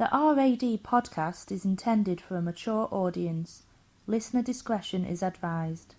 The RAD podcast is intended for a mature audience. Listener discretion is advised.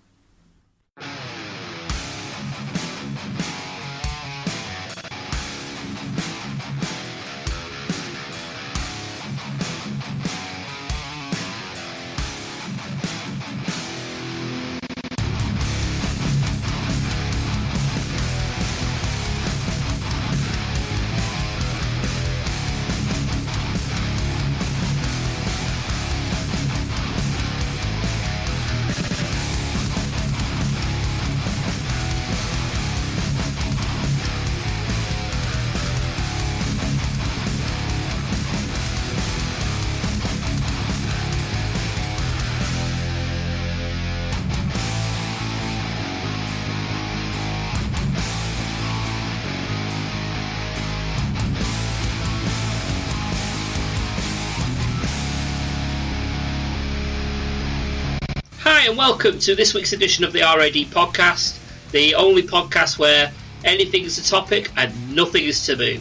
Hi and welcome to this week's edition of the RAD podcast, the only podcast where anything is a topic and nothing is taboo.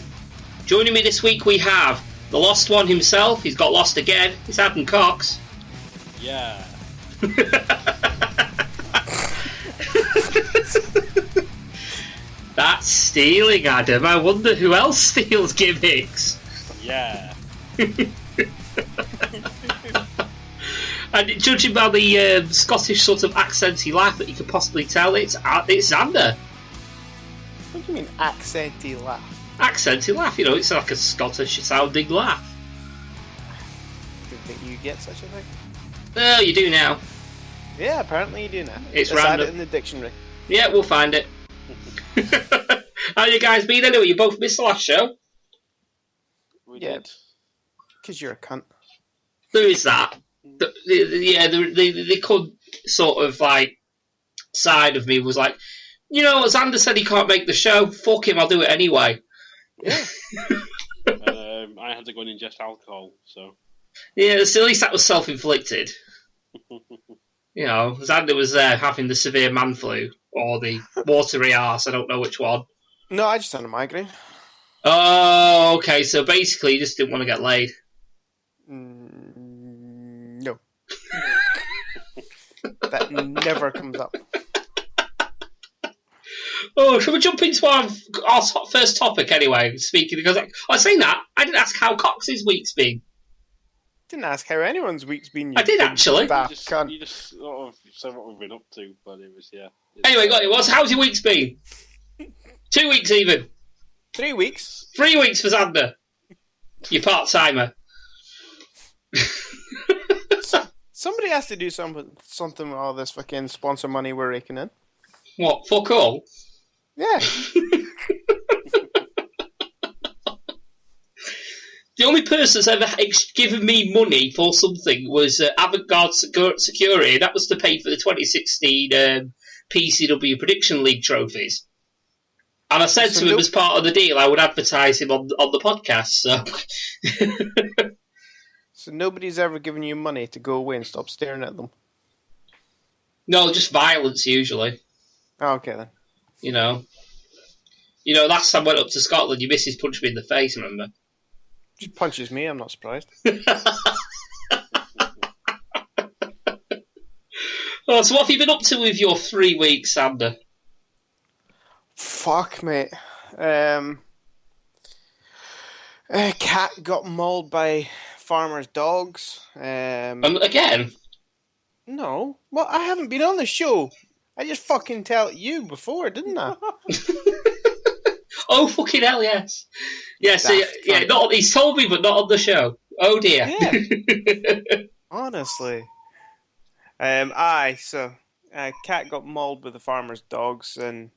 Joining me this week we have the lost one himself. He's got lost again. It's Adam Cox. Yeah. That's stealing, Adam. I wonder who else steals gimmicks. Yeah. And judging by the Scottish sort of accenty laugh that you could possibly tell, it's Xander. What do you mean, accenty laugh? Accenty laugh, you know, it's like a Scottish sounding laugh. Didn't think you get such a thing. Oh, you do now. Yeah, apparently you do now. It's Let's random. add it in the dictionary. Yeah, we'll find it. How you guys been anyway? You both missed the last show. We Yeah. did. Because you're a cunt. Who is that? The cunt sort of like side of me was like, you know, Xander said he can't make the show. Fuck him, I'll do it anyway. Yeah. I had to go and ingest alcohol, so. Yeah, so at least that was self-inflicted. You know, Xander was there having the severe man flu or the watery arse. I don't know which one. No, I just had a migraine. Oh, okay. So basically, he just didn't want to get laid. No. That never comes up. Oh, shall we jump into our first topic anyway? Speaking, because I was saying that I didn't ask how Cox's week's been. Didn't ask how anyone's week's been. I did actually. You just sort of said what we've been up to, but it was, yeah. Anyway, got it. How's your week's been? 2 weeks even. 3 weeks. 3 weeks for Xander. You part-timer. Somebody has to do something with all this fucking sponsor money we're raking in. What, fuck all? Yeah. The only person that's ever given me money for something was Avant-Garde Security. That was to pay for the 2016 PCW Prediction League trophies. And I said to him, as part of the deal, I would advertise him on the podcast. So, So nobody's ever given you money to go away and stop staring at them? no, just violence usually. Oh, okay then. You know, last time I went up to Scotland, your missus punched me in the face. Remember? She punches me, I'm not surprised. Oh, so what have you been up to with your 3 weeks, Xander? Fuck, mate. A cat got mauled by farmers' dogs. Again? No. Well, I haven't been on the show. I just fucking tell you before, didn't I? Oh, fucking hell, yes. Yeah, so, yeah, not, he's told me, but not on the show. Oh, dear. Yeah. Honestly. So a cat got mauled with the farmer's dogs, and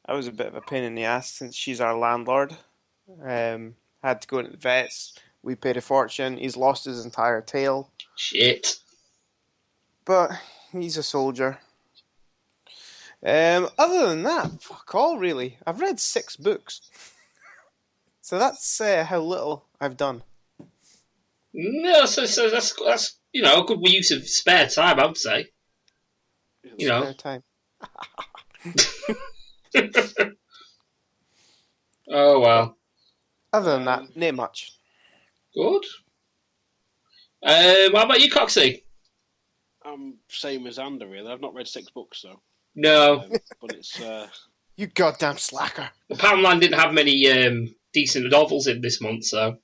I was a bit of a pain in the ass since she's our landlord. Had to go to the vets. We paid a fortune. He's lost his entire tail. Shit. But he's a soldier. Other than that, fuck all, really. I've read 6 books. So that's how little I've done. No, so that's you know, a good use of spare time, I would say. You know. Spare time. Oh, well. Other than that, not much. Good. What about you, Coxie? I'm same as Xander, really. I've not read 6 books, though. No. But it's... You goddamn slacker. Poundland didn't have many decent novels in this month, so...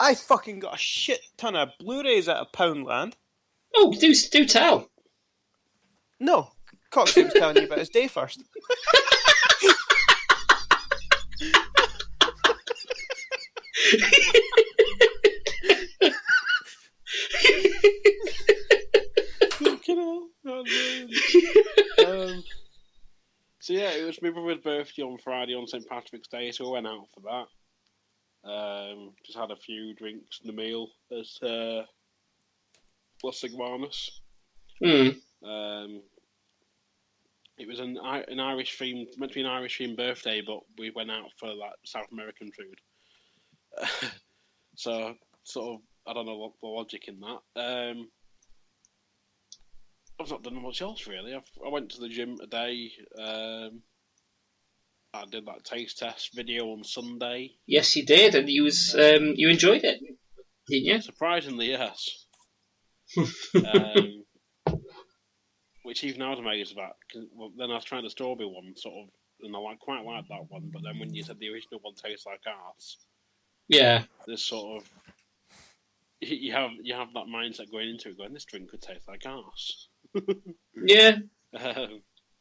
I fucking got a shit ton of Blu-rays out of Poundland. Oh, do tell. No, Coxie was telling you about his day first. So yeah, it was my brother's birthday on Friday on St. Patrick's Day, so I went out for that. Just had a few drinks and a meal as Los Iguanas. It was an Irish themed, meant to be an Irish themed birthday, but we went out for like South American food. So sort of, I don't know what the logic in that. I've not done much else really. I went to the gym today. I did that taste test video on Sunday. Yes, you did, and you enjoyed it, didn't you? Surprisingly, yes. Which even I was amazed about. Well, then I was trying the strawberry one, sort of, and I quite liked that one. But then when you said the original one tastes like arse, yeah, there's sort of you have that mindset going into it, going, this drink could taste like arse. Yeah.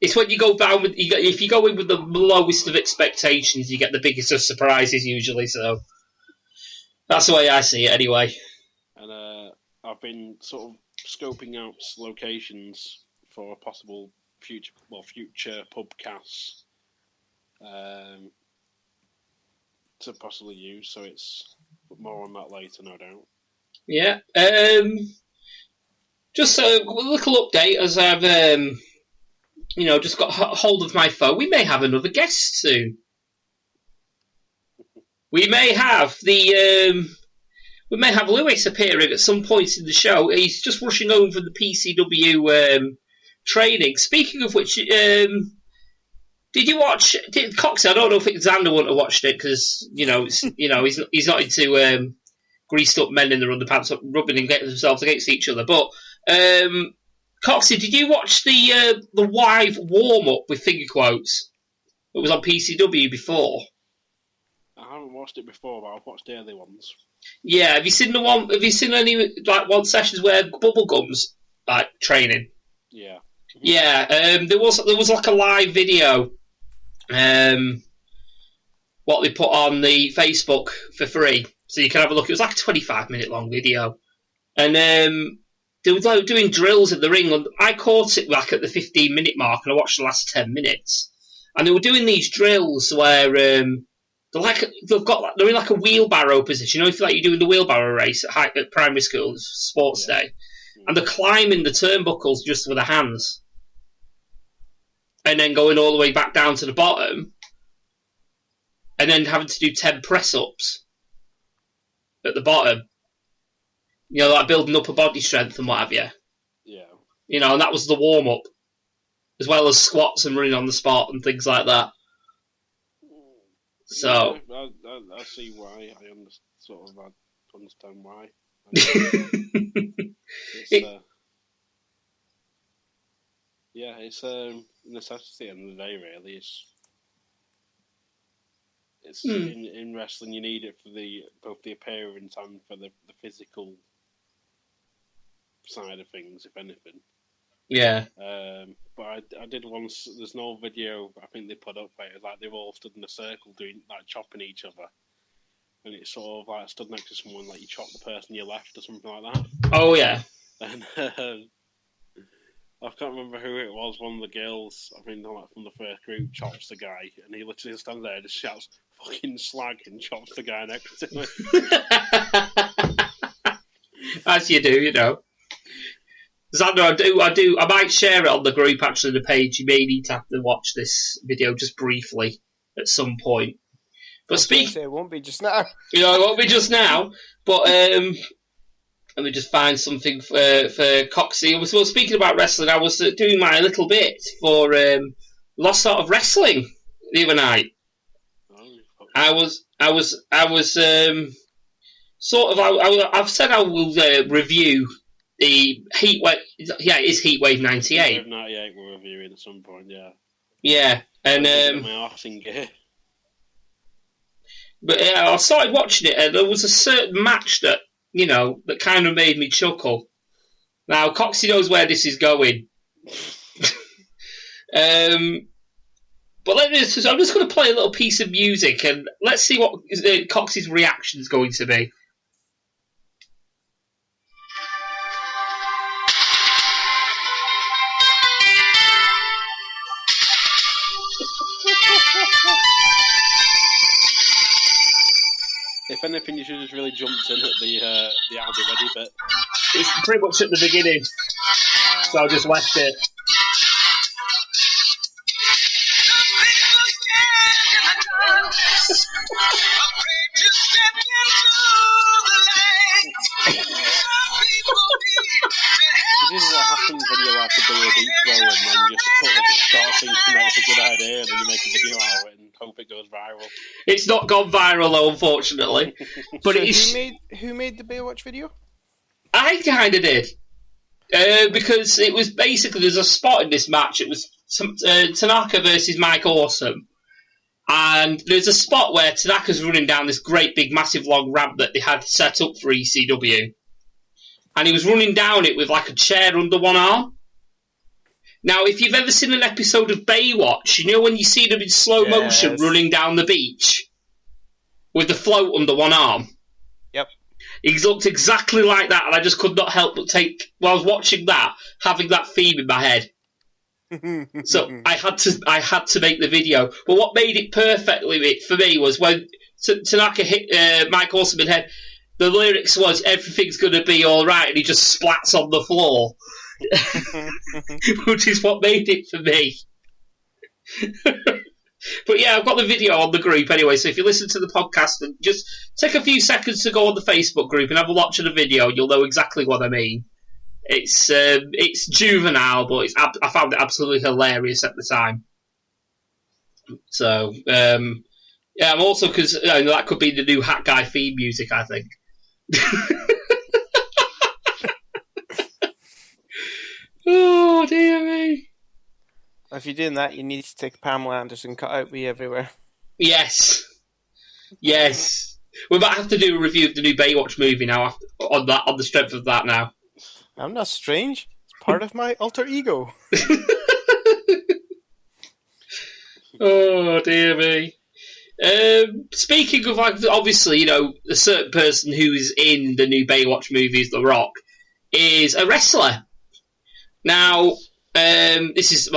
It's when you go down with if you go in with the lowest of expectations, you get the biggest of surprises usually. So that's the way I see it, anyway. And I've been sort of scoping out locations for possible future pubcasts to possibly use. So it's more on that later, no doubt. Yeah. Just a little update as I've just got hold of my phone. We may have another guest soon. We may have Lewis appearing at some point in the show. He's just rushing over the PCW training. Speaking of which, did you watch? Cox? I don't know if Xander wouldn't have watched it because he's not into greased up men in their underpants rubbing themselves against each other. But Coxie, did you watch the live warm up with finger quotes? It was on PCW before. I haven't watched it before, but I've watched the early ones. Yeah, have you seen the one? Have you seen any one sessions where Bubblegum's training? Yeah. Yeah, there was like a live video, what they put on the Facebook for free, so you can have a look. It was like a 25-minute long video, and they were doing drills in the ring. And I caught it back at the 15-minute mark, and I watched the last 10 minutes, and they were doing these drills where they're in like a wheelbarrow position. You know, if you're doing the wheelbarrow race at primary school, sports day, and they're climbing the turnbuckles just with their hands, and then going all the way back down to the bottom, and then having to do 10 press-ups at the bottom. You know, like building upper body strength and what have you. Yeah. You know, and that was the warm-up, as well as squats and running on the spot and things like that. So yeah, I see why. I understand why. It's a necessity at the end of the day, really. It's in wrestling, you need it for both the appearance and for the physical side of things, if anything. Yeah. But I did once. There's an old video I think they put up where it's like they've all stood in a circle doing chopping each other, and it's sort of stood next to someone you chop the person you left or something like that. Oh yeah. And I can't remember who it was. One of the girls, I mean, from the first group, chops the guy, and he literally stands there and just shouts "fucking slag" and chops the guy next to him. As you do, you know. Xander, I might share it on the group, actually, the page. You may need to have to watch this video just briefly at some point. But it won't be just now. You know, it won't be just now. But let me just find something for Coxie. Well, speaking about wrestling, I was doing my little bit for Lost Art of Wrestling the other night. I was sort of, I've said I will review the Heatwave. Yeah, it is Heatwave '98. Heatwave '98 we're reviewing at some point, yeah. Yeah, and my arse in gear. But I started watching it, and there was a certain match that that kind of made me chuckle. Now, Coxie knows where this is going. But I'm just going to play a little piece of music, and let's see what Coxie's reaction is going to be. If anything, you should have just really jumped in at the I'll be ready bit. It's pretty much at the beginning, so I just left it. This is what happens when you like to do a deep throw and then just sort of start thinking that's a good idea and then you make a video out of it and hope it goes viral. It's not gone viral though, unfortunately. But so who made the Baywatch video? I kind of did. Because it was basically, there's a spot in this match, it was Tanaka versus Mike Awesome. And there's a spot where Tanaka's running down this great big massive long ramp that they had set up for ECW. And he was running down it with like a chair under one arm. Now, if you've ever seen an episode of Baywatch, you know when you see them in slow motion running down the beach with the float under one arm? Yep. He looked exactly like that, and I just could not help but while I was watching that, having that theme in my head. So I had to make the video. But what made it perfectly for me was when Tanaka hit Mike Awesome in the head, the lyrics was, everything's going to be alright, and he just splats on the floor. Which is what made it for me. But yeah, I've got the video on the group anyway, so if you listen to the podcast, just take a few seconds to go on the Facebook group and have a watch of the video, and you'll know exactly what I mean. It's juvenile, but I found it absolutely hilarious at the time. So, yeah, I'm also, because that could be the new Hat Guy theme music, I think. Oh, dear me. If you're doing that, you need to take Pamela Anderson cut out me everywhere. Yes. We might have to do a review of the new Baywatch movie now on the strength of that now. I'm not strange. It's part of my alter ego. Oh, dear me. Speaking of, obviously, a certain person who's in the new Baywatch movies, The Rock, is a wrestler. Now, this is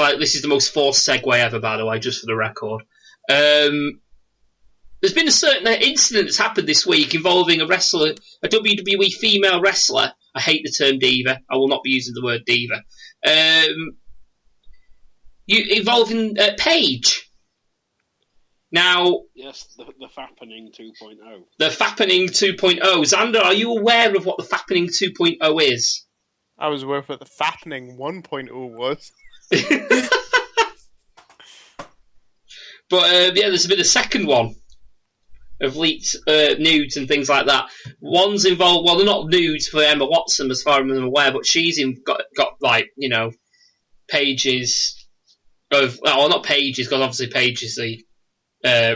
the most forced segue ever, by the way, just for the record. There's been a certain incident that's happened this week involving a wrestler, a WWE female wrestler. I hate the term diva. I will not be using the word diva. Involving Paige. Now, yes, the Fappening 2.0. The Fappening 2.0. Xander, are you aware of what the Fappening 2.0 is? I was aware of what the Fappening 1.0 was. But yeah, there's been a second one of leaked nudes and things like that. One's involved. Well, they're not nudes for Emma Watson, as far as I'm aware, but she's got pages of. Well, not pages, because obviously Paige is the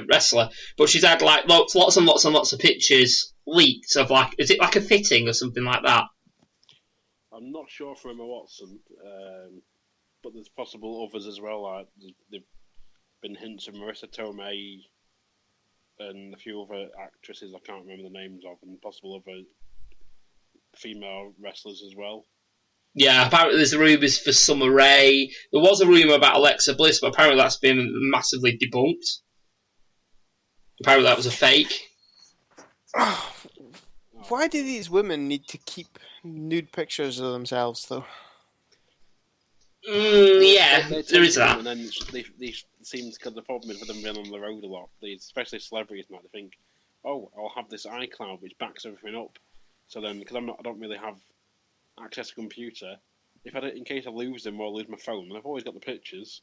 wrestler, but she's had like lots and lots and lots of pictures leaked of is it like a fitting or something like that? I'm not sure for Emma Watson, but there's possible others as well. Like there've been hints of Marissa Tomei and a few other actresses I can't remember the names of, and possible other female wrestlers as well. Yeah, apparently there's rumours for Summer Rae. There was a rumour about Alexa Bliss, but apparently that's been massively debunked. Apparently that was a fake. Why do these women need to keep nude pictures of themselves, though? Yeah, there is that. And then they seem to, the problem is with them being on the road a lot, especially celebrities now, they think, oh, I'll have this iCloud which backs everything up. So then, because I don't really have access to a computer, in case I lose them or lose my phone, I've always got the pictures,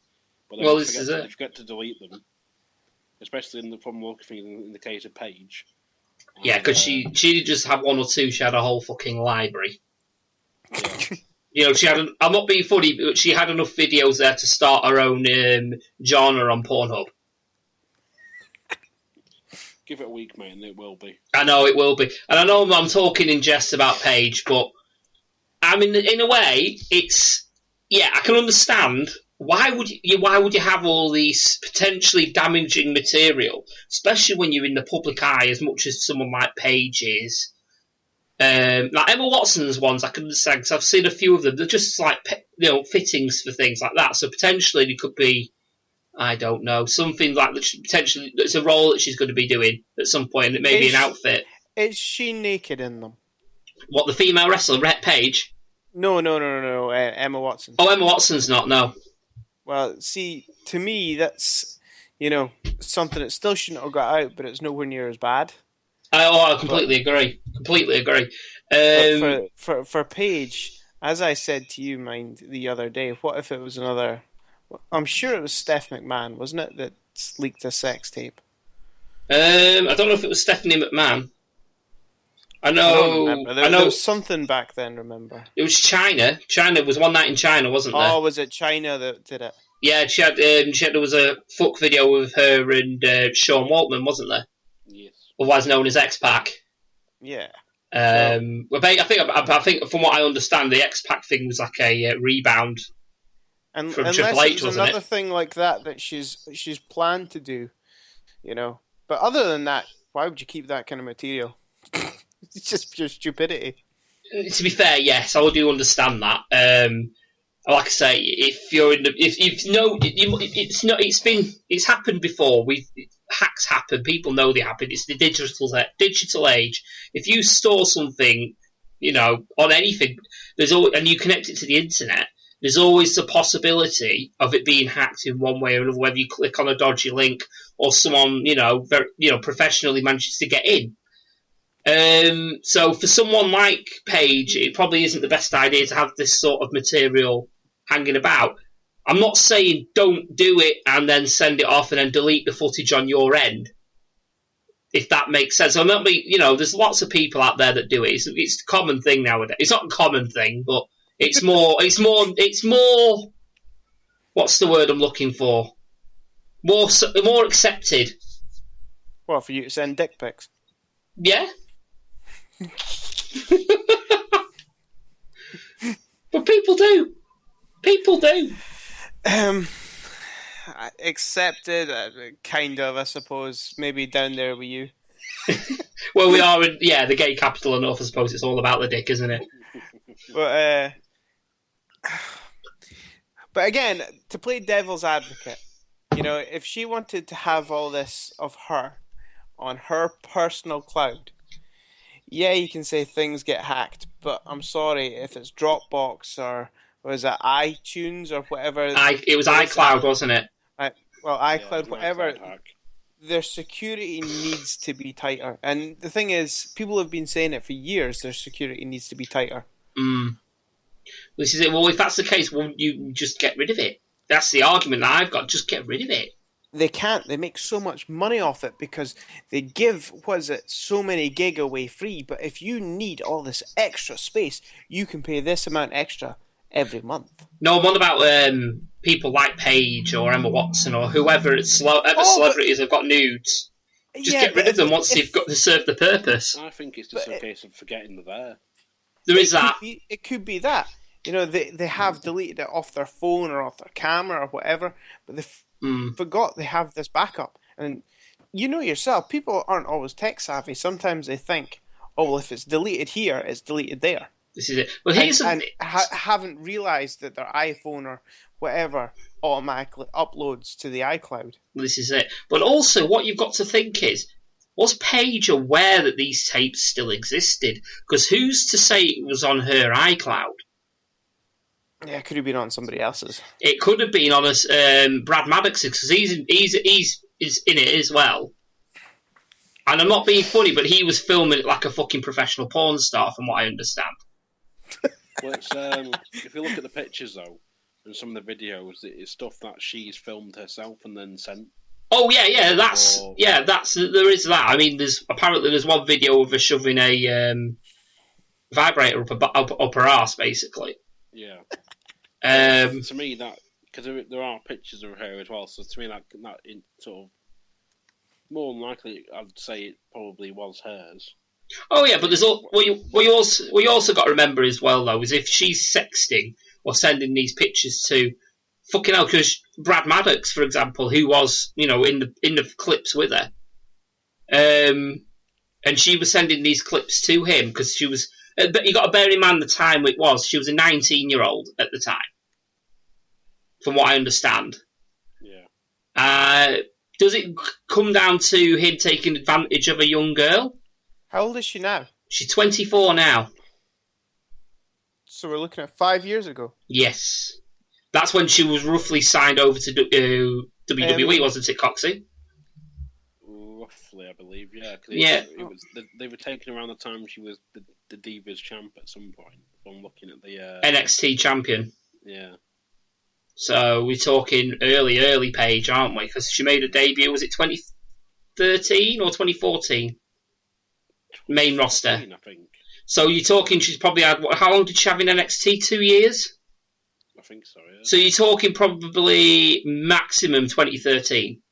but then I forget to delete them. Especially from looking in the case of Paige. Yeah, because she didn't just have one or two; she had a whole fucking library. Yeah. She had. I'm not being funny, but she had enough videos there to start her own genre on Pornhub. Give it a week, mate, and it will be. I know it will be, and I know I'm talking in jest about Paige, but I mean, in a way, it's I can understand why would you have all these potentially damaging material, especially when you're in the public eye as much as someone like Paige is. Like Emma Watson's ones, I can understand because I've seen a few of them. They're just like fittings for things like that. So potentially it could be, I don't know, something like that. Potentially, it's a role that she's going to be doing at some point. It may be an outfit. Is she naked in them? What, the female wrestler, Paige? No. Emma Watson. Oh, Emma Watson's not. No. Well, see, to me, that's something that still shouldn't have got out, but it's nowhere near as bad. I completely agree. Completely agree. For Paige, as I said to you, the other day, what if it was another? I'm sure it was Steph McMahon, wasn't it, that leaked a sex tape? I don't know if it was Stephanie McMahon. I know. There was something back then. Remember? It was China. China was One Night in China, wasn't there? Oh, was it China that did it? Yeah, she had. There was a fuck video with her and Sean Waltman, wasn't there? Yes. Otherwise known as X-Pac. Yeah. I think from what I understand, the X-Pac thing was like a rebound and from unless Triple H, it was wasn't another it? thing like that she's planned to do, But other than that, why would you keep that kind of material? It's just pure stupidity. To be fair, yes, I do understand that. Like I say, if you're in the, if it's happened before. Hacks happen. People know they happen. It's the digital age. If you store something, on anything, and you connect it to the internet, there's always the possibility of it being hacked in one way or another. Whether you click on a dodgy link or someone, professionally manages to get in. So for someone like Paige, it probably isn't the best idea to have this sort of material hanging about. I'm not saying don't do it and then send it off and then delete the footage on your end, if that makes sense. I'm not, there's lots of people out there that do it. It's a common thing nowadays. It's not a common thing, but it's more. What's the word I'm looking for? More accepted. Well, for you to send dick pics. Yeah. But people do. Accepted, kind of, I suppose. Maybe down there with you. Well, we are in, the gay capital of North. I suppose it's all about the dick, isn't it? But again, to play devil's advocate, if she wanted to have all this of her on her personal cloud, you can say things get hacked, but I'm sorry, if it's Dropbox or was it iTunes or whatever? It was iCloud, wasn't it? Well, iCloud, whatever. Their security needs to be tighter. And the thing is, people have been saying it for years, their security needs to be tighter. This is it. Well, if that's the case, won't you just get rid of it? That's the argument that I've got. Just get rid of it. They can't. They make so much money off it because they give, so many gig away free. But if you need all this extra space, you can pay this amount extra every month. No, what about people like Paige or Emma Watson or whoever celebrities have got nudes? Just get rid of them once they've got to serve the purpose. I think it's just a case of forgetting they're there. There is that. It could be that. They have deleted it off their phone or off their camera or whatever, but they forgot they have this backup. And yourself, people aren't always tech savvy. Sometimes they think, oh, well, if it's deleted here, it's deleted there. This is it. Well, here's haven't realised that their iPhone or whatever automatically uploads to the iCloud. This is it. But also, what you've got to think is, was Paige aware that these tapes still existed? Because who's to say it was on her iCloud? Yeah, it could have been on somebody else's. It could have been on Brad Maddox's, because he's in it as well. And I'm not being funny, but he was filming it like a fucking professional porn star, from what I understand. Well, if you look at the pictures, though, and some of the videos, it's stuff that she's filmed herself and then sent. Oh yeah, that's there is that. I mean, there's one video of her shoving a vibrator up her arse, basically. Yeah. To me, that because there are pictures of her as well, so to me that in sort of more than likely, I'd say it probably was hers. Oh yeah, but there's what you also got to remember as well though is if she's sexting or sending these pictures to fucking hell, because Brad Maddox, for example, who was in the clips with her, and she was sending these clips to him because she was. But you got to bear in mind the time it was. She was a 19-year-old at the time, from what I understand. Yeah. Does it come down to him taking advantage of a young girl? How old is she now? She's 24 now. So we're looking at 5 years ago. Yes. That's when she was roughly signed over to WWE, wasn't it, Coxie? Roughly, I believe, yeah. They were taken around the time she was the Divas champ at some point. From looking at the NXT champion. Yeah. So we're talking early Paige, aren't we? Because she made a debut. Was it 2013 or 2014? Main roster. I think. So you're talking. She's probably had. How long did she have in NXT? 2 years. I think so. Yeah. So you're talking probably maximum 2013.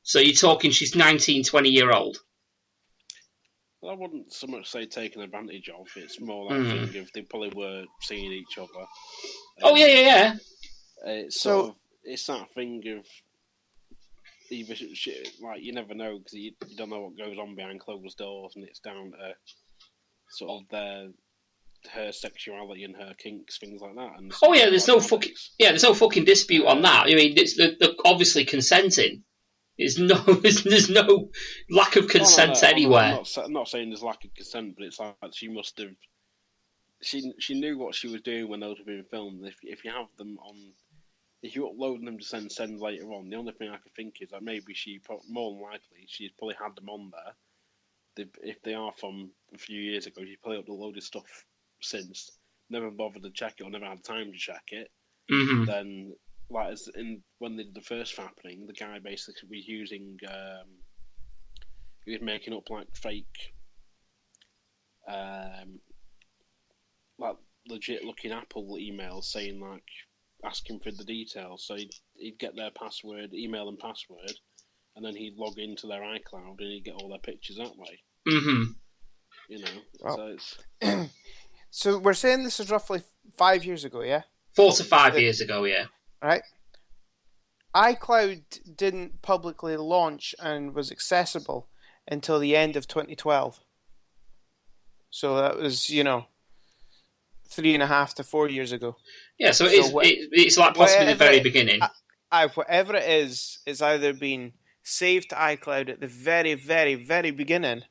So you're talking she's 19, 20-year-old. Well, I wouldn't so much say taking advantage of. It's more like a thing of they probably were seeing each other. Yeah. It's that thing of either like you never know because you don't know what goes on behind closed doors, and it's down to sort of her sexuality and her kinks, things like that. And there's no fucking dispute on that. I mean, they're obviously consenting. There's no lack of consent anywhere. I'm not saying there's lack of consent, but it's like she must have. She knew what she was doing when those were being filmed. If you have them on, if you upload them to send later on, the only thing I could think is that maybe more than likely she's probably had them on there. If they are from a few years ago, she's probably uploaded stuff since. Never bothered to check it or never had time to check it. Mm-hmm. Then. Like when they did the first Fappening, the guy basically was using, he was making up like fake, like legit looking Apple emails saying like asking for the details. So he'd get their email and password, and then he'd log into their iCloud and he'd get all their pictures that way. Mm-hmm. So it's. So we're saying this is roughly 5 years ago, yeah? 4 to 5 years ago, yeah. Right. iCloud didn't publicly launch and was accessible until the end of 2012. So that was, 3.5 to 4 years ago. Yeah, so it's like possibly the very beginning. Whatever it is, it's either been saved to iCloud at the very, very, very beginning,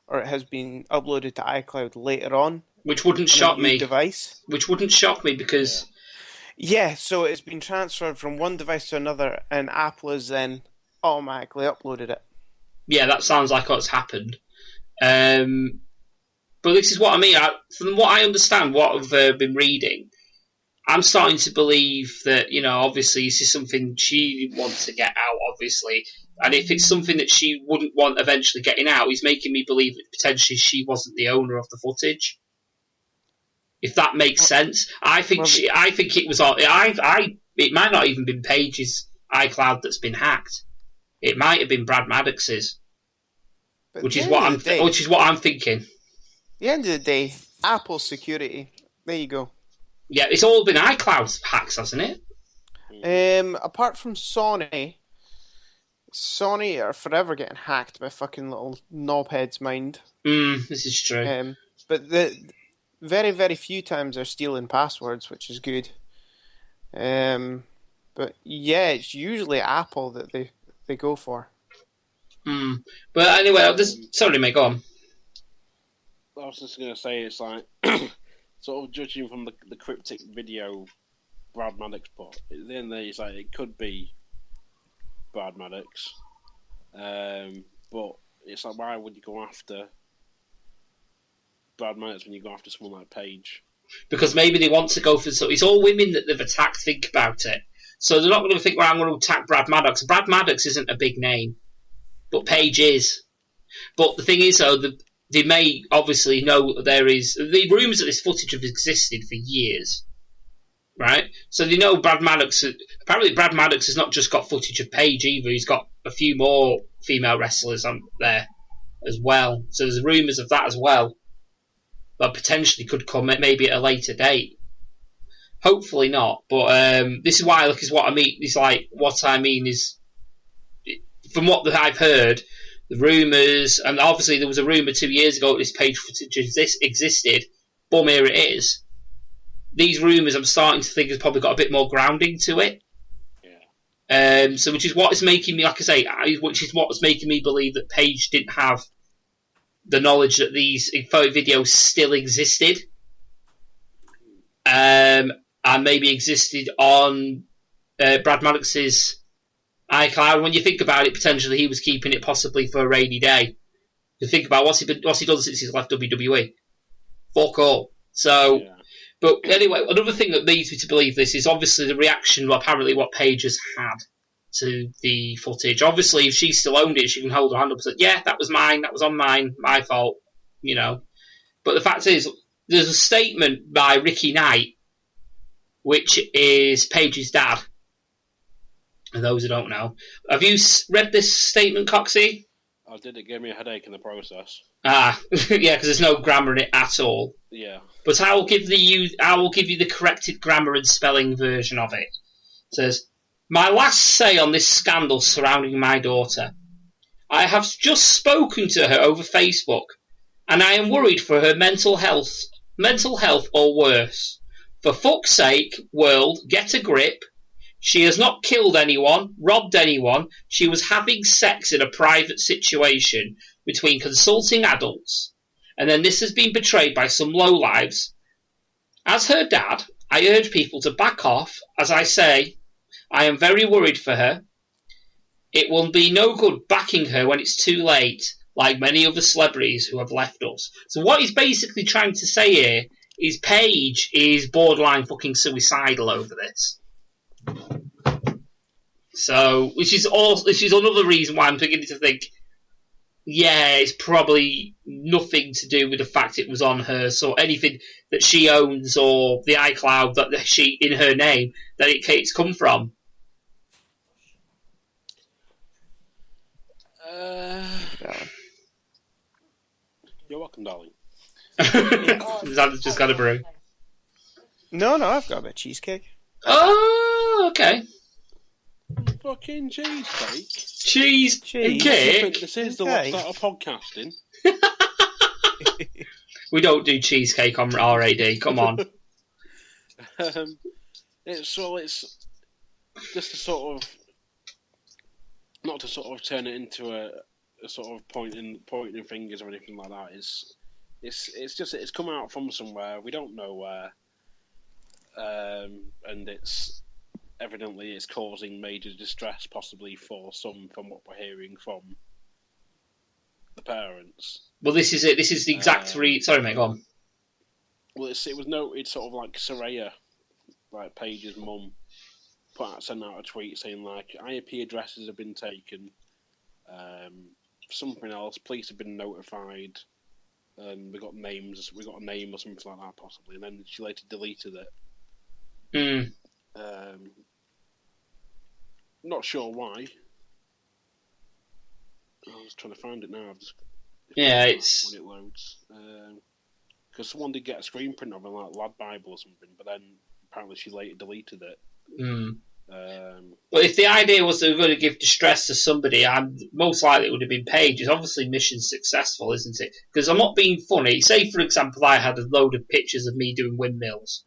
or it has been uploaded to iCloud later on. Which wouldn't shock me. Device. Which wouldn't shock me because... Yeah, so it's been transferred from one device to another, and Apple has then automatically uploaded it. Yeah, that sounds like what's happened. But this is what I mean. From what I understand, what I've been reading, I'm starting to believe that, obviously this is something she wants to get out, obviously. And if it's something that she wouldn't want eventually getting out, he's making me believe that potentially she wasn't the owner of the footage. If that makes sense, I think it was. It might not even been Paige's iCloud that's been hacked. It might have been Brad Maddox's, which is what I'm thinking. At the end of the day, Apple security. There you go. Yeah, it's all been iCloud hacks, hasn't it? Apart from Sony are forever getting hacked by fucking little knobheads' mind. This is true. But the very, very few times they're stealing passwords, which is good. But yeah, it's usually Apple that they go for. But anyway, sorry, mate, go on. I was just going to say, it's like, sort of judging from the cryptic video Brad Maddox put, at the end there, it's like, it could be Brad Maddox. But it's like, why would you go after Brad Maddox when you go after someone like Paige? Because maybe they want to go for... So it's all women that they've attacked, think about it. So they're not going to think, well, I'm going to attack Brad Maddox. Brad Maddox isn't a big name, but Paige is. But the thing is, though, they may obviously know that there is... The rumours that this footage have existed for years, right? So they know Brad Maddox... Apparently Brad Maddox has not just got footage of Paige either. He's got a few more female wrestlers on there as well. So there's rumours of that as well. That potentially could come maybe at a later date. Hopefully not. But this is why, is what I mean. It's like, what I mean is, from what I've heard, the rumours, and obviously there was a rumour 2 years ago that this Paige footage existed. Boom, here it is. These rumours, I'm starting to think, has probably got a bit more grounding to it. Yeah. So, which is what is making me, like I say, which is what's making me believe that Paige didn't have the knowledge that these photo videos still existed, and maybe existed on Brad Maddox's iCloud. When you think about it, potentially he was keeping it possibly for a rainy day. You think about what's he done since he's left WWE? Fuck all. So. Yeah. But anyway, another thing that leads me to believe this is obviously the reaction, apparently what Paige has had to the footage. Obviously, if she still owned it, she can hold her hand up and say, yeah, that was mine, that was on mine, my fault, you know. But the fact is, there's a statement by Ricky Knight, which is Paige's dad. And those who don't know. Have you read this statement, Coxie? I did. It gave me a headache in the process. Yeah, because there's no grammar in it at all. Yeah. But I will give you the corrected grammar and spelling version of it. It says, my last say on this scandal surrounding my daughter. I have just spoken to her over Facebook, and I am worried for her mental health or worse. For fuck's sake, world, get a grip. She has not killed anyone, robbed anyone. She was having sex in a private situation between consulting adults. And then this has been betrayed by some lowlives. As her dad, I urge people to back off. As I say, I am very worried for her. It will be no good backing her when it's too late, like many other celebrities who have left us. So what he's basically trying to say here is Paige is borderline fucking suicidal over this. So, which is another reason why I'm beginning to think, yeah, it's probably nothing to do with the fact it was on her, so anything that she owns or the iCloud that she in her name that it's come from. You're welcome, darling. Xander's just got a brew. No, I've got a bit of cheesecake. Oh, okay. Fucking cheesecake. Cheese and cake. This is the start of podcasting. We don't do cheesecake on RAD. Come on. It's just to sort of not to sort of turn it into a sort of pointing fingers or anything like that. It's come out from somewhere we don't know where, and evidently it's causing major distress, possibly for some, from what we're hearing from the parents. Well, this is it. This is the exact Sorry, mate, go on. Well, it was noted sort of like Saraya, like Paige's mum, sent out a tweet saying like IP addresses have been taken, something else, police have been notified, and we got a name or something like that possibly, and then she later deleted it. Not sure why. I was trying to find it now. It's when it loads, because someone did get a screen print of it, like Lad Bible or something, but then apparently she later deleted it. Well, if the idea was they were going to give distress to somebody, most likely it would have been Paige. It's obviously mission successful, isn't it? Because I'm not being funny. Say, for example, I had a load of pictures of me doing windmills,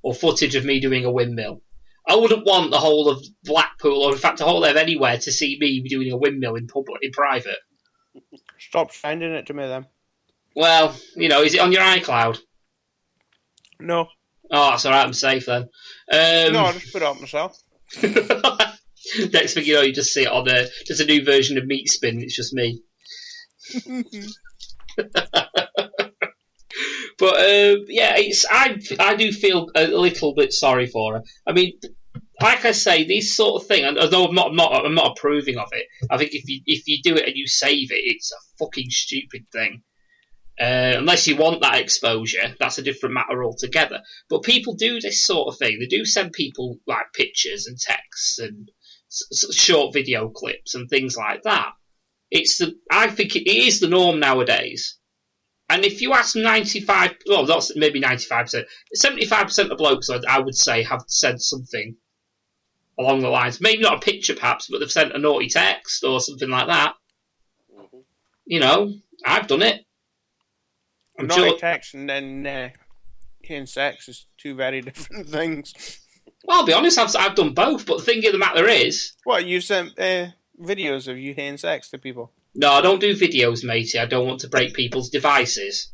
or footage of me doing a windmill. I wouldn't want the whole of Blackpool, or in fact the whole of anywhere, to see me doing a windmill in public, in private. Stop sending it to me then. Well, is it on your iCloud? No. Oh, that's alright, I'm safe then. No, I just put it up myself. Next thing you know, you just see it on just a new version of Meat Spin, it's just me. But, yeah, I do feel a little bit sorry for her. I mean, like I say, this sort of thing. And although I'm not approving of it. I think if you do it and you save it, it's a fucking stupid thing. Unless you want that exposure, that's a different matter altogether. But people do this sort of thing. They do send people like pictures and texts and short video clips and things like that. I think it is the norm nowadays. And if you ask 95, well, that's maybe 95%, 75% of blokes, I would say, have said something along the lines. Maybe not a picture, perhaps, but they've sent a naughty text or something like that. Mm-hmm. You know, I've done it. Naughty text and then having sex is two very different things. Well, I'll be honest, I've done both, but the thing of the matter is... What, you've sent videos of you having sex to people? No, I don't do videos, matey. I don't want to break people's devices.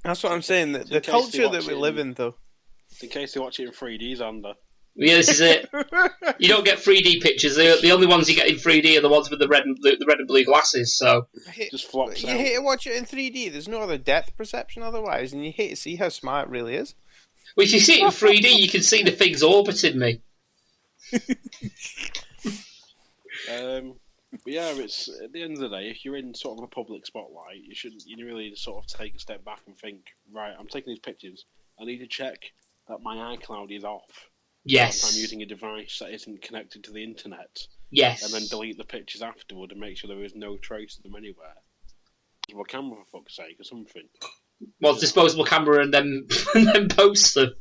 That's what I'm saying. The culture that we live in, though. In case they watch it in 3D, Xander. Yeah, this is it. You don't get 3D pictures. The only ones you get in 3D are the ones with the red and blue glasses. So just flops out. You hate to watch it in 3D. There's no other depth perception otherwise, and you hate to see how smart it really is. Well, if you see it in 3D, you can see the things orbiting me. But yeah, it's at the end of the day, if you're in sort of a public spotlight, you really sort of take a step back and think, right, I'm taking these pictures. I need to check that my iCloud is off. Yes. If I'm using a device that isn't connected to the internet. Yes. And then delete the pictures afterward and make sure there is no trace of them anywhere. Disposable camera, for fuck's sake, or something. Well, disposable camera and then post them.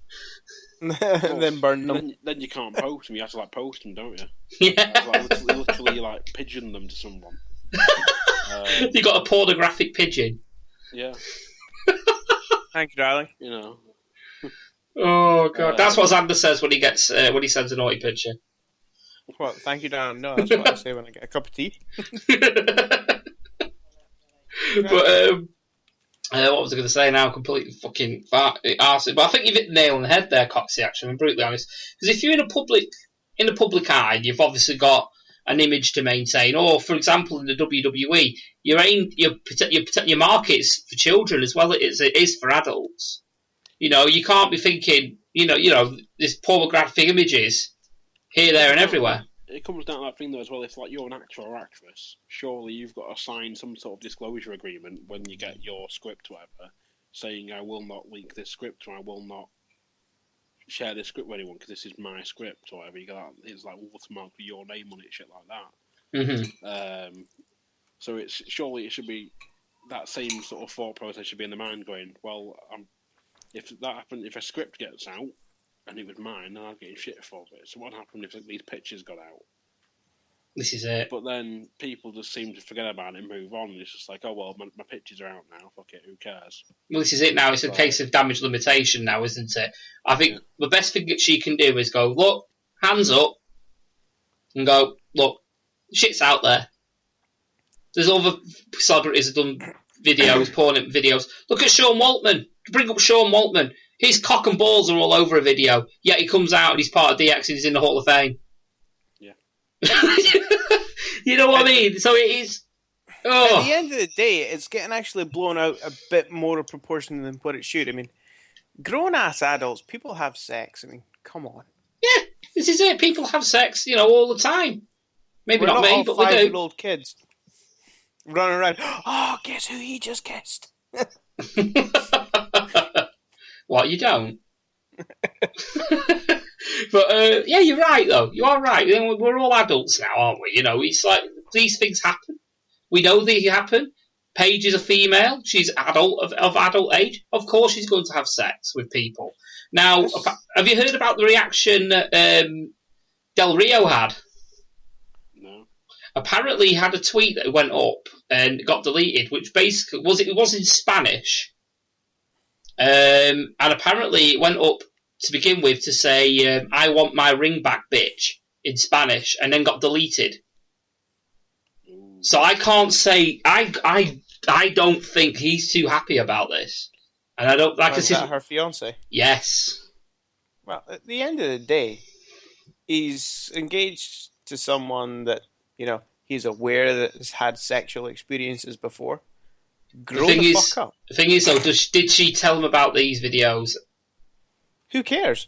And then burn them. Then you can't post them. You have to post them, don't you? Yeah. Literally pigeon them to someone. You got a pornographic pigeon. Yeah. Thank you, darling. You know. Oh god, that's what Xander says when he sends a naughty picture. What? Thank you, darling. No, that's what I say when I get a cup of tea. But what was I going to say now? Completely fucking arsed. But I think you've hit the nail on the head there, Coxie. Actually, I'm brutally honest. Because if you're in a public eye, you've obviously got an image to maintain. Or, for example, in the WWE, your market's for children as well as it is for adults. You know, you can't be thinking, you know, this pornographic images here, there, and everywhere. It comes down to that thing though as well. If you're an actor or actress, surely you've got to sign some sort of disclosure agreement when you get your script, or whatever, saying I will not leak this script or I will not share this script with anyone because this is my script or whatever. You got it's watermarked with your name on it, shit like that. Mm-hmm. So surely it should be that same sort of thought process should be in the mind going, well, if that happened, if a script gets out. And it was mine, and I'm getting shit for it. So what happened if these pictures got out? This is it. But then people just seem to forget about it and move on. It's just like, oh well, my pictures are out now. Fuck it, who cares? Well, this is it now. It's a case of damage limitation now, isn't it? I think the best thing that she can do is go, look, hands up, and go, look, shit's out there. There's other celebrities who've done videos, porn videos. Look at Sean Waltman. Bring up Sean Waltman. His cock and balls are all over a video, yet he comes out and he's part of DX and he's in the Hall of Fame. Yeah. You know what I mean? So it is... Oh. At the end of the day, it's getting actually blown out a bit more of proportion than what it should. I mean, grown-ass adults, people have sex. I mean, come on. Yeah, this is it. People have sex, all the time. Maybe We're not me, but we do. 5-year-old kids running around, oh, guess who he just kissed? What, you don't? But, yeah, you're right, though. You are right. We're all adults now, aren't we? It's like, these things happen. We know they happen. Paige is a female. She's adult of adult age. Of course she's going to have sex with people. Now, have you heard about the reaction Del Rio had? No. Apparently he had a tweet that went up and got deleted, which basically was in Spanish. And apparently it went up to begin with to say, I want my ring back, bitch, in Spanish, and then got deleted. Ooh. So I can't say, I don't think he's too happy about this. And I don't like Is that her fiance? Yes. Well, at the end of the day, he's engaged to someone that, he's aware that has had sexual experiences before. Grow the fuck up. The thing is, though, did she tell him about these videos? Who cares?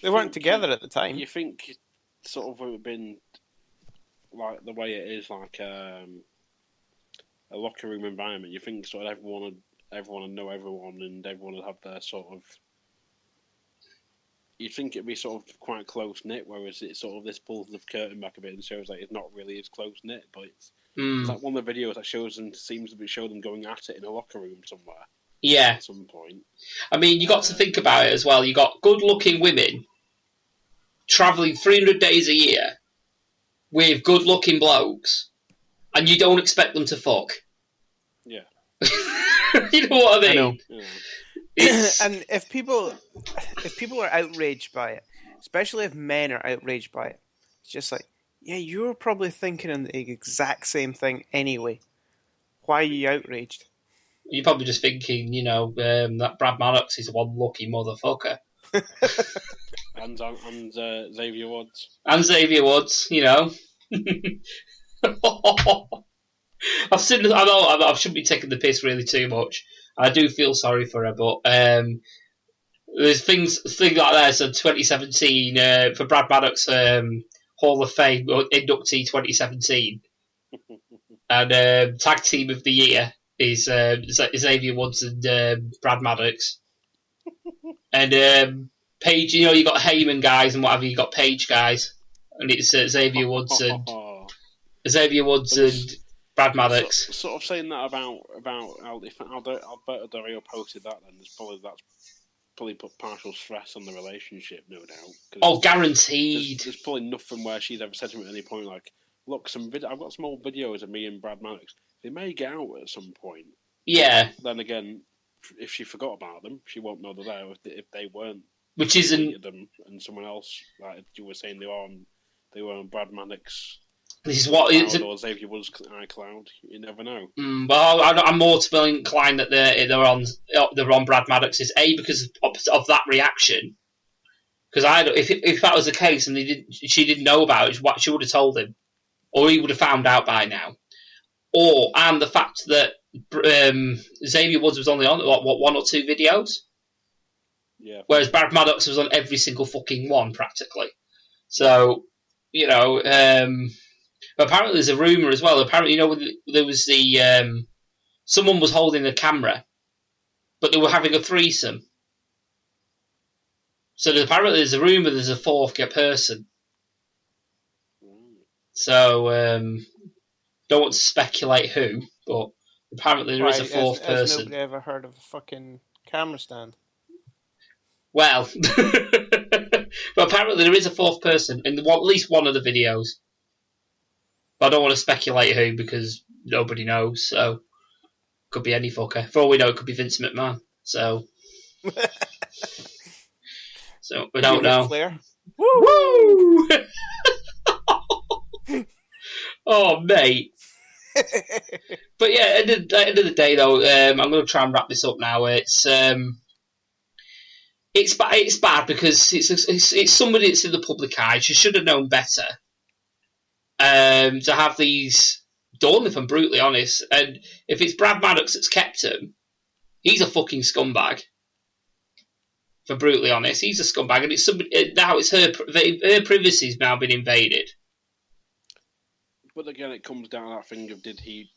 They weren't together at the time. You think sort of it would have been like the way it is, like a locker room environment. You think sort of everyone would know everyone, and everyone would have their sort of. You think it'd be sort of quite close knit, whereas it's sort of this pulls the curtain back a bit and shows like it's not really as close knit, but it's like one of the videos that seems to show them going at it in a locker room somewhere. Yeah. At some point. I mean, you got to think about it as well. You got good-looking women travelling 300 days a year with good-looking blokes, and you don't expect them to fuck. Yeah. You know what I mean? I know. Yeah. And if people are outraged by it, especially if men are outraged by it, it's just like, yeah, you're probably thinking of the exact same thing anyway. Why are you outraged? You're probably just thinking, that Brad Maddox is one lucky motherfucker. and Xavier Woods. And Xavier Woods, I've seen. I know I shouldn't be taking the piss really too much. I do feel sorry for her, but there's things like that. So 2017 for Brad Maddox Hall of Fame inductee 2017, and tag team of the year is Xavier Woods and Brad Maddox, and Paige. You got Heyman guys and whatever. You got Paige guys, and it's Xavier Woods and Brad Maddox. Sort of saying that about Alberto Del Rio posted that, then that's probably put partial stress on the relationship, no doubt. Oh, guaranteed. There's probably nothing where she's ever said to him at any point like, "Look, I've got some old videos of me and Brad Maddox. They may get out at some point." Yeah. But then again, if she forgot about them, she won't know they're there if they weren't. Which isn't them and someone else, like you were saying, they were on Brad Maddox. This is what it's or Xavier Woods iCloud. You never know. Well, I'm more to be inclined that they're on Brad Maddox's because of that reaction. Because if that was the case and she didn't know about it, she would have told him, or he would have found out by now. And the fact that Xavier Woods was only on one or two videos, yeah. Whereas Brad Maddox was on every single fucking one practically. So but apparently there's a rumour as well. Apparently, there was someone was holding the camera, but they were having a threesome. So apparently there's a rumour there's a fourth person. So, don't want to speculate who, but apparently there is a fourth person. Has nobody ever heard of a fucking camera stand? Well, but apparently there is a fourth person in at least one of the videos. But I don't want to speculate who because nobody knows. So could be any fucker. For all we know, it could be Vince McMahon. So we don't know. Flair? Woo! Oh, mate. But yeah, at the end of the day, though, I'm going to try and wrap this up now. It's bad because it's somebody that's in the public eye. She should have known better. To have these done, if I'm brutally honest. And if it's Brad Maddox that's kept him, he's a fucking scumbag. If I'm brutally honest, he's a scumbag, and it's somebody now. It's her privacy's now been invaded. But again, it comes down to that thing of did he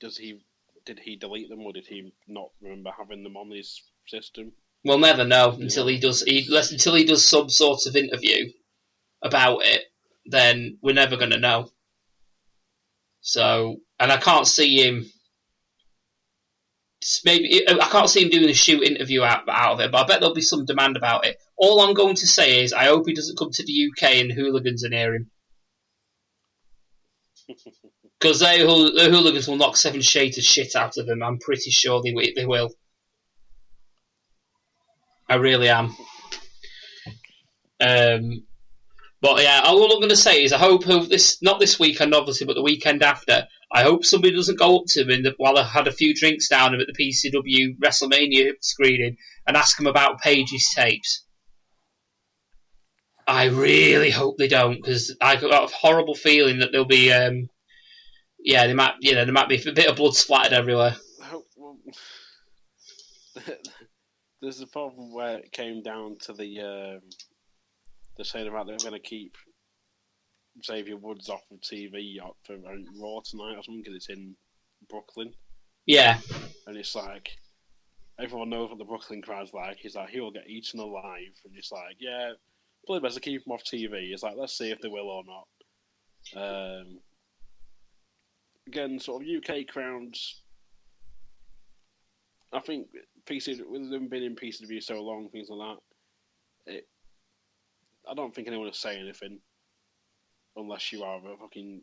delete them or did he not remember having them on his system? We'll never know until he does. Until he does some sort of interview about it, then we're never going to know. So, and I can't see him. I can't see him doing a shoot interview out of it, but I bet there'll be some demand about it. All I'm going to say is I hope he doesn't come to the UK and hooligans are near him. Because the hooligans will knock 7 shades of shit out of him. I'm pretty sure they will. I really am. But yeah, all I'm going to say is I hope not this weekend, obviously, but the weekend after, I hope somebody doesn't go up to him while I had a few drinks down him at the PCW WrestleMania screening and ask him about Paige's tapes. I really hope they don't, because I've got a horrible feeling that there'll be, there might be a bit of blood splattered everywhere. Well, there's a problem where it came down to the they're saying about they're going to keep Xavier Woods off of TV for Raw tonight or something because it's in Brooklyn. Yeah. And it's like, everyone knows what the Brooklyn crowd's like. He's like, he'll get eaten alive. And it's like, yeah, probably best to keep him off TV. It's like, let's see if they will or not. Again, sort of UK crowds. I think PC, with them being in PCW so long, things like that, I don't think anyone will say anything unless you are a fucking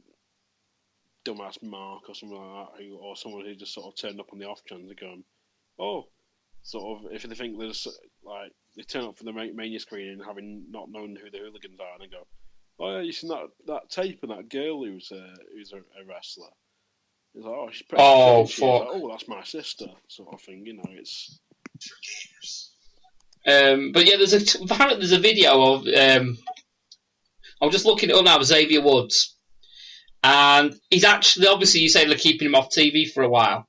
dumbass Mark or something like that, or someone who just sort of turned up on the off chance and going, oh, sort of, if they think there's, like, they turn up for the Mania screen and having not known who the hooligans are, and they go, oh yeah, you seen that tape of that girl who's a wrestler? It's like, oh, she's pretty. Oh, fuck. Like, oh, that's my sister, sort of thing. You know, it's. But yeah, apparently there's a video of. I'm just looking it up now. Xavier Woods, and he's actually, obviously, you say they're keeping him off TV for a while.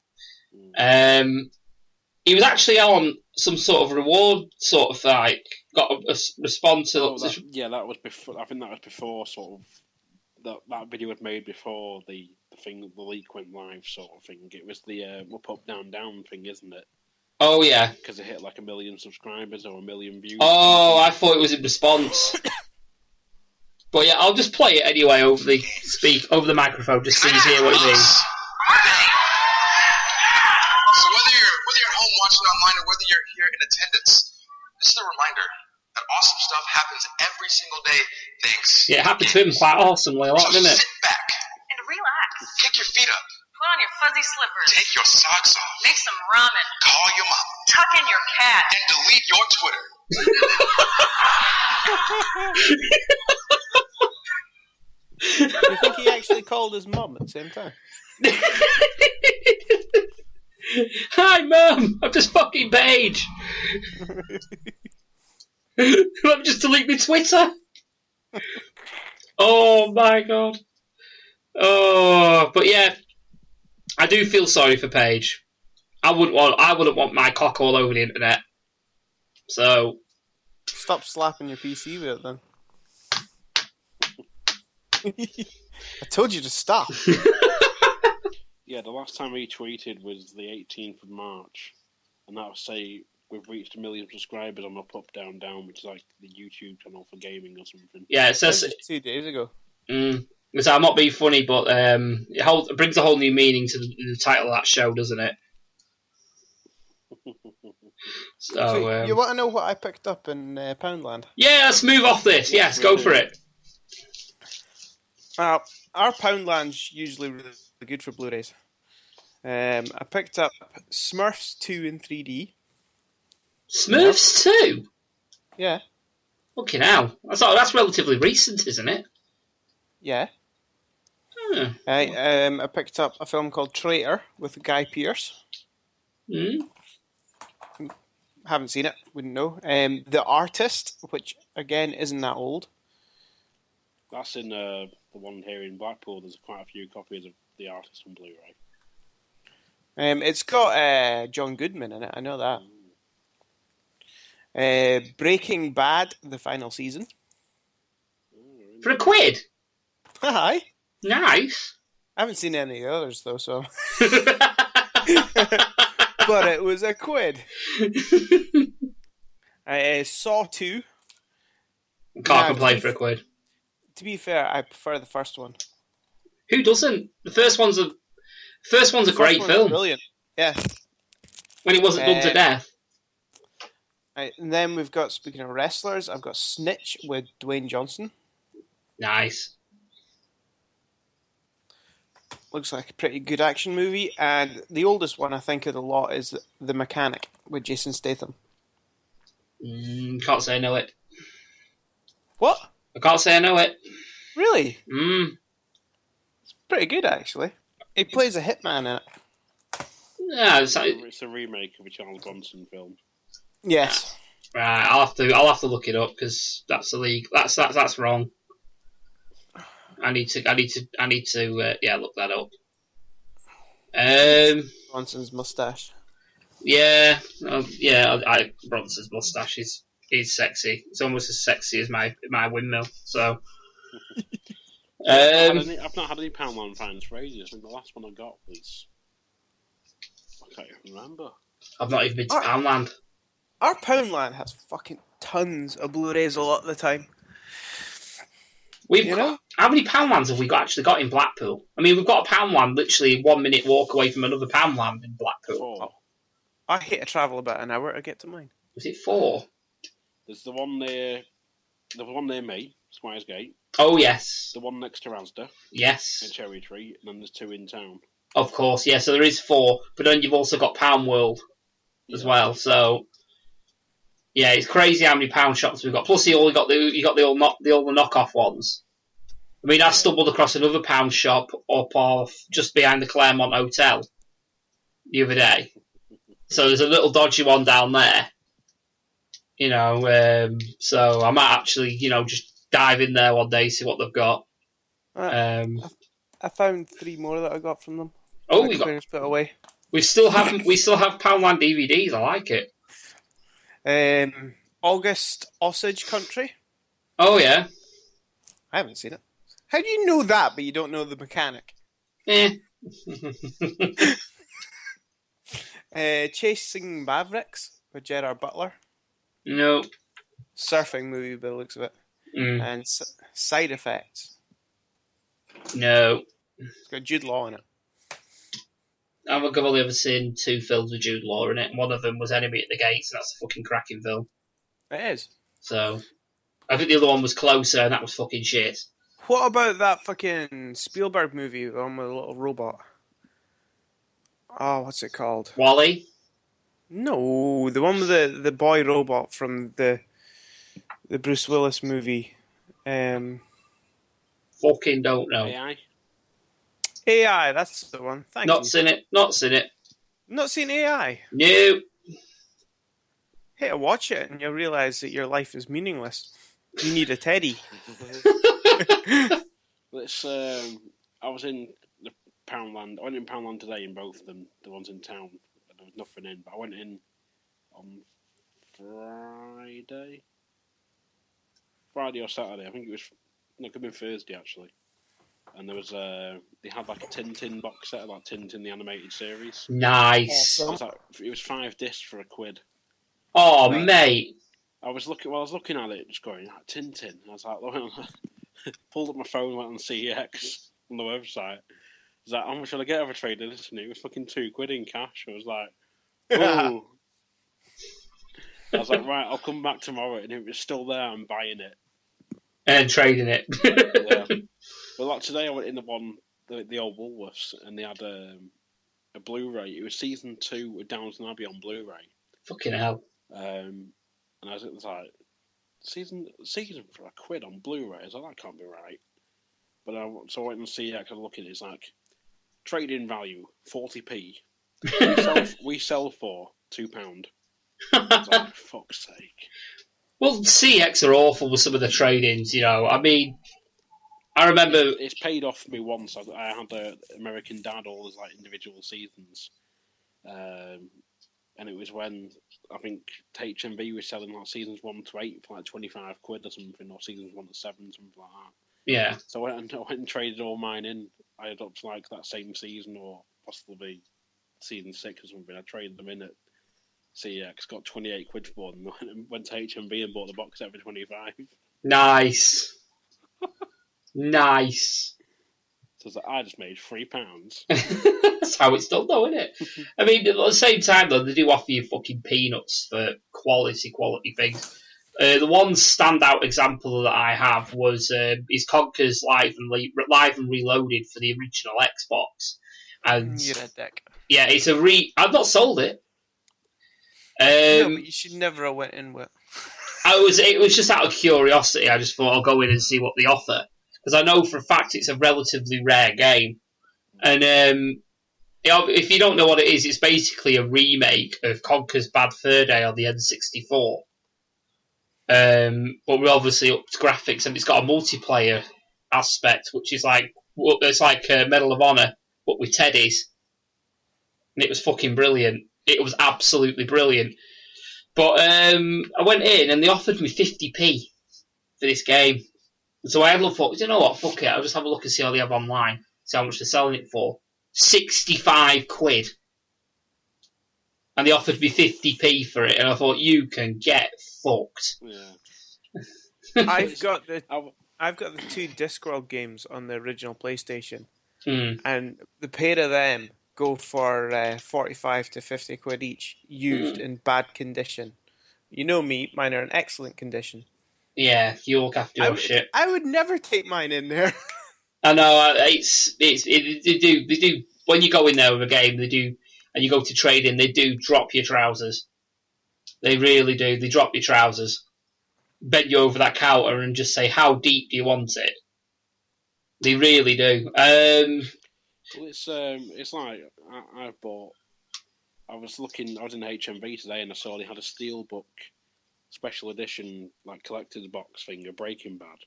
He was actually on some sort of reward sort of like got a response to. That was before. I think that was before sort of that video was made before the thing, the leak went live sort of thing. It was the up down thing, isn't it? Oh yeah, because it hit like 1 million subscribers or 1 million views. Oh, I thought it was in response. But yeah, I'll just play it anyway over the microphone, just so you hear what it means. So whether you're at home watching online or whether you're here in attendance, this is a reminder that awesome stuff happens every single day. Thanks. Yeah, it happened to him quite awesomely a lot, didn't it? Sit back and relax. Kick your feet up. Put on your fuzzy slippers. Take your socks off. Make some ramen. Call your mom. Tuck in your cat. And delete your Twitter. Do you think he actually called his mum at the same time? Hi, Mum! I'm just fucking Paige! Let me just delete my Twitter! Oh my god. Oh, but yeah, I do feel sorry for Paige. I wouldn't want my cock all over the internet. So stop slapping your PC with it then. I told you to stop. Yeah, the last time he tweeted was the 18th of March, and that would say we've reached 1 million subscribers on Up Down, which is like the YouTube channel for gaming or something. Yeah, it says 2 days ago. So I'm not being funny, but it brings a whole new meaning to the title of that show, doesn't it? So you want to know what I picked up in Poundland? Yeah, let's move off this. Yes, go for it. Our Poundland's usually really good for Blu-rays. I picked up Smurfs 2 in 3D. Smurfs 2? Yeah. Fucking hell. That's relatively recent, isn't it? Yeah. Hmm. I picked up a film called Traitor with Guy Pearce. Haven't seen it, wouldn't know. The Artist, which again isn't that old. That's in the one here in Blackpool. There's quite a few copies of The Artist on Blu-ray. It's got John Goodman in it, I know that. Breaking Bad, the final season. For £1? Hi. Nice. I haven't seen any of the others though, so. But it was £1. Saw 2. Can't complain for £1. To be fair, I prefer the first one. Who doesn't? The first one's a great film. Brilliant. Yeah. When he wasn't done to death. And then we've got, speaking of wrestlers, I've got Snitch with Dwayne Johnson. Nice. Looks like a pretty good action movie. And the oldest one I think of the lot is The Mechanic with Jason Statham. Can't say I know it. What? I can't say I know it. Really? It's pretty good, actually. He plays a hitman in it. Yeah, it's a remake of a Charles Bronson film. Yes. Right, I'll have to look it up because that's illegal. That's wrong. I need to look that up. Bronson's mustache. Yeah, Bronson's mustache is is sexy. It's almost as sexy as my windmill. So, I've not had any Poundland fines for ages. I think the last one I got was... I can't even remember. I've not even been to Poundland. Our Poundland has fucking tons of Blu-rays a lot of the time. How many Poundlands have we actually got in Blackpool? I mean, we've got a Poundland literally 1 minute walk away from another Poundland in Blackpool. 4. I hate to travel about an hour to get to mine. Was it 4? There's the one near me, Squires Gate. Oh, yes. The one next to Asda. Yes. In Cherry Tree, and then there's 2 in town. Of course, yeah. So there is 4, but then you've also got Pound World as well. So yeah, it's crazy how many pound shops we've got. Plus, you got the old knockoff ones. I mean, I stumbled across another pound shop up off just behind the Claremont Hotel the other day. So there's a little dodgy one down there. So I might actually, just dive in there one day, see what they've got. I found 3 more that I got from them. Oh, put away. We still have Poundland DVDs. I like it. August Osage Country. Oh yeah. I haven't seen it. How do you know that, but you don't know the mechanic? Chasing Mavericks with Gerard Butler. No. Surfing movie by the looks of it. And Side Effects. No. It's got Jude Law in it. I've only ever seen 2 films with Jude Law in it. One of them was Enemy at the Gates, and that's a fucking cracking film. It is. So, I think the other one was Closer, and that was fucking shit. What about that fucking Spielberg movie, the one with a little robot? Oh, what's it called? Wall-E? No, the one with the boy robot from the Bruce Willis movie. Fucking don't know. AI, that's the one. Thank you. Not seen it. Not seen AI? No. Hey, watch it and you'll realise that your life is meaningless. You need a teddy. I was in the Poundland. I went in Poundland today in both of them, the ones in town. There was nothing in, but I went in on Friday or Saturday. I think it could have been Thursday actually. And there was they had like a Tintin box set of like Tintin the animated series. Nice. It was 5 discs for £1. Oh, mate. I was looking at it, just going Tintin. I was like, pulled up my phone, went on CEX on the website. I was like, how much should I get over trading this? And it was fucking £2 in cash. I was like, ooh. I was like, right, I'll come back tomorrow, and if it's still there, I'm buying it and trading it. Yeah. But like today, I went in the old Woolworths, and they had a Blu-ray. It was season 2 of Downton Abbey on Blu-ray. Fucking hell. And I was like, season for £1 on Blu-ray. I was like, that can't be right. But so I went and see. I could look at it. It's like trade-in value 40p. We sell for £2. I was like, for fuck's sake. Well, CX are awful with some of the trade-ins. I mean, I remember it's paid off me once. I had the American Dad all as like individual seasons, and it was when I think HMV was selling like seasons 1 to 8 for like £25 or something, or seasons 1 to 7, something like that. Yeah. So I went and traded all mine in. I had up to like that same season, or possibly season 6 or something. I traded them in at CX, got £28 for them, and went to HMV and bought the box set for £25. Nice. Nice. So I just made £3. That's how it's done, though, isn't it? I mean, at the same time, though, they do offer you fucking peanuts for quality things. The one standout example that I have was is Conker's Live and Reloaded for the original Xbox. And you're a dick. Yeah, it's I've not sold it. No, but you should never have went in with. It was just out of curiosity. I just thought I'll go in and see what they offer, because I know for a fact it's a relatively rare game. And if you don't know what it is, it's basically a remake of Conker's Bad Fur Day on the N64. But we obviously upped graphics, and it's got a multiplayer aspect, which is it's like Medal of Honor, but with teddies. And it was fucking brilliant. It was absolutely brilliant. But I went in and they offered me 50p for this game. So I had a look for, you know what, fuck it, I'll just have a look and see what they have online, see how much they're selling it for. 65 quid. And they offered me 50p for it, and I thought, you can get fucked. Yeah. I've got the 2 Discworld games on the original PlayStation, and the pair of them go for 45 to 50 quid each, used in bad condition. You know me, mine are in excellent condition. Yeah, you look after your shit. I would never take mine in there. I know, they do, when you go in there with a game, they do, and you go to trade in, they do drop your trousers. They really do, they drop your trousers. Bend you over that counter and just say, how deep do you want it? They really do. Well, it's like I was in HMV today and I saw they had a Steelbook special edition, like collector's box thing of Breaking Bad.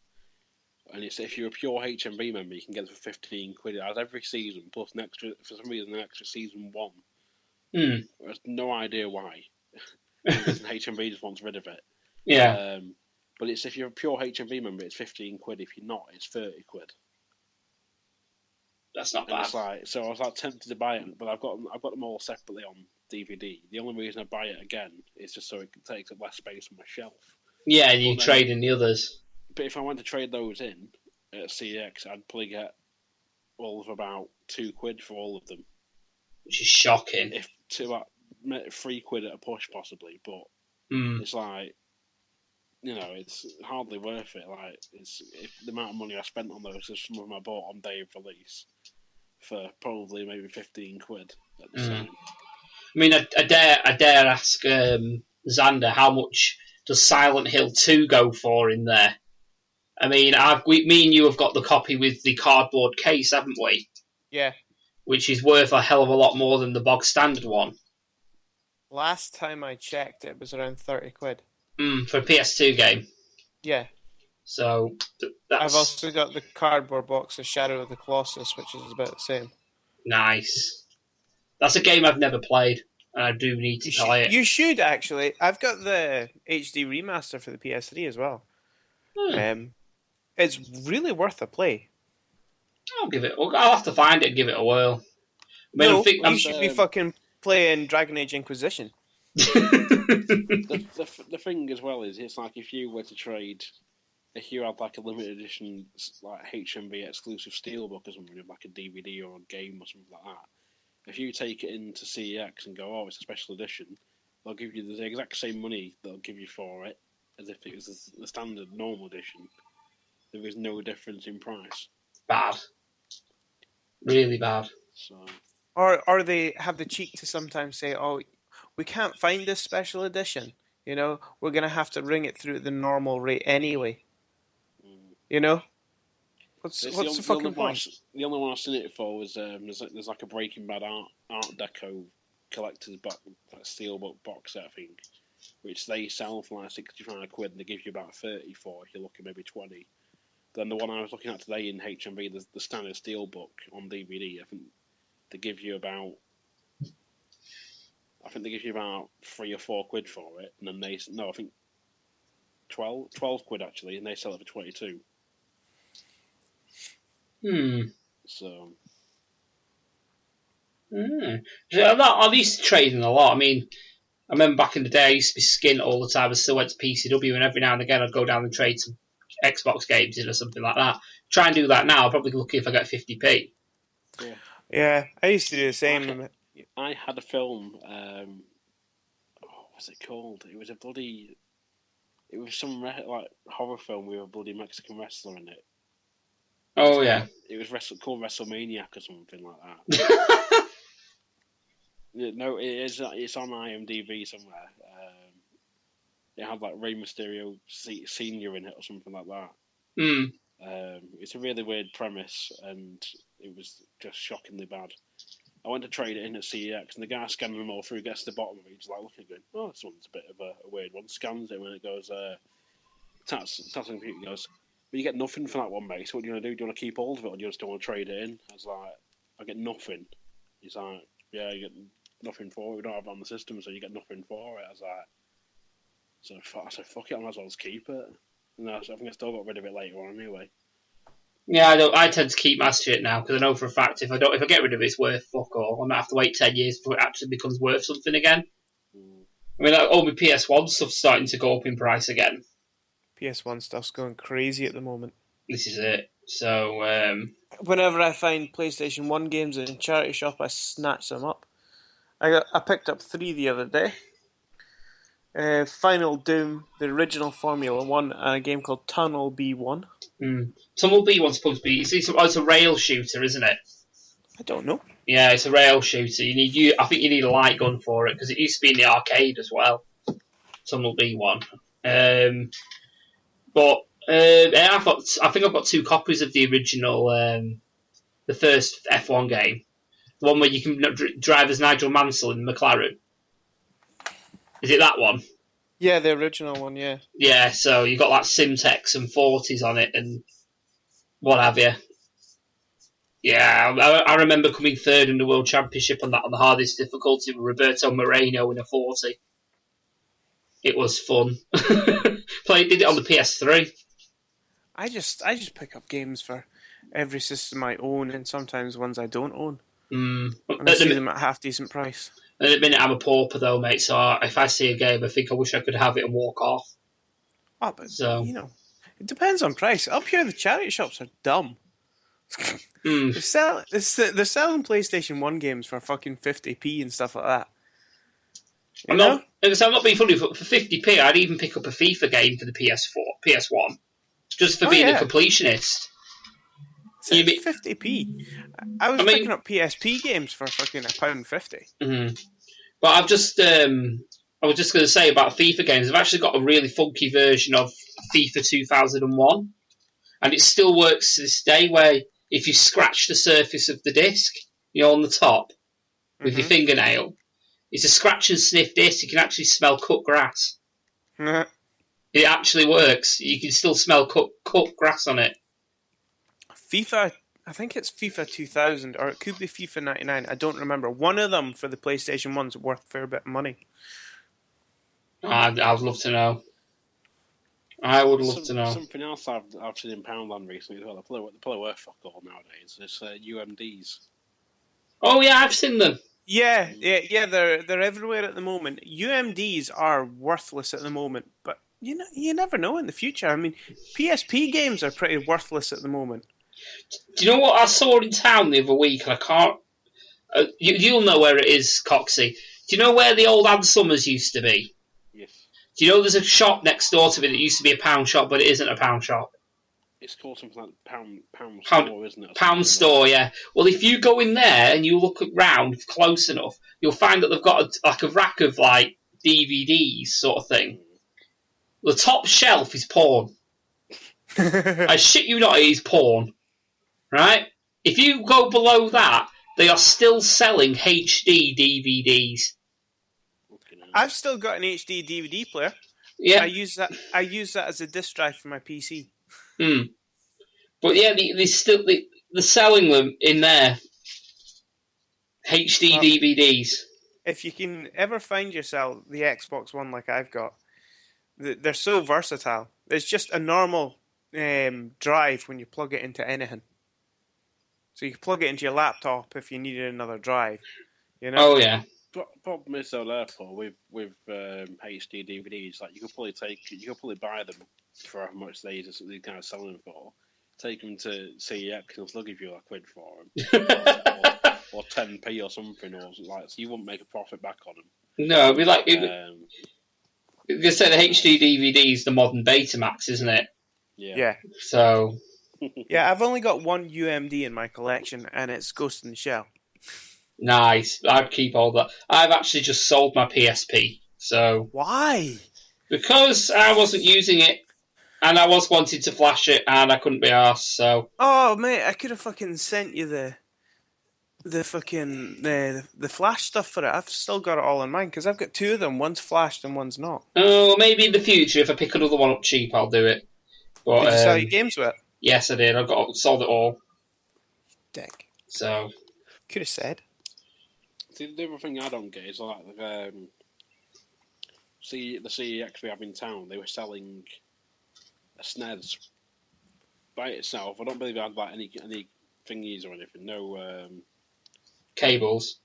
And it's if you're a pure HMV member, you can get it for 15 quid. It has every season, plus an extra, for some reason, an extra season 1. I have no idea why. HMV just wants rid of it. Yeah. But it's if you're a pure HMV member, it's 15 quid. If you're not, it's 30 quid. That's not And bad. it's like, so I was like tempted to buy it, but I've got them all separately on DVD. The only reason I buy it again is just so it takes up less space on my shelf. Yeah, and you trade in the others. But if I went to trade those in at CX, I'd probably get all of about 2 quid for all of them. Which is shocking. If to like 3 quid at a push, possibly. But it's like, you know, it's hardly worth it. Like, it's the amount of money I spent on those, is some of them I bought on day of release for probably maybe 15 quid at the time. I mean, I dare ask Xander, how much does Silent Hill 2 go for in there? I mean, me and you have got the copy with the cardboard case, haven't we? Yeah. Which is worth a hell of a lot more than the bog standard one. Last time I checked, it was around 30 quid. For a PS2 game. Yeah. So, that's... I've also got the cardboard box of Shadow of the Colossus, which is about the same. Nice. That's a game I've never played, and I do need to play it. You should, actually. I've got the HD remaster for the PS3 as well. It's really worth a play. I'll have to find it and give it a whirl. I mean, you should be fucking playing Dragon Age Inquisition. The thing as well is, it's like if you were to trade, if you had like a limited edition like HMV exclusive steelbook or something, like a DVD or a game or something like that, if you take it into CEX and go, oh, it's a special edition, they'll give you the exact same money they'll give you for it as if it was the standard normal edition. There is no difference in price. Bad. Really bad. So. Or they have the cheek to sometimes say, oh, we can't find this special edition. You know, we're going to have to ring it through at the normal rate anyway. You know? What's the fucking point? The only one I've seen it for was there's like a Breaking Bad Art Deco collector's box, like steelbook box set, I think, which they sell for like 65 quid and they give you about 30 for if you're looking maybe 20. Then the one I was looking at today in HMV, the standard steelbook on DVD, I think they give you about 3 or 4 quid for it, and then I think 12 quid actually, and they sell it for 22. So. I used to trade in a lot. I mean, I remember back in the day, I used to be skint all the time. I still went to PCW, and every now and again I'd go down and trade some Xbox games in or something like that. Try and do that now. I'll probably be lucky if I get 50p. Yeah, I used to do the same. I had a film. What was it called? It was some like horror film with a bloody Mexican wrestler in it. Oh yeah. It was called WrestleManiac or something like that. No, it is. It's on IMDb somewhere. It had like Rey Mysterio Senior in it or something like that. It's a really weird premise, and it was just shockingly bad. I went to trade it in at CEX, and the guy scanning them all through gets to the bottom of it. He's like looking, going, "Oh, this one's a bit of a weird one." Scans it when it goes, taps on the computer. He goes, "But you get nothing for that one, mate. So what do you want to do? Do you want to keep hold of it, or do you just want to trade it in?" I was like, "I get nothing." He's like, "Yeah, you get nothing for it. We don't have it on the system, so you get nothing for it." I was like, So I said, fuck it, I might as well just keep it. No, I think I still got rid of it later on anyway. Yeah, I tend to keep my shit now because I know for a fact if I get rid of it, it's worth fuck all. I might have to wait 10 years before it actually becomes worth something again. I mean, all my PS1 stuff's starting to go up in price again. PS1 stuff's going crazy at the moment. This is it. So, whenever I find PlayStation 1 games in charity shop, I snatch them up. I picked up 3 the other day. Final Doom, the original Formula 1, and a game called Tunnel B1. Tunnel B1's supposed to be... It's a rail shooter, isn't it? I don't know. Yeah, it's a rail shooter. I think you need a light gun for it, because it used to be in the arcade as well. Tunnel B1. I think I've got 2 copies of the original, the first F1 game. The one where you can drive as Nigel Mansell in the McLaren. Is it that one? Yeah, the original one, yeah. Yeah, so you got like Simtex and 40s on it and what have you. Yeah, I remember coming third in the World Championship on the hardest difficulty with Roberto Moreno in a 40. It was fun. Did it on the PS3. I just pick up games for every system I own and sometimes ones I don't own. And I see them at half decent price. At the minute, I'm a pauper though, mate. So if I see a game, I think I wish I could have it and walk off. Oh, but it depends on price. Up here, the charity shops are dumb. They're selling PlayStation 1 games for fucking 50p and stuff like that. I'm not being funny. For 50p, I'd even pick up a FIFA game for the PS1, just for being a completionist. 50p. I was picking up PSP games for fucking £1.50. But I was just going to say about FIFA games. I've actually got a really funky version of FIFA 2001, and it still works to this day. Where if you scratch the surface of the disc, on the top with your fingernail, it's a scratch and sniff disc. You can actually smell cut grass. It actually works. You can still smell cut grass on it. FIFA, I think it's FIFA 2000, or it could be FIFA 99. I don't remember. One of them for the PlayStation 1's worth a fair bit of money. I'd love to know. I would love to know. Something else I've seen in Poundland recently as well. They're probably worth fuck all nowadays. It's UMDs. Oh yeah, I've seen them. Yeah. They're everywhere at the moment. UMDs are worthless at the moment, but you never know in the future. I mean, PSP games are pretty worthless at the moment. Do you know what I saw in town the other week? And I can't. You'll know where it is, Coxie. Do you know where the old Ann Summers used to be? Yes. Do you know there's a shop next door to it that used to be a pound shop, but it isn't a pound shop? It's called something like pound store, isn't it? Pound store, yeah. Well, if you go in there and you look around close enough, you'll find that they've got a rack of like DVDs sort of thing. The top shelf is porn. I shit you not, it is porn. Right? If you go below that, they are still selling HD DVDs. I've still got an HD DVD player. Yeah. I use that as a disc drive for my PC. But yeah, they're selling them in there. HD DVDs. If you can ever find yourself the Xbox One like I've got, they're so versatile. It's just a normal drive when you plug it into anything. So you can plug it into your laptop if you needed another drive. Oh yeah. Problem is though, therefore, with HD DVDs, like you could probably buy them for how much they kind of selling them for. Take them to CEX and they'll give you £1 for them, or 10p or something, or like so you wouldn't make a profit back on them. No, it'd be like they say the HD DVD is the modern Betamax, isn't it? Yeah. So. Yeah, I've only got one UMD in my collection, and it's Ghost in the Shell. Nice. I'd keep all that. I've actually just sold my PSP. So why? Because I wasn't using it, and I was wanting to flash it, and I couldn't be arsed. So. Oh mate, I could have fucking sent you the flash stuff for it. I've still got it all in mine because I've got 2 of them. One's flashed and one's not. Oh, maybe in the future, if I pick another one up cheap, I'll do it. But, did you sell your games with it? Yes, I did. Sold it all. Dick. So. Could have said. See, the other thing I don't get is like See the CEX we have in town. They were selling a SNES by itself. I don't believe it had like any thingies or anything. No. Cables.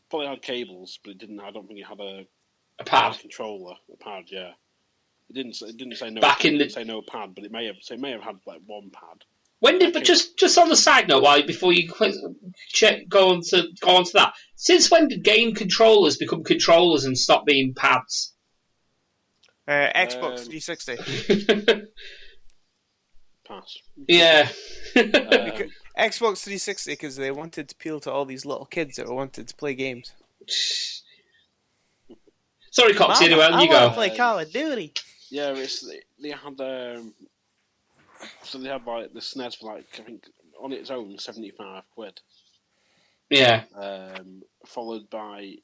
Probably had cables, but it didn't. I don't think it had a pad. Controller. A pad, yeah. It didn't say no. Say no pad, but it may have. So it may have had like one pad. When did? But just on the side note, before you go on to that. Since when did game controllers become controllers and stop being pads? Xbox 360. Pass. Yeah. Xbox 360 because they wanted to appeal to all these little kids that wanted to play games. Sorry, Coxie. Anyway, you go. I want to play Call of Duty. Yeah, they had so they had like the SNES for like I think on its own £75. Yeah. Followed by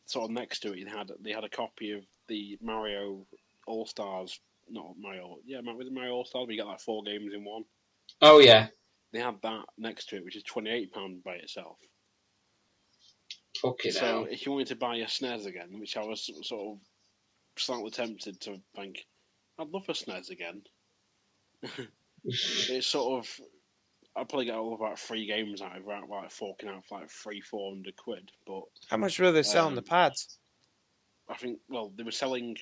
sort of next to it they had a copy of the Mario All Stars. Not Mario. Yeah, was it Mario All Stars? We got like 4 games in one. Oh yeah. They had that next to it, which is £28 by itself. Okay. So if you wanted to buy a SNES again, which I was sort of slightly tempted to think, I'd love a SNES again. It's sort of, I'd probably get all about 3 games out of it, like forking out for like £300-400. But how much were they selling the pads? I think they were selling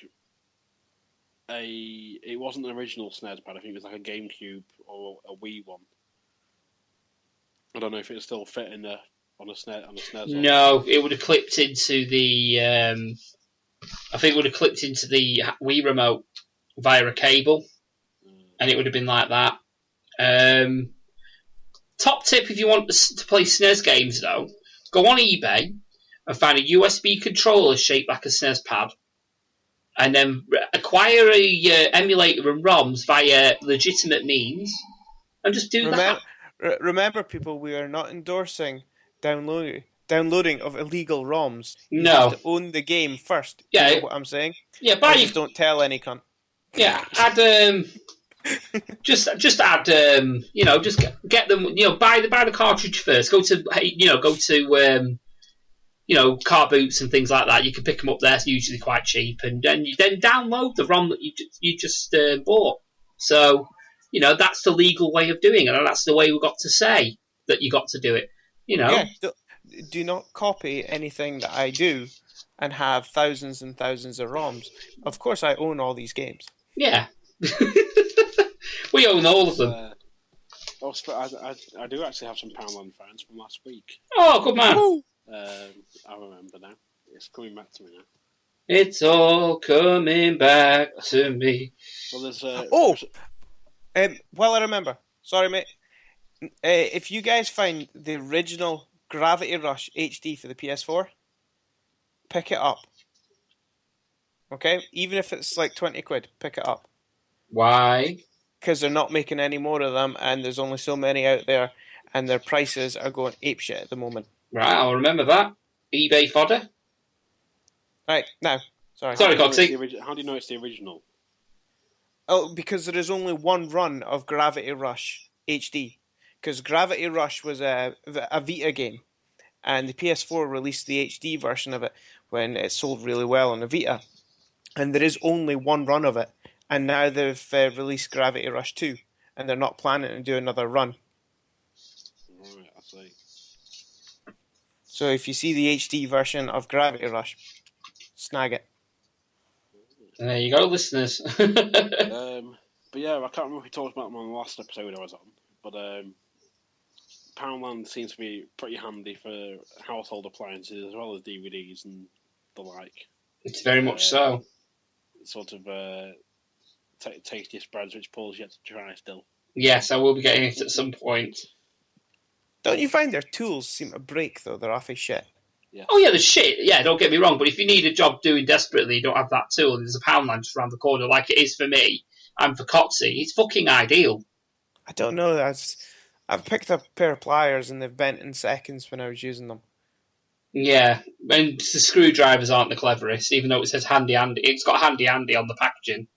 it wasn't an original SNES pad. I think it was like a GameCube or a Wii one. I don't know if it still fit on a SNES. No, it would have clipped into the. I think it would have clipped into the Wii remote via a cable, and it would have been like that. Top tip if you want to play SNES games, though, go on eBay and find a USB controller shaped like a SNES pad, and then acquire a emulator and ROMs via legitimate means, and just do that. Remember, people, we are not endorsing downloading of illegal ROMs. You have to own the game first. Yeah, you know what I'm saying? Yeah, just don't tell any cunt. Yeah, add just add just get them. Buy the cartridge first. Go to car boots and things like that. You can pick them up there. It's usually quite cheap, and then download the ROM that you just bought. So. That's the legal way of doing it, and that's the way we've got to say that you got to do it. Yeah, do not copy anything that I do and have thousands and thousands of ROMs. Of course, I own all these games. Yeah. We own all of them. I do actually have some Poundland fans from last week. Oh, good man. I remember now. It's coming back to me now. It's all coming back to me. Well, there's well, I remember. Sorry, mate. If you guys find the original Gravity Rush HD for the PS4, pick it up. Okay? Even if it's like £20, pick it up. Why? Because they're not making any more of them, and there's only so many out there, and their prices are going apeshit at the moment. Right, I'll remember that. eBay fodder. Right, now. Sorry, Coxie. How do you know it's the original? Oh, because there is only one run of Gravity Rush HD. Because Gravity Rush was a Vita game, and the PS4 released the HD version of it when it sold really well on the Vita. And there is only one run of it, and now they've released Gravity Rush 2, and they're not planning to do another run. Right, I see. So if you see the HD version of Gravity Rush, snag it. There you go, listeners. But yeah, I can't remember if we talked about them on the last episode I was on, but Poundland seems to be pretty handy for household appliances as well as DVDs and the like. It's very much so. Sort of tasty spreads, which Paul's yet to try still. Yes, I will be getting it at some point. Don't you find their tools seem to break, though? They're awfully shit. Yeah. Oh, yeah, the shit. Yeah, don't get me wrong, but if you need a job doing desperately, you don't have that tool, there's a Poundland just around the corner like it is for me and for Coxie. It's fucking ideal. I don't know. I've picked up a pair of pliers and they've bent in seconds when I was using them. Yeah, and the screwdrivers aren't the cleverest, even though it says handy Andy. It's got handy Andy on the packaging.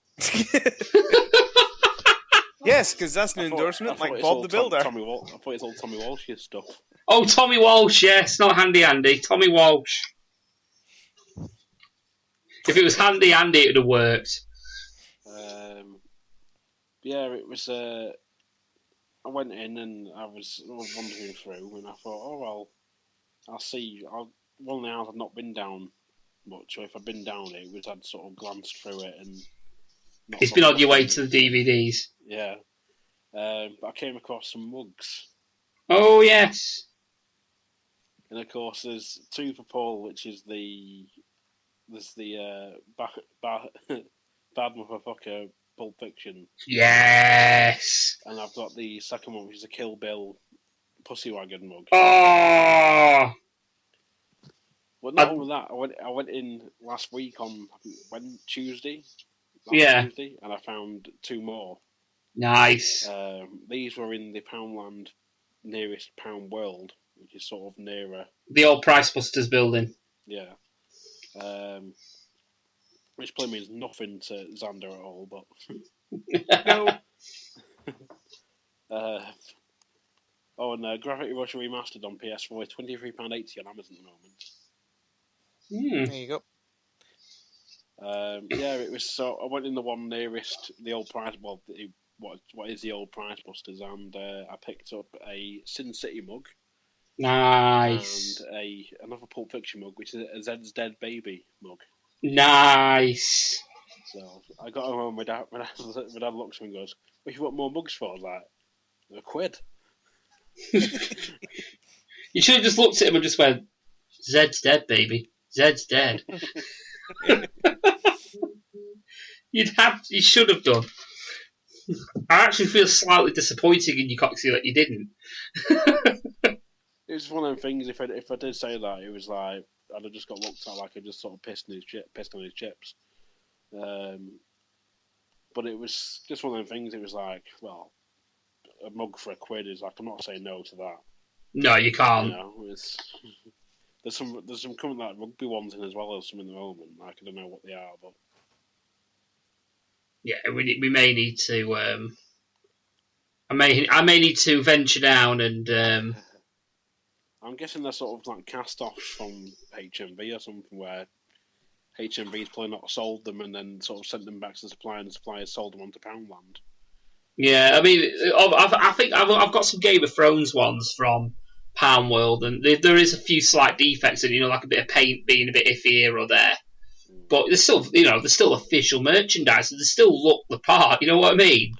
Yes, because that's an endorsement like Bob the Builder. I thought it's all Tommy Walsh's stuff. Oh, Tommy Walsh, yes, not handy Andy. Tommy Walsh. If it was handy, it would have worked. Yeah, it was. I went in and I was wandering through, and I thought, oh well, I'll see. One of the hours I've not been down much, or if I've been down it, I'd sort of glanced through it and. It's been on your way to the DVDs. Yeah, but I came across some mugs. Oh yes. And of course, there's two for Paul, which is the bad motherfucker Pulp Fiction. Yes. And I've got the second one, which is a Kill Bill Pussy Wagon mug. Oh. But not only that, I went in last week on Tuesday. Tuesday, and I found two more. Nice. These were in the Poundland nearest Pound World, which is sort of nearer the old Price Busters building. Yeah. Which probably means nothing to Xander at all, but No. and Gravity Rush Remastered on PS4 is £23.80 on Amazon at the moment. There you go. It was so. I went in the one nearest the old Price. Well, what is the old Price Busters, and I picked up a Sin City mug. Nice. And another Pulp Fiction mug, which is a Zed's Dead Baby mug. Nice. So I got home. My dad looks at me and goes, "What you want more mugs for?" I was like, £1. You should have just looked at him and just went, "Zed's dead, baby. Zed's dead." You should have done. I actually feel slightly disappointed in you, Coxie, that you didn't. It was one of them things. If I did say that, it was like I'd have just got looked at like I just sort of pissed on his chips. But it was just one of them things. It was like, well, a mug for £1 is like, I'm not saying no to that. No, you can't. You know, there's some coming like rugby ones in as well as some in the moment. Like, I don't know what they are, but yeah, we may need to. I may need to venture down and. I'm guessing they're sort of like cast-offs from HMV or something, where HMV's probably not sold them and then sort of sent them back to the supplier, and the supplier sold them onto Poundland. Yeah, I mean, I think I've got some Game of Thrones ones from Pound World, and there is a few slight defects in, like a bit of paint being a bit iffy here or there. But there's still official merchandise, and they still look the part. You know what I mean?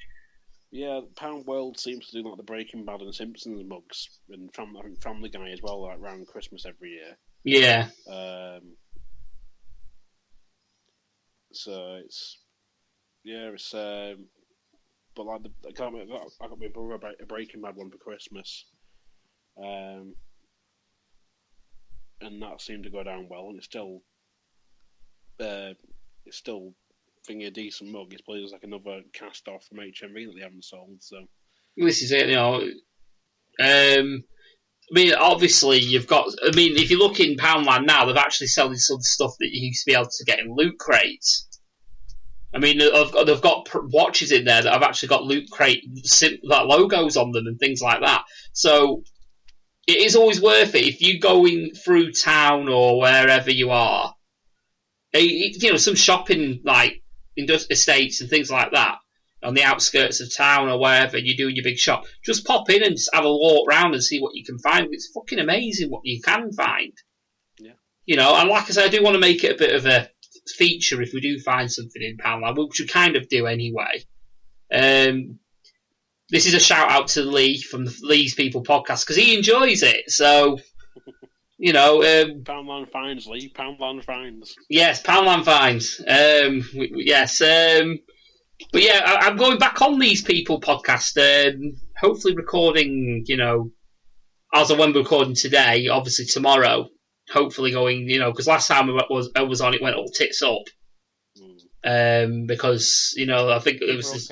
Yeah, Pound World seems to do like the Breaking Bad and Simpsons mugs, and I think Family Guy as well, like around Christmas every year. Yeah. So but like I got my brother a Breaking Bad one for Christmas, and that seemed to go down well, and it's still thinking a decent mug. It's probably just like another cast off from HMV that they haven't sold. So this is it, I mean, obviously you've got. I mean, if you look in Poundland now, they're actually selling some stuff that you used to be able to get in loot crates. I mean, they've got watches in there that have actually got loot crate logos on them and things like that. So it is always worth it if you're going through town or wherever you are. Some shopping like estates and things like that on the outskirts of town or wherever you're doing your big shop. Just pop in and just have a walk round and see what you can find. It's fucking amazing what you can find. Yeah. And like I said, I do want to make it a bit of a feature if we do find something in Poundland, which we kind of do anyway. This is a shout out to Lee from the Lee's People podcast because he enjoys it. So, Poundland finds, Lee. Poundland finds. Yes, Poundland finds. Yes. But yeah, I'm going back on Lee's People podcast. Hopefully recording, as of when we're recording today, obviously tomorrow. Hopefully going, because last time I was on, it went all tits up. Because, I think it was...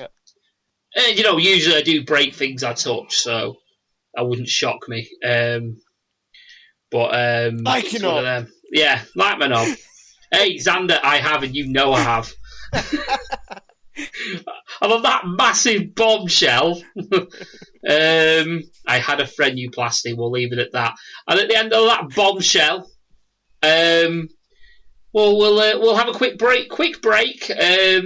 usually I do break things I touch, so that wouldn't shock me. Like it's one of them. Yeah, like my knob. Hey, Xander, I have, and you know I have. And on that massive bombshell, I had a friend, you plastic, we'll leave it at that. And at the end of that bombshell, Well, we'll have a quick break.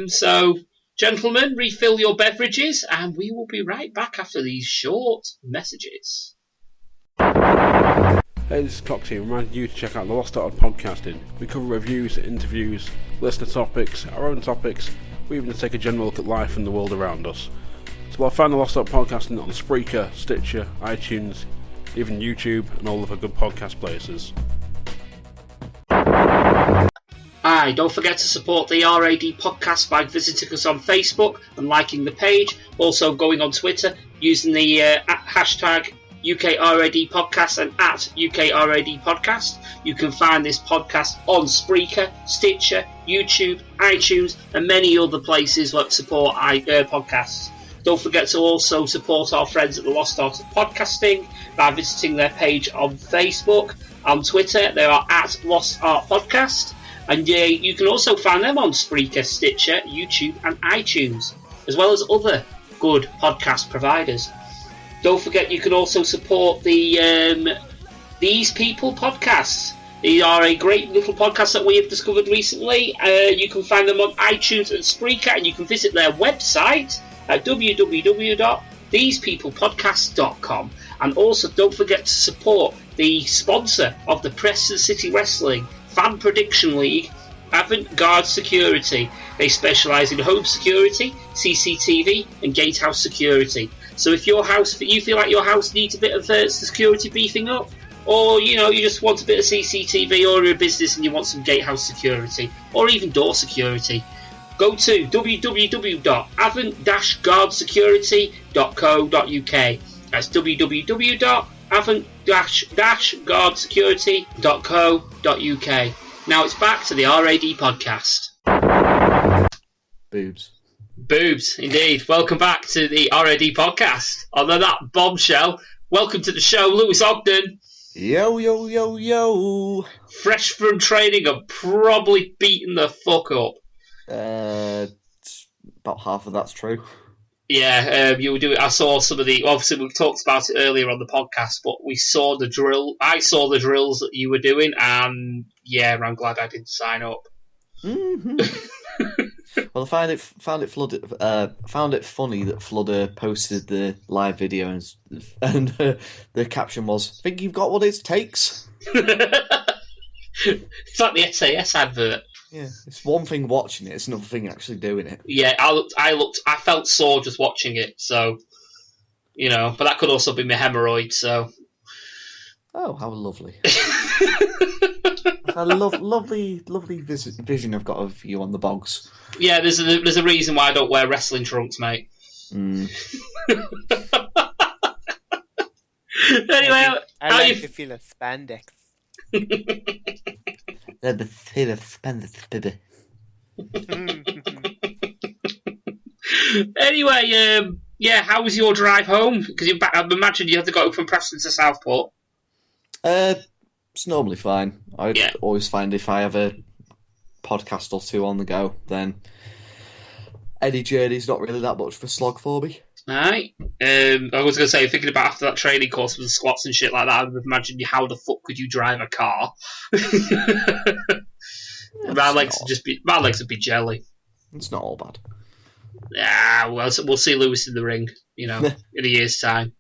So, gentlemen, refill your beverages, and we will be right back after these short messages. Hey, this is Coxie, reminding you to check out the Lost Art of Podcasting. We cover reviews, interviews, listener topics, our own topics. We even take a general look at life and the world around us. So I'll find the Lost Art Podcasting on Spreaker, Stitcher, iTunes, even YouTube, and all of the good podcast places. Aye, don't forget to support the RAD podcast by visiting us on Facebook and liking the page. Also going on Twitter using the hashtag UKRAD podcast and at UKRAD podcast. You can find this podcast on Spreaker, Stitcher, YouTube, iTunes, and many other places that support podcasts. Don't forget to also support our friends at the Lost Art of Podcasting by visiting their page on Facebook. On Twitter, they are at Lost Art Podcast. And you can also find them on Spreaker, Stitcher, YouTube, and iTunes, as well as other good podcast providers. Don't forget you can also support the These People podcasts. They are a great little podcast that we have discovered recently. You can find them on iTunes and Spreaker, and you can visit their website at www.thesepeoplepodcast.com. And also don't forget to support the sponsor of the Preston City Wrestling Fan Prediction League, Avant-Garde Security. They specialise in home security, CCTV and gatehouse security. So if you feel like your house needs a bit of security beefing up, or you just want a bit of CCTV, or you're a business and you want some gatehouse security, or even door security, go to www.avant-guardsecurity.co.uk. That's www.avant-guardsecurity.co.uk. Now it's back to the RAD podcast. Boobs, indeed. Welcome back to the RAD podcast. Although that bombshell, welcome to the show, Lewis Ogden. Yo. Fresh from training and probably beaten the fuck up. About half of that's true. Yeah, you were doing. I saw some of the. Obviously, we talked about it earlier on the podcast, but we saw the drill. I saw the drills that you were doing, and yeah, I'm glad I didn't sign up. Mm-hmm. Well, I found it funny that Fludder posted the live video and the caption was, "Think you've got what it takes." It's like the SAS advert. Yeah, it's one thing watching it; it's another thing actually doing it. Yeah, I felt sore just watching it. So, but that could also be my hemorrhoid. So. Oh, how lovely! A lovely vision I've got of you on the bogs. Yeah, there's a reason why I don't wear wrestling trunks, mate. Mm. Anyway, I like the feel of spandex. The feel of spandex, baby. Anyway, how was your drive home? Because I imagine you had to go from Preston to Southport. It's normally fine. I always find if I have a podcast or two on the go, then any journey's not really that much of a slog for me. Right. I was going to say, thinking about after that training course with the squats and shit like that, I would imagine how the fuck could you drive a car? My legs would be jelly. It's not all bad. Yeah, well, we'll see Lewis in the ring, in a year's time.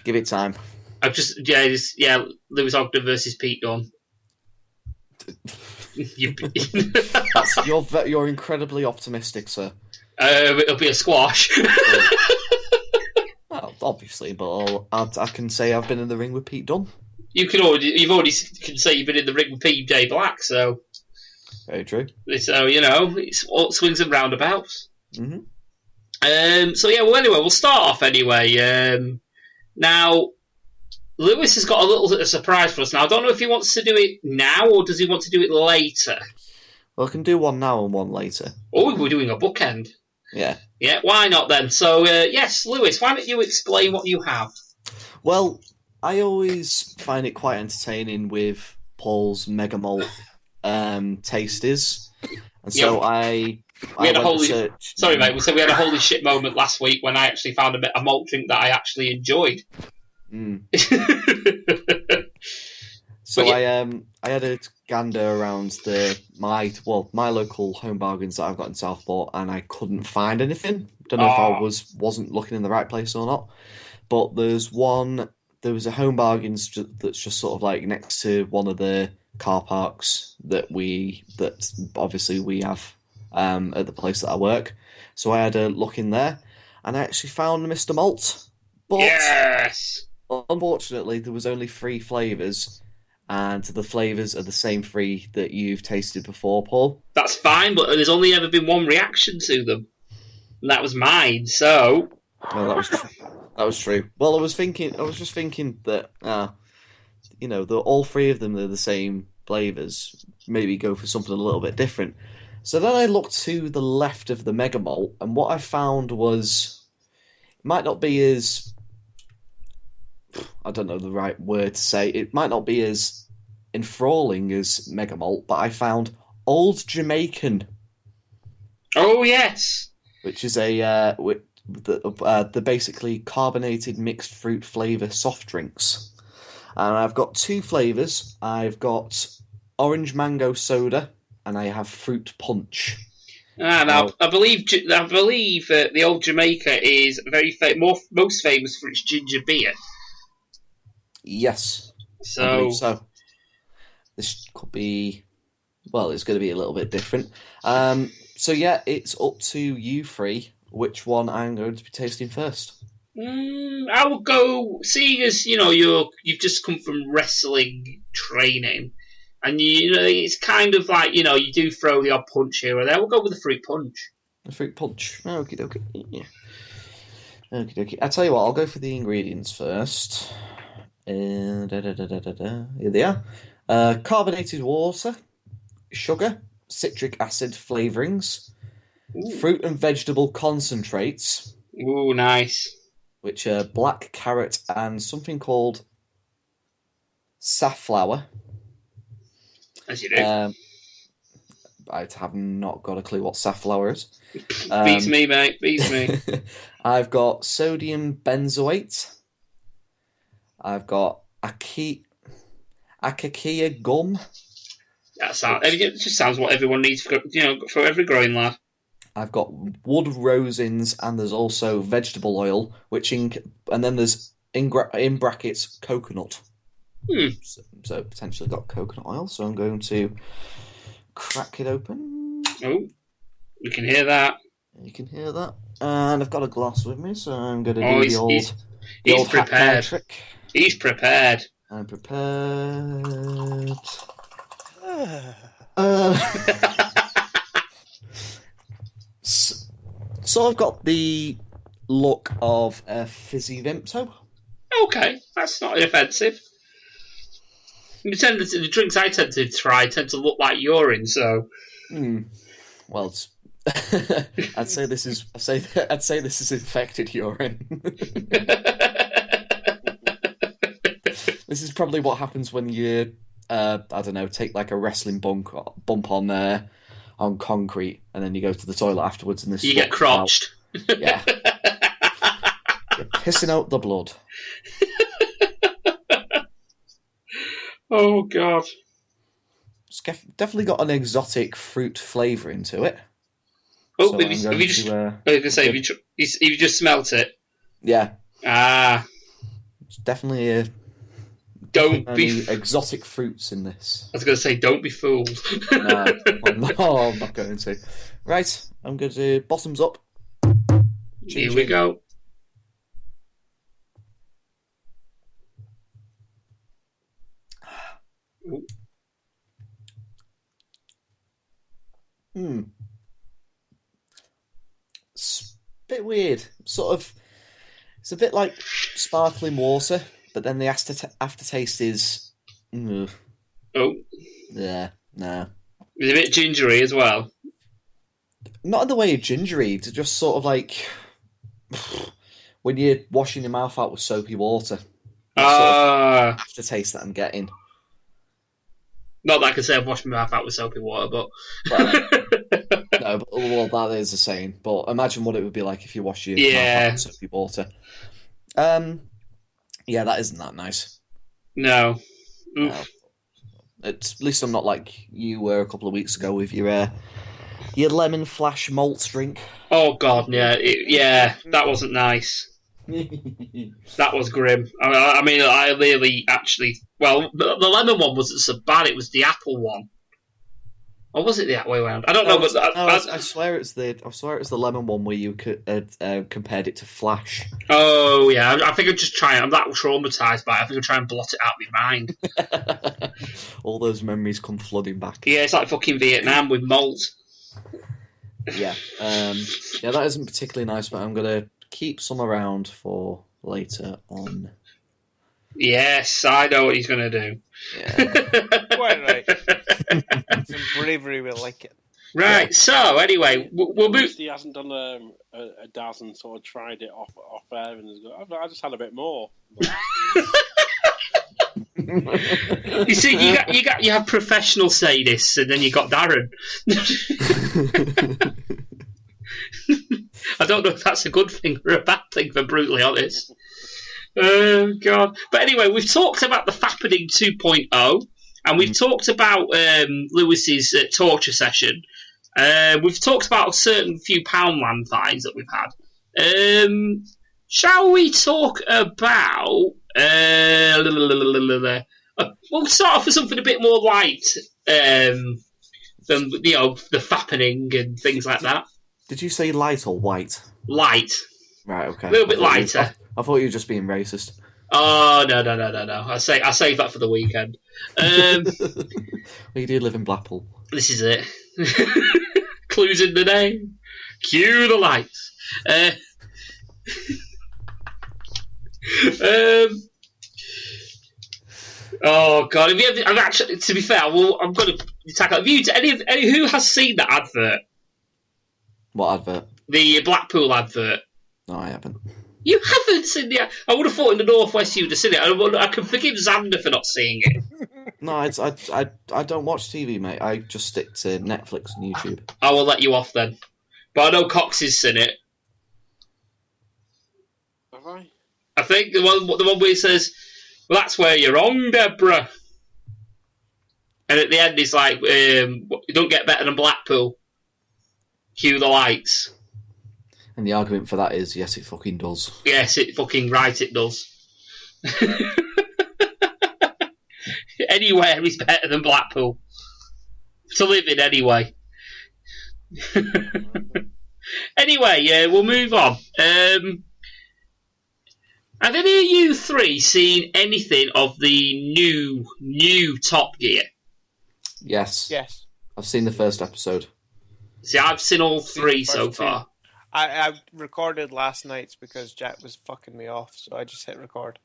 Give it time. Lewis Ogden versus Pete Dunne. You're incredibly optimistic, sir. It'll be a squash. Well, obviously, but I can say I've been in the ring with Pete Dunne. You've already can say you've been in the ring with PJ Black, so very true. So it's all swings and roundabouts. Mm-hmm. Anyway, we'll start off anyway. Now, Lewis has got a little bit of surprise for us. Now, I don't know if he wants to do it now or does he want to do it later. Well, I can do one now and one later. Oh, we're doing a bookend. Yeah. Yeah, why not then? So, yes, Lewis, why don't you explain what you have? Well, I always find it quite entertaining with Paul's Mega Malt tasties. And so we had a holy shit moment last week when I actually found a malt drink that I actually enjoyed. Mm. So I had a gander around my local home bargains that I've got in Southport, and I couldn't find anything. Don't know if I wasn't looking in the right place or not. But there was a home bargains that's just sort of like next to one of the car parks that obviously we have at the place that I work. So I had a look in there, and I actually found Mr. Malt. But yes! Unfortunately, there was only 3 flavours, and the flavours are the same 3 that you've tasted before, Paul. That's fine, but there's only ever been one reaction to them, and that was mine. So, well, that was true. Well, I was just thinking that all 3 of them, they're the same flavours. Maybe go for something a little bit different. So then I looked to the left of the Mega Malt, and what I found was it might not be as, I don't know the right word to say, it might not be as enthralling as Mega Malt, but I found Old Jamaican. Oh, yes! Which is the basically carbonated mixed fruit flavour soft drinks. And I've got 2 flavours. I've got orange mango soda, and I have fruit punch. Now, I believe the Old Jamaica is most famous for its ginger beer. Yes. So this could be, well, it's going to be a little bit different. So yeah, it's up to you 3 which one I'm going to be tasting first. I will go, seeing as you've just come from wrestling training, and it's kind of like you do throw the odd punch here or there. We'll go with the fruit punch. The fruit punch. Okie dokie. Yeah. Okie dokie. I tell you what, I'll go for the ingredients first. Here they are. Carbonated water, sugar, citric acid flavourings, fruit and vegetable concentrates. Ooh, nice. Which are black carrot and something called safflower. As you do. I have not got a clue what safflower is. Beats me, mate. Beats me. I've got sodium benzoate. I've got acacia gum. It just sounds what everyone needs for every growing lad. I've got wood rosins, and there's also vegetable oil, and then there's in brackets coconut. So potentially got coconut oil. So I'm going to crack it open. Oh, we can hear that. You can hear that. And I've got a glass with me, so I'm going to do the old prepared trick. He's prepared. I'm prepared. So I've got the look of a fizzy Vimto. Okay, that's not offensive. The drinks I tend to try tend to look like urine, so. Well, I'd say this is infected urine. This is probably what happens when you, I don't know, take like a wrestling bump on concrete, and then you go to the toilet afterwards, and this you get crotched. Yeah, you're pissing out the blood. Oh God! It's definitely got an exotic fruit flavour into it. Oh, so have you just smelt it? Yeah. It's definitely Don't be exotic fruits in this. I was going to say, don't be fooled. No, I'm not going to. Right, I'm going to bottoms up. Here we go. It's a bit weird. Sort of, it's a bit like sparkling water, but then the aftertaste is. Oh. Yeah, no. It's a bit gingery as well. Not in the way of gingery, it's just sort of like when you're washing your mouth out with soapy water. Sort of aftertaste that I'm getting. Not that I could say I've washed my mouth out with soapy water, but... No, but that is the saying. But imagine what it would be like if you wash your mouth out with soapy water. Yeah, that isn't that nice. No. No. At least I'm not like you were a couple of weeks ago with your lemon flash malt drink. Oh God, yeah, that wasn't nice. That was grim. I mean, I really actually. Well, the lemon one wasn't so bad. It was the apple one. Or was it the way around? I don't know, but I swear it's the lemon one where you compared it to Flash. Oh yeah, I think I'd just try. I'm that traumatized by it. I think I'll try and blot it out of my mind. All those memories come flooding back. Yeah, it's like fucking Vietnam with malt. Yeah, that isn't particularly nice, but I'm gonna keep some around for later on. Yes, I know what he's gonna do. Yeah. Quite right. Some bravery will like it. Right, so anyway, we'll move. He hasn't done a Daz and sort of tried it off air and has gone, I just had a bit more. You see, you have professional sadists, and then you got Darren. I don't know if that's a good thing or a bad thing, if I'm brutally honest. Oh, God. But anyway, we've talked about the Fappening 2.0, and we've talked about Lewis's torture session. We've talked about a certain few Poundland fines that we've had. Shall we talk about... we'll start off with something a bit more light than, the Fappening and things like that. Did you say light or white? Light. Right, okay. A little bit lighter. I thought you were just being racist. Oh, no. I save that for the weekend. You do live in Blackpool. This is it. Clues in the name. Cue the lights. Oh, God. I've actually, to be fair, I'm going to tackle it. Any who has seen that advert? What advert? The Blackpool advert. No, I haven't. You haven't seen the... I would have thought in the Northwest you would have seen it. I can forgive Xander for not seeing it. No, I don't watch TV, mate. I just stick to Netflix and YouTube. I will let you off then. But I know Cox has seen it. Have I? I think the one where he says, well, that's where you're wrong, Deborah. And at the end he's like, you don't get better than Blackpool. Cue the lights. And the argument for that is, yes, it fucking does. Yes, it fucking right it does. Anywhere is better than Blackpool. To live in, anyway. Anyway, we'll move on. Have any of you three seen anything of the new Top Gear? Yes. Yes. I've seen the first episode. See, I've seen all three so far. I recorded last night's because Jack was fucking me off, so I just hit record.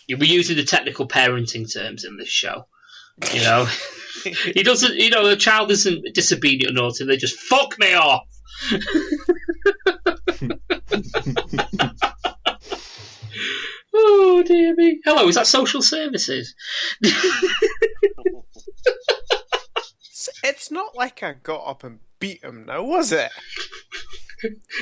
You'll be using the technical parenting terms in this show. You know, he doesn't. You know, the child isn't disobedient or naughty. They just fuck me off. Oh dear me! Hello, is that social services? It's not like I got up and beat him now, was it?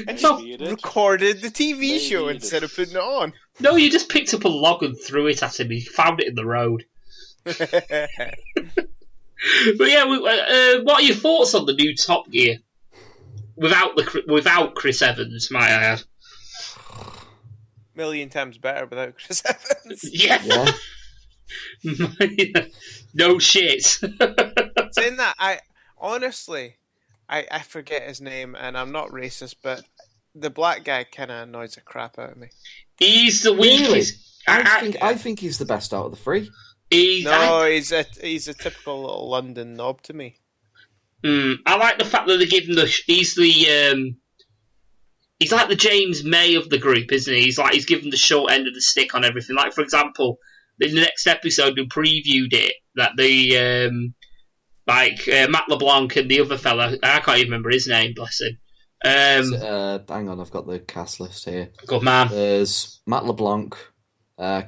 I just recorded the TV show instead of putting it on. No, you just picked up a log and threw it at him. He found it in the road. But yeah, what are your thoughts on the new Top Gear? Without Chris Evans, might I add. Million times better without Chris Evans. Yeah. No shit. Saying that, I honestly forget his name, and I'm not racist, but the black guy kind of annoys the crap out of me. He's the weakest. Really? I think he's the best out of the three. He's a typical little London knob to me. I like the fact that they give him he's like the James May of the group, isn't he? He's given the short end of the stick on everything. Like, for example, in the next episode we previewed it, that Matt LeBlanc and the other fella, I can't even remember his name, bless him. Hang on, I've got the cast list here. Good man. There's Matt LeBlanc,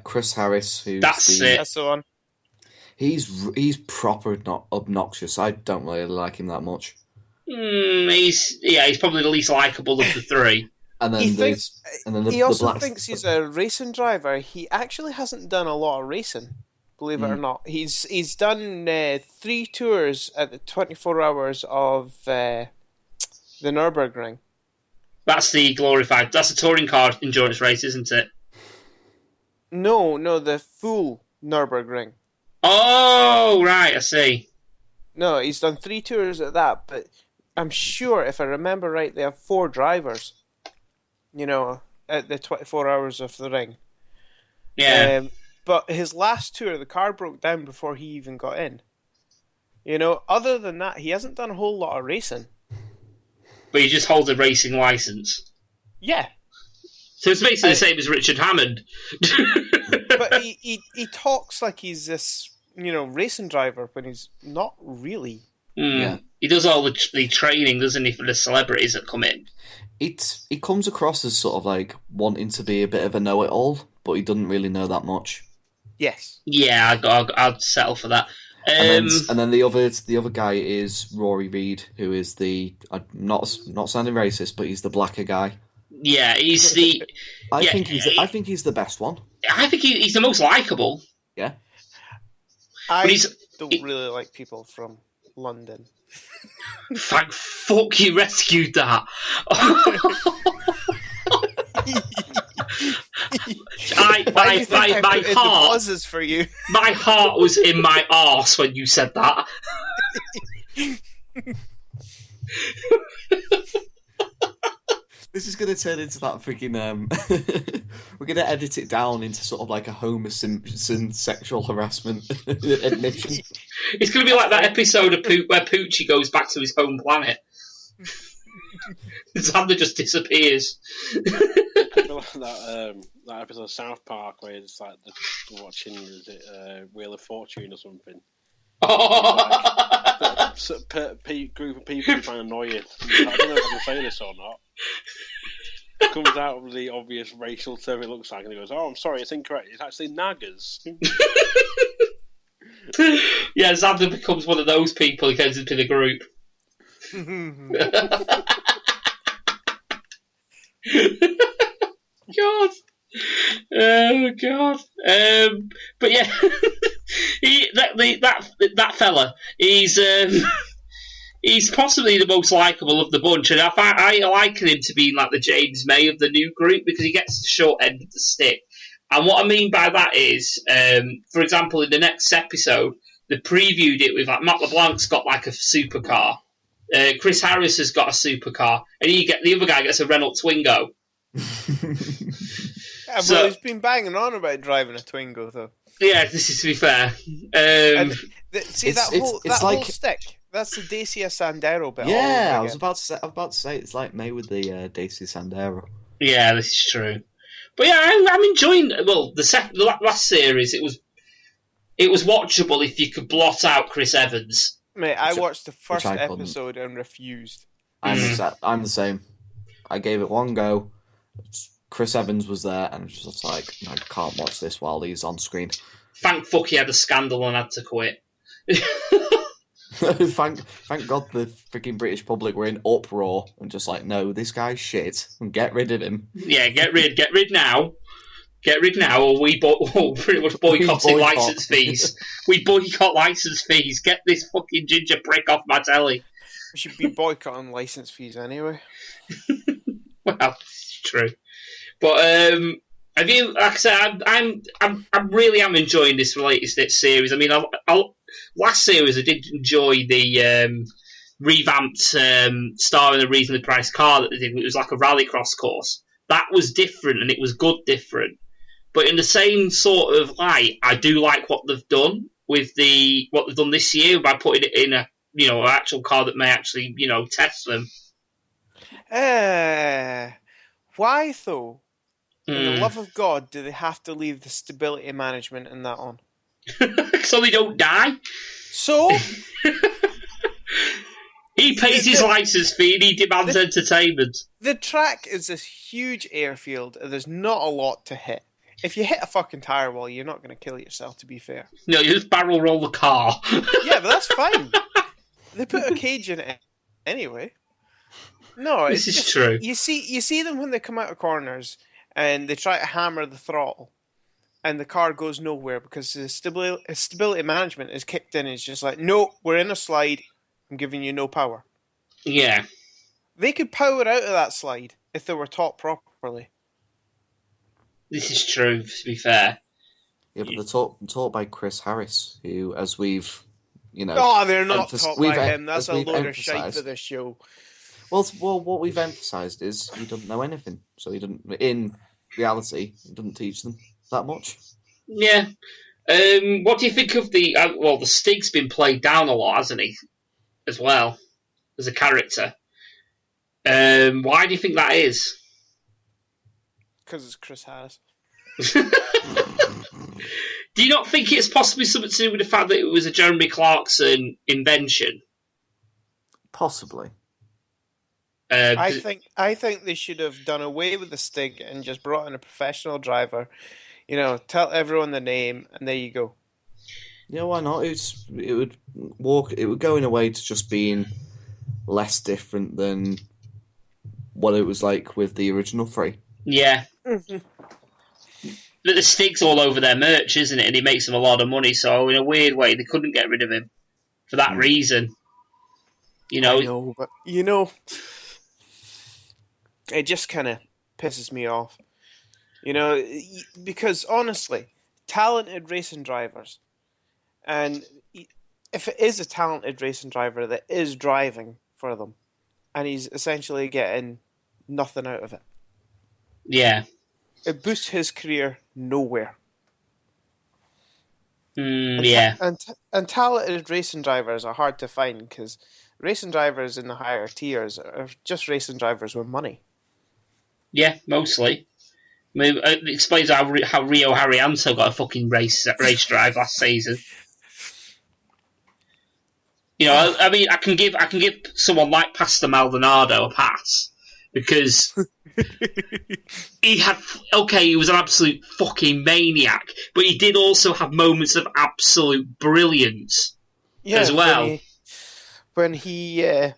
Chris Harris, who's That's the one. He's proper obnoxious. I don't really like him that much. He's probably the least likeable of the three. And then he also thinks he's a racing driver. He actually hasn't done a lot of racing. believe it or not. He's done 3 tours at the 24 hours of the Nürburgring. That's the glorified. That's a touring car endurance race, isn't it? No, the full Nürburgring. Oh, right, I see. No, he's done 3 tours at that, but I'm sure, if I remember right, they have 4 drivers. At the 24 hours of the ring. Yeah. But his last tour, the car broke down before he even got in. Other than that, he hasn't done a whole lot of racing. But he just holds a racing license. Yeah. So it's basically the same as Richard Hammond. But he talks like he's this, racing driver when he's not really. Yeah. He does all the training, doesn't he, for the celebrities that come in? It comes across as sort of like wanting to be a bit of a know-it-all, but he doesn't really know that much. Yes. Yeah, I'd settle for that. And then the other guy is Rory Reid, who is I'm not sounding racist, but he's the blacker guy. Yeah, he's the. I think he's the best one. I think he's the most likable. Yeah. I don't really like people from London. Thank fuck you rescued that. My heart pauses for you. My heart was in my arse when you said that. This is going to turn into that freaking. We're going to edit it down into sort of like a Homer Simpson sexual harassment admission. It's going to be like that episode of where Poochie goes back to his home planet. Xander just disappears. that episode of South Park where it's like they're watching Wheel of Fortune or something. Group of people trying to annoy you. I don't know if I can say this or not. It comes out of the obvious racial term it looks like, and he goes, "Oh, I'm sorry, it's incorrect. It's actually naggers." Yeah, Xander becomes one of those people who goes into the group. God. Oh God. But yeah, that fella, he's possibly the most likeable of the bunch, and I liken him to being like the James May of the new group because he gets the short end of the stick. And what I mean by that is, for example, in the next episode, they previewed it with like Matt LeBlanc's got like a supercar, Chris Harris has got a supercar, and the other guy gets a Renault Twingo. Yeah, but he's been banging on about driving a Twingo, though. Yeah, this is to be fair. That whole stick. That's the Dacia Sandero bit. Yeah, I was about to say it's like made with the Dacia Sandero. Yeah, this is true. But yeah, I'm enjoying. Well, the last series, it was watchable if you could blot out Chris Evans. Mate, I watched the first episode and refused. I'm the same. I gave it one go. Chris Evans was there, and it was just like, I can't watch this while he's on screen. Thank fuck he had a scandal and had to quit. Thank God the freaking British public were in uproar and just like, no, this guy's shit, and get rid of him. Yeah, get rid now. Get rid now, or we pretty much boycotting license fees. We boycott license fees. Get this fucking ginger prick off my telly. We should be boycotting license fees anyway. Well, it's true. But have you? Like I said, I really am enjoying this latest series. I mean, last series I did enjoy the revamped Star in a Reasonably Priced Car that they did. It was like a rallycross course. That was different, and it was good different. But in the same sort of light, I do like what they've done with what they've done this year by putting it in an actual car that may actually test them. Why though? For the love of God, do they have to leave the stability management in that on? So they don't die? So? He pays his license fee and he demands entertainment. The track is this huge airfield and there's not a lot to hit. If you hit a fucking tire wall, you're not going to kill yourself, to be fair. No, you just barrel roll the car. Yeah, but that's fine. They put a cage in it anyway. No, this is true. You see them when they come out of corners and they try to hammer the throttle, and the car goes nowhere because the stability management is kicked in. It's just like, no, we're in a slide. I'm giving you no power. Yeah. They could power out of that slide if they were taught properly. This is true, to be fair. Yeah, but they're taught by Chris Harris, who, as we've, Oh, they're not taught by him. That's a load of shite for this show. Well, what we've emphasised is he doesn't know anything. So he doesn't, in reality, he doesn't teach them that much. Yeah. What do you think of the Stig's been played down a lot, hasn't he? As well, as a character. Why do you think that is? Because it's Chris Harris. Do you not think it's possibly something to do with the fact that it was a Jeremy Clarkson invention? Possibly. I think they should have done away with the Stig and just brought in a professional driver. Tell everyone the name, and there you go. Yeah, why not? It would go in a way to just being less different than what it was like with the original three. Yeah. Mm-hmm. But the Stig's all over their merch, isn't it? And he makes them a lot of money, so in a weird way, they couldn't get rid of him for that reason. I know, but it just kind of pisses me off. Because honestly, talented racing drivers, and if it is a talented racing driver that is driving for them, and he's essentially getting nothing out of it. Yeah. It boosts his career nowhere. Yeah. And talented racing drivers are hard to find because racing drivers in the higher tiers are just racing drivers with money. Yeah, mostly. I mean, it explains how Rio Haryanto got a fucking race drive last season. I mean, I can give someone like Pastor Maldonado a pass because he was an absolute fucking maniac, but he did also have moments of absolute brilliance as well. When he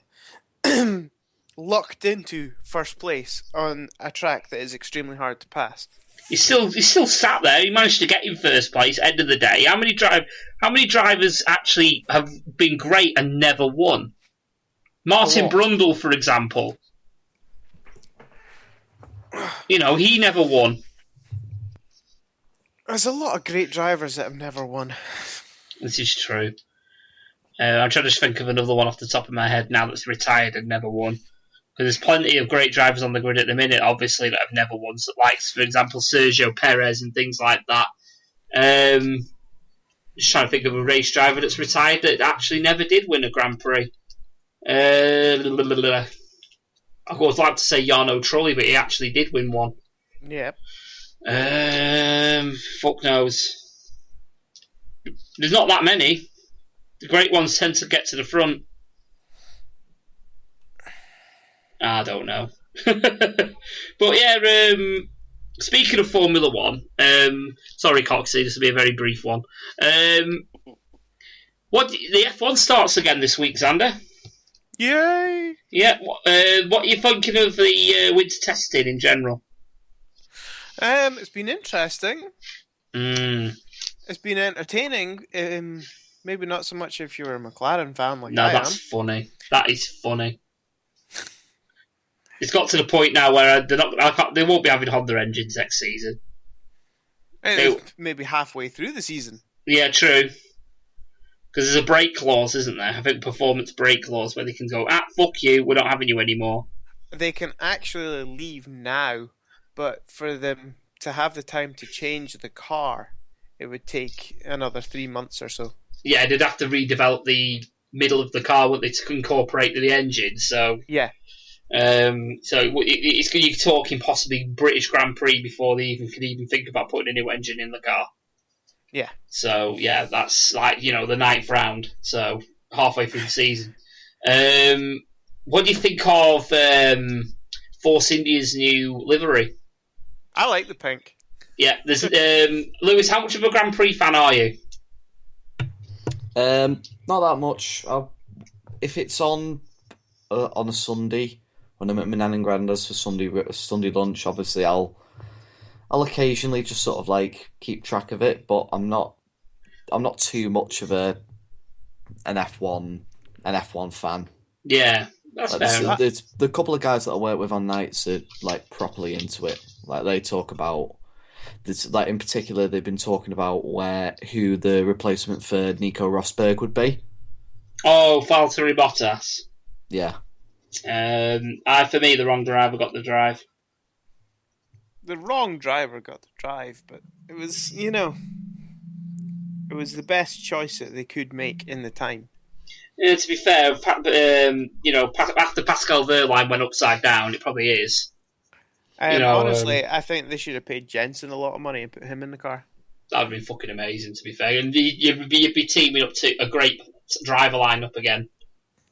locked into first place on a track that is extremely hard to pass. He still sat there. He managed to get in first place. End of the day, how many drivers actually have been great and never won? Martin Brundle, for example. He never won. There's a lot of great drivers that have never won. This is true. I'm trying to think of another one off the top of my head now that's retired and never won. Because there's plenty of great drivers on the grid at the minute, obviously, that have never won. So, like, for example, Sergio Perez and things like that. Just trying to think of a race driver that's retired that actually never did win a Grand Prix. I would like to say Jarno Trulli, but he actually did win one. Yep. Fuck knows. There's not that many. The great ones tend to get to the front. I don't know. But yeah, speaking of Formula One, sorry Coxie, this will be a very brief one. The F1 starts again this week, Xander. Yay! Yeah, what are you thinking of the winter testing in general? It's been interesting. It's been entertaining. Maybe not so much if you're a McLaren fan like I am. No, that's funny. That is funny. It's got to the point now where they won't be having Honda engines next season. Maybe halfway through the season. Yeah, true. Because there's a break clause, isn't there? I think performance break clause where they can go, fuck you, we're not having you anymore. They can actually leave now, but for them to have the time to change the car, it would take another 3 months or so. Yeah, they'd have to redevelop the middle of the car, wouldn't they, to incorporate the engine, so... Yeah. You're talking possibly British Grand Prix before they can even think about putting a new engine in the car. Yeah. So, yeah, that's like, the 9th round, so halfway through the season. What do you think of Force India's new livery? I like the pink. Yeah, there's Lewis, how much of a Grand Prix fan are you? Not that much. If it's on a Sunday when I'm at my nan and granddad's for Sunday lunch, obviously I'll I'll occasionally just sort of like keep track of it, but I'm not too much of an F1 fan. Yeah, that's fair enough. The couple of guys that I work with on nights are like properly into it. Like they talk about this, like in particular, they've been talking about who the replacement for Nico Rosberg would be. Oh, Valtteri Bottas. Yeah. For me, the wrong driver got the drive. The wrong driver got the drive, but it was, it was the best choice that they could make in the time. To be fair, after Pascal Wehrlein went upside down, it probably is. Honestly, I think they should have paid Jensen a lot of money and put him in the car. That would be fucking amazing, to be fair. And you'd be teaming up to a great driver lineup again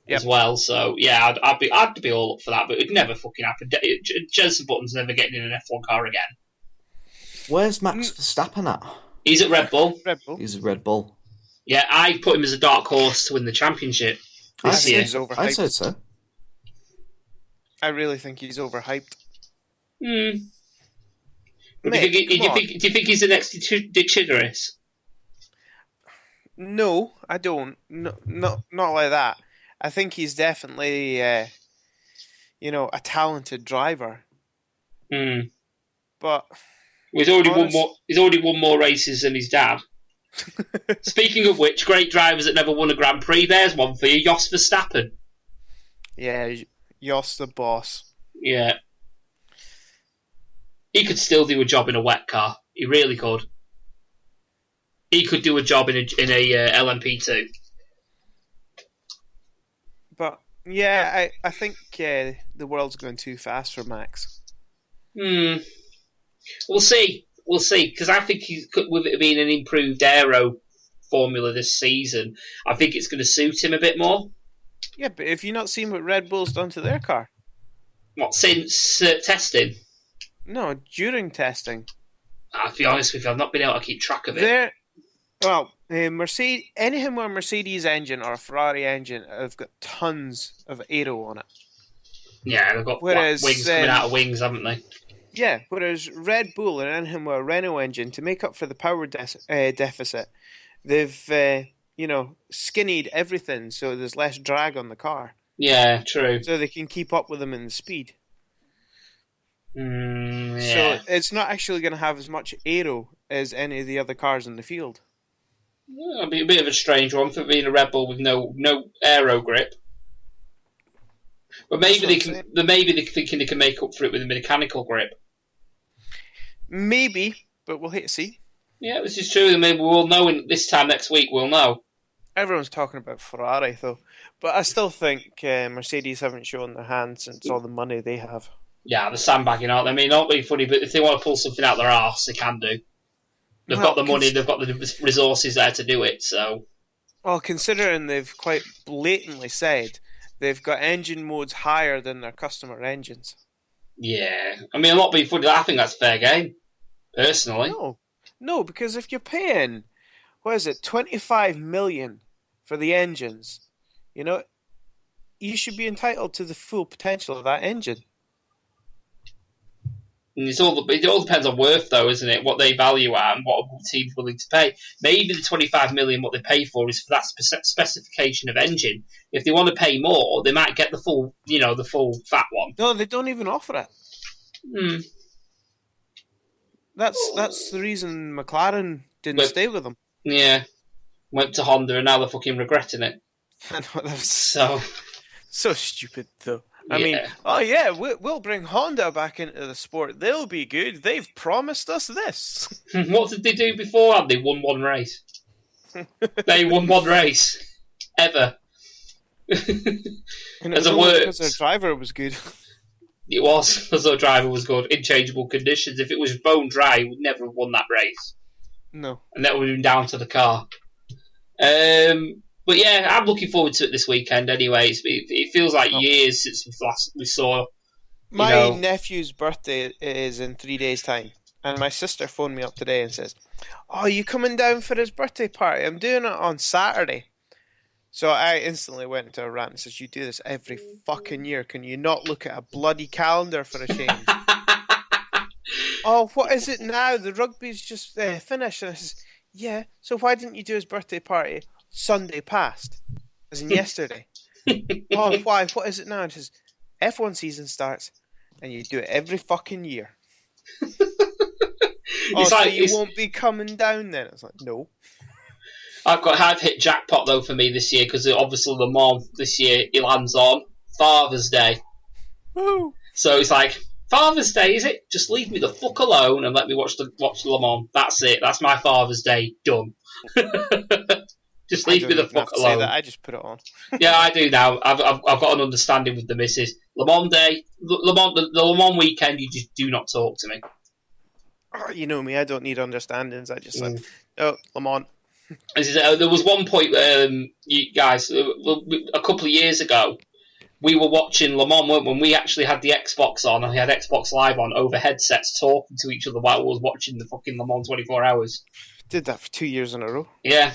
as well. So yeah, I'd be all up for that, but it'd never fucking happen. Jensen Button's never getting in an F1 car again. Where's Max Verstappen at? He's at Red Bull. He's at Red Bull. Yeah, I put him as a dark horse to win the championship this year. He's overhyped. I said so. I really think he's overhyped. Do you think he's the next Dechideris? No, I don't. No, not like that. I think he's definitely, a talented driver. But he's already won more races than his dad. Speaking of which, great drivers that never won a Grand Prix. There's one for you, Jos Verstappen. Yeah, Jos the boss. Yeah. He could still do a job in a wet car. He really could. He could do a job in a LMP2. But yeah, I think the world's going too fast for Max. We'll see, because I think with it being an improved aero formula this season, I think it's going to suit him a bit more. Yeah, but have you not seen what Red Bull's done to their car? What, since testing? No, during testing. I'll be honest with you, I've not been able to keep track of it. Mercedes, anything with a Mercedes engine or a Ferrari engine have got tons of aero on it. Yeah, they've got wings coming out of wings, haven't they? Yeah, whereas Red Bull and anything with a Renault engine, to make up for the power deficit, they've skinnied everything so there's less drag on the car. Yeah, true. So they can keep up with them in the speed. Yeah. So it's not actually going to have as much aero as any of the other cars in the field. It'll be a bit of a strange one for being a Red Bull with no aero grip. But maybe they're thinking they can make up for it with a mechanical grip. Maybe, but we'll hit see. Yeah, this is true. Maybe we'll know this time next week. We'll know. Everyone's talking about Ferrari, though. But I still think Mercedes haven't shown their hand since all the money they have. Yeah, they're sandbagging, aren't they? I mean, not being funny, but if they want to pull something out their arse, they can do. They've got the money, they've got the resources there to do it, so... Well, considering they've quite blatantly said they've got engine modes higher than their customer engines. Yeah. I mean, I'm not being funny, I think that's fair game, personally. No, because if you're paying, 25 million for the engines, you should be entitled to the full potential of that engine. And it all depends on worth, though, isn't it? What they value at and what a team's willing to pay. Maybe the 25 million what they pay for is for that specification of engine. If they want to pay more, they might get the full fat one. No, they don't even offer it. That's the reason McLaren didn't stay with them. Yeah, went to Honda and now they're fucking regretting it. I know, that was so stupid, though. I mean, we'll bring Honda back into the sport. They'll be good. They've promised us this. What did they do before? They won one race. They won one race. Ever. And it was because their driver was good. It was, because their driver was good. In changeable conditions. If it was bone dry, he would never have won that race. No. And that would have been down to the car. But yeah, I'm looking forward to it this weekend anyway. It feels like years since we saw... My nephew's birthday is in 3 days' time. And my sister phoned me up today and says, "Oh, you coming down for his birthday party? I'm doing it on Saturday." So I instantly went into a rant and says, "You do this every fucking year. Can you not look at a bloody calendar for a change?" oh, what is it now? The rugby's just finished. And I says, yeah, so why didn't you do his birthday party Sunday past? As in yesterday. Oh, why? What is it now? And he says, F1 season starts, and you do it every fucking year. You won't be coming down then? It's like, no. I've hit jackpot though for me this year because obviously Le Mans this year it lands on Father's Day. Woo. So it's like Father's Day, is it? Just leave me the fuck alone and let me watch Le Mans. That's it. That's my Father's Day done. Just leave me the fuck alone. Say that. I just put it on. Yeah, I do now. I've got an understanding with the missus. Le Mans Day, the Le Mans weekend. You just do not talk to me. Oh, you know me. I don't need understandings. I just like, oh, Le Mans. There was one point, you guys, a couple of years ago, we were watching Le Mans when we actually had the Xbox on, and we had Xbox Live on over headsets talking to each other while we was watching the fucking Le Mans 24 hours. Did that for 2 years in a row. Yeah.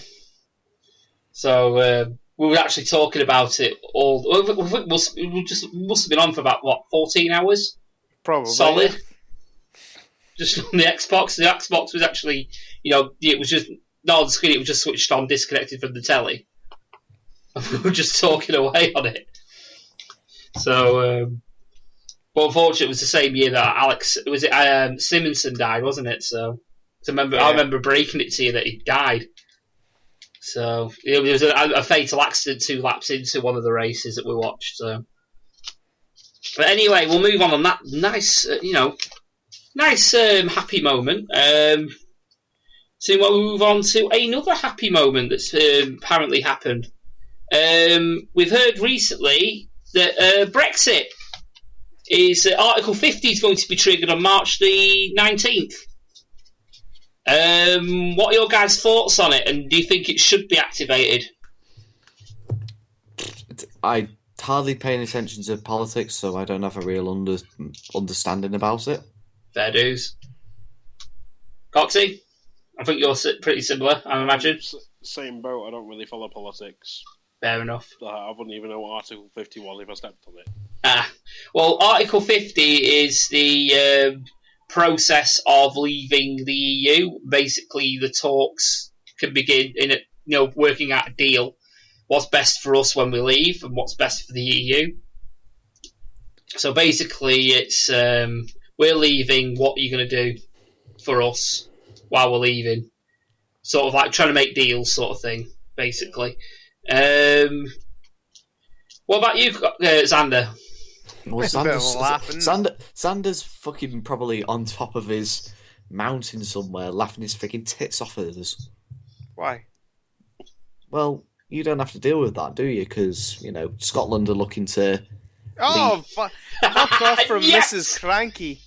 So we were actually talking about it all. We must have been on for about, 14 hours? Probably. Solid. Yeah. Just on the Xbox. The Xbox was actually, it was just... not on the screen, it was just switched on, disconnected from the telly. We were just talking away on it. So, but unfortunately, it was the same year that Simonson died, wasn't it? So, I remember breaking it to you that he died. So, there was a fatal accident 2 laps into one of the races that we watched. So, but anyway, we'll move on that nice, happy moment. So we'll move on to another happy moment that's apparently happened. We've heard recently that Brexit is Article 50 is going to be triggered on March the 19th. What are your guys' thoughts on it, and do you think it should be activated? I hardly pay any attention to politics, so I don't have a real understanding about it. Fair dues. Coxie? I think you're pretty similar, I imagine. Same boat. I don't really follow politics. Fair enough. I wouldn't even know what Article 50 was if I stepped on it. Well, Article 50 is the process of leaving the EU. Basically, the talks can begin in working out a deal. What's best for us when we leave, and what's best for the EU. So basically, it's we're leaving. What are you going to do for us while we're leaving? Sort of like trying to make deals, sort of thing. Basically. What about you, Xander? Well, Xander's fucking probably on top of his mountain somewhere, laughing his freaking tits off at us. Why? Well, you don't have to deal with that, do you? Because, Scotland are looking to... Oh, fuck off from Yes! Mrs. Cranky.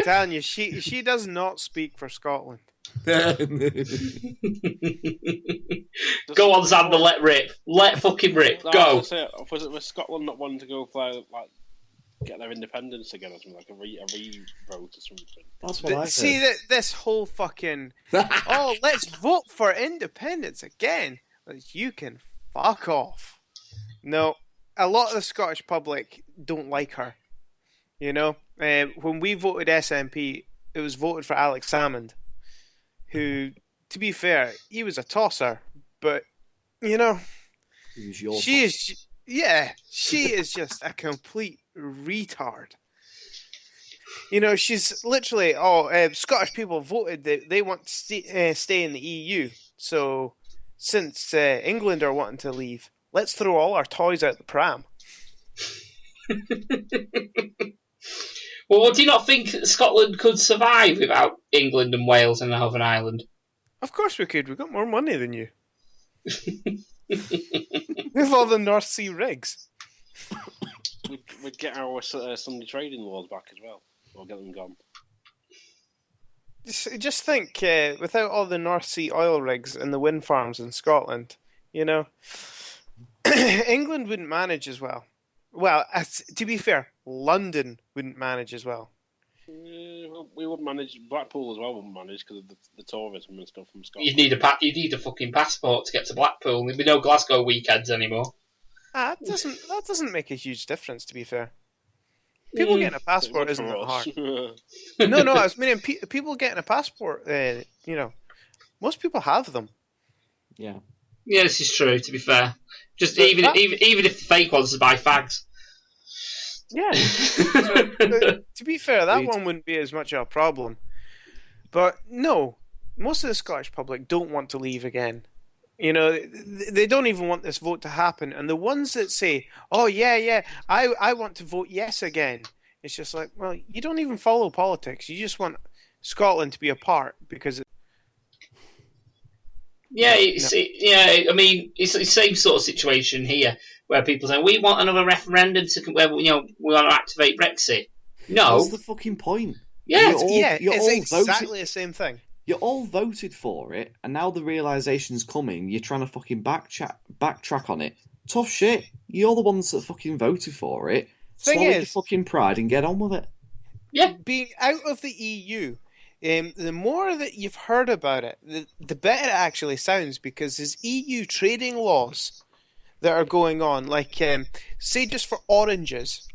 Telling you, she does not speak for Scotland. Go on, Xander, let rip. Let fucking rip. Go. Was it Scotland not wanting to go for get their independence again or something, like a re-vote or something? That's what I heard. See, this whole fucking... let's vote for independence again. You can fuck off. No, a lot of the Scottish public don't like her. When we voted SNP, it was voted for Alex Salmond, who, to be fair, he was a tosser, but, He was your she is just a complete retard. She's literally, Scottish people voted that they want to stay in the EU, so since England are wanting to leave, let's throw all our toys out the pram. Well, do you not think Scotland could survive without England and Wales and Northern Ireland? Of course we could. We've got more money than you. With all the North Sea rigs. We'd get our Sunday trading laws back as well. Or get them gone. Just think, without all the North Sea oil rigs and the wind farms in Scotland, England wouldn't manage as well. Well, to be fair, London wouldn't manage as well. We wouldn't manage. Blackpool as well wouldn't manage because of the tourism and stuff from Scotland. You'd need a fucking passport to get to Blackpool. There'd be no Glasgow weekends anymore. That doesn't make a huge difference, to be fair. People getting a passport isn't that hard. No, I was meaning people getting a passport. Most people have them. Yeah. Yeah, this is true. To be fair, even if the fake ones are by fags. Yeah. To be fair, that one wouldn't be as much of a problem. But no, most of the Scottish public don't want to leave again. They don't even want this vote to happen. And the ones that say, "Oh yeah, I want to vote yes again," it's just like, well, you don't even follow politics. You just want Scotland to be a part because. It's the same sort of situation here where people say we want another referendum where we want to activate Brexit. No, that's the fucking point. Yeah, it's exactly the same thing. You all voted for it, and now the realization's coming. You're trying to fucking backtrack on it. Tough shit. You're the ones that fucking voted for it. Swallow your fucking pride and get on with it. Yeah, being out of the EU. The more that you've heard about it, the better it actually sounds, because there's EU trading laws that are going on. Like, say just for oranges,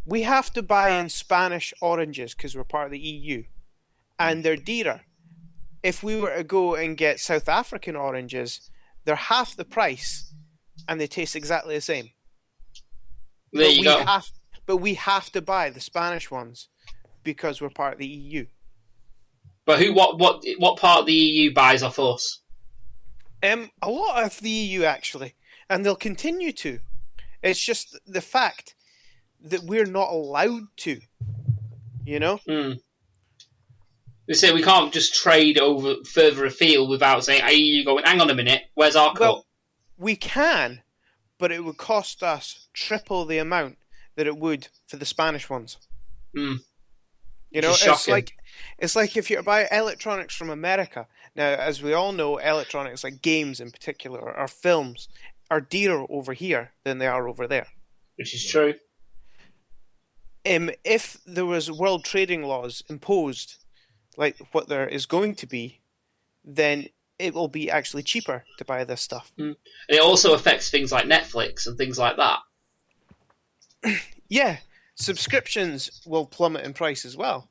we have to buy in Spanish oranges because we're part of the EU, and they're dearer. If we were to go and get South African oranges, they're half the price, and they taste exactly the same. There you go. But we have to buy the Spanish ones because we're part of the EU. But what part of the EU buys off us? A lot of the EU, actually, and they'll continue to. It's just the fact that we're not allowed to. They say we can't just trade over further afield without saying, EU going, hang on a minute, where's our cut? Well, we can, but it would cost us triple the amount that it would for the Spanish ones. It's like if you buy electronics from America. Now, as we all know, electronics, like games in particular, or films, are dearer over here than they are over there. Which is true. If there was world trading laws imposed, like what there is going to be, then it will be actually cheaper to buy this stuff. And it also affects things like Netflix and things like that. Yeah, subscriptions will plummet in price as well.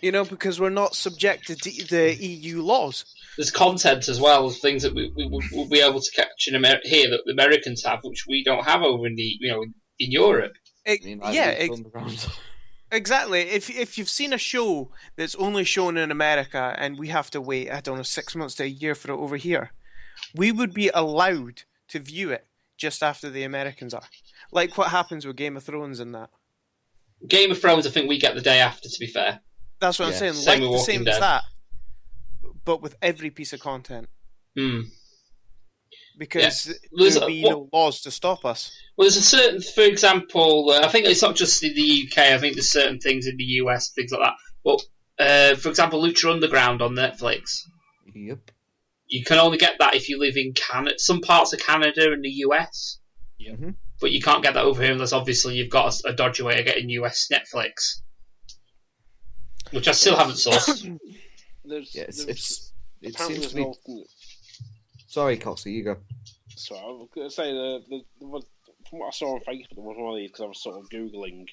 Because we're not subjected to the EU laws. There's content as well, things that we will be able to catch in here that the Americans have, which we don't have over in in Europe. Exactly. If you've seen a show that's only shown in America and we have to wait, 6 months to a year for it over here, we would be allowed to view it just after the Americans are. Like what happens with Game of Thrones and that. Game of Thrones, I think we get the day after, to be fair. That's what I'm saying. Like the same as that, but with every piece of content. Because there'll be no laws to stop us. Well, there's a certain, for example, I think it's not just in the UK, I think there's certain things in the US, things like that. But, for example, Lucha Underground on Netflix. Yep. You can only get that if you live in some parts of Canada and the US. Yeah. Mm-hmm. But you can't get that over here unless, obviously, you've got a dodgy way of getting US Netflix. Which I still haven't sourced. It seems to be... Sorry, Coxie, you go. So I was going to say, from what I saw on Facebook, there was one of these, because I was sort of Googling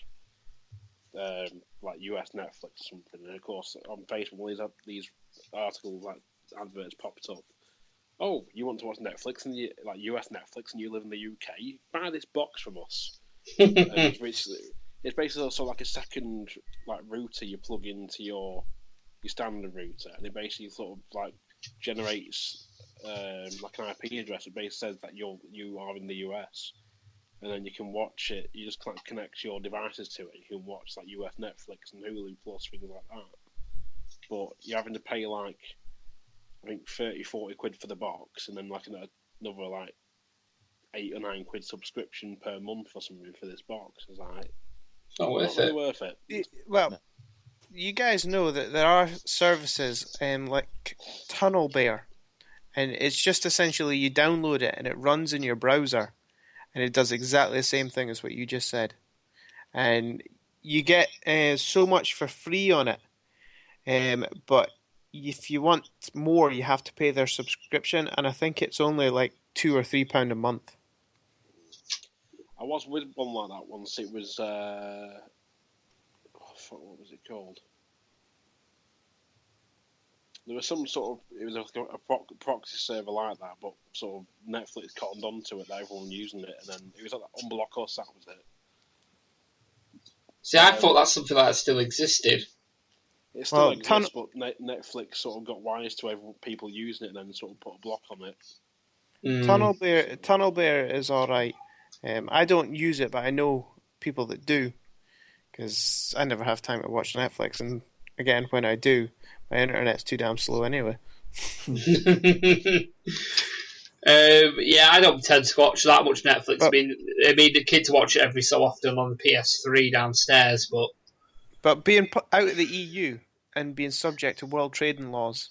like US Netflix or something, and of course on Facebook these articles, like adverts popped up. Oh, you want to watch Netflix, and like US Netflix, and you live in the UK? Buy this box from us. And it's basically also like a second like router you plug into your standard router, and it basically sort of like generates like an IP address. It basically says that you are in the US, and then you can watch it. You just connect your devices to it. You can watch like US Netflix and Hulu Plus, things like that. But you're having to pay like, I think 30-40 quid for the box, and then like another like 8 or 9 quid subscription per month or something for this box. It's like, it's not worth really it. Worth it. Well, you guys know that there are services like Tunnel Bear, and it's just essentially you download it and it runs in your browser, and it does exactly the same thing as what you just said, and you get so much for free on it, but if you want more, you have to pay their subscription, and I think it's only like £2 or £3 a month. I was with one like that once. It was what was it called? There was some sort of, it was like a proxy server like that, but sort of Netflix cottoned onto it, that everyone using it, and then it was like that Unblock Us, that was it. See, I thought that's something like that still existed. It still exists, but Netflix sort of got wise to people using it and then sort of put a block on it. Tunnel Bear is alright. I don't use it, but I know people that do, because I never have time to watch Netflix, and again, when I do, my internet's too damn slow anyway. Yeah, I don't tend to watch that much Netflix. I mean, the kids watch it every so often on the PS3 downstairs, but being put out of the EU and being subject to world trading laws,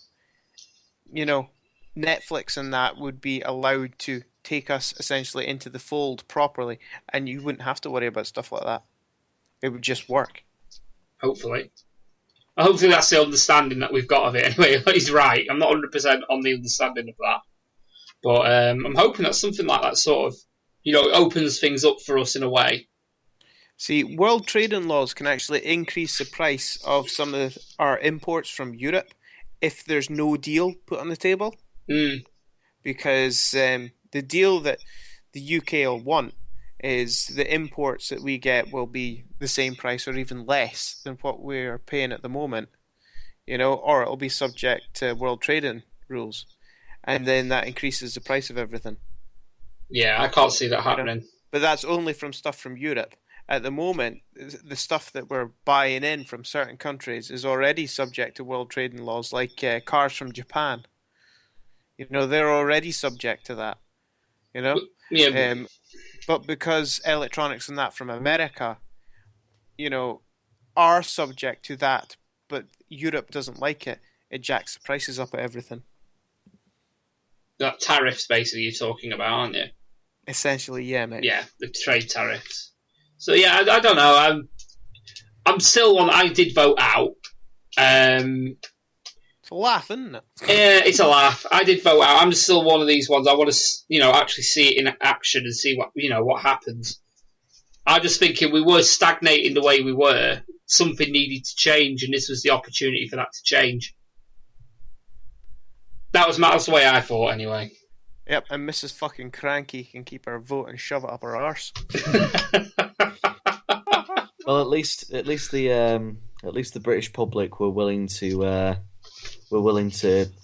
you know, Netflix and that would be allowed to take us essentially into the fold properly, and you wouldn't have to worry about stuff like that. It would just work. Hopefully that's the understanding that we've got of it. Anyway, he's right. I'm not 100% on the understanding of that. But I'm hoping that something like that sort of, opens things up for us in a way. See, world trading laws can actually increase the price of some of our imports from Europe if there's no deal put on the table. Because the deal that the UK will want is the imports that we get will be the same price or even less than what we're paying at the moment, or it'll be subject to world trading rules. And then that increases the price of everything. Yeah, I can't see that happening. But that's only from stuff from Europe. At the moment, the stuff that we're buying in from certain countries is already subject to world trading laws, like cars from Japan. They're already subject to that. Yeah. But because electronics and that from America, are subject to that, but Europe doesn't like it, it jacks the prices up of everything. That tariffs, basically, you're talking about, aren't you? Essentially, yeah, mate. Yeah, the trade tariffs. So, yeah, I don't know. I'm still one. I did vote out. It's a laugh, isn't it? Yeah, it's a laugh. I did vote out. I'm still one of these ones. I want to, actually see it in action and see what happens. I'm just thinking we were stagnating the way we were. Something needed to change, and this was the opportunity for that to change. That's the way I thought, anyway. Yep, and Mrs. fucking Cranky can keep her vote and shove it up her arse. Well, at least the British public were willing to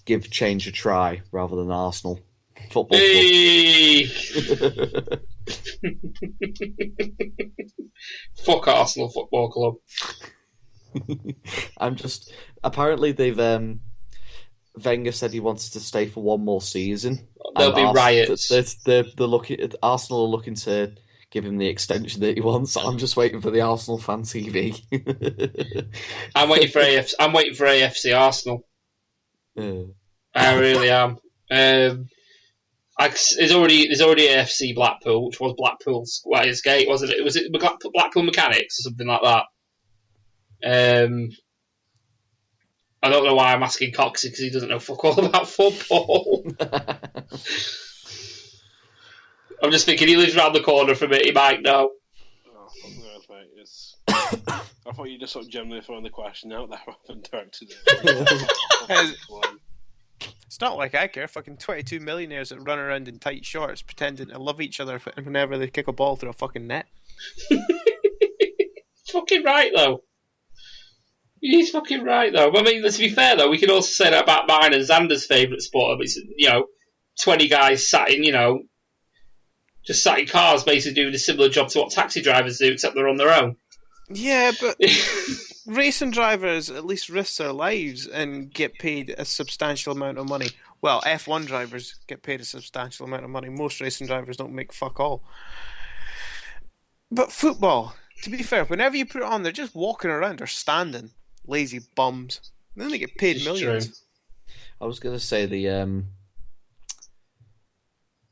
give change a try rather than Arsenal Football Club. Fuck Arsenal Football Club. Apparently they've Wenger said he wanted to stay for one more season. There'll be riots. Arsenal are looking to give him the extension that he wants. I'm just waiting for the Arsenal fan TV. I'm waiting for AFC Arsenal. I really am. There's already AFC Blackpool, which was Blackpool Squires Gate, wasn't it? Was it Blackpool Mechanics or something like that? I don't know why I'm asking Coxie because he doesn't know fuck all about football. I'm just thinking he lives around the corner from it. He might know. Oh, fuck knows, mate. I thought you just sort of generally throwing the question out there rather than directed it. It's not like I care. Fucking 22 millionaires that run around in tight shorts pretending to love each other whenever they kick a ball through a fucking net. He's fucking right, though. He's fucking right, though. I mean, to be fair, though, we can also say that about mine and Xander's favourite sport. It's, 20 guys sat in, just sat in cars basically doing a similar job to what taxi drivers do, except they're on their own. Yeah, but racing drivers at least risk their lives and get paid a substantial amount of money. Well, F1 drivers get paid a substantial amount of money. Most racing drivers don't make fuck all. But football, to be fair, whenever you put it on, they're just walking around or standing. Lazy bums. And then they get paid millions. True. I was going to say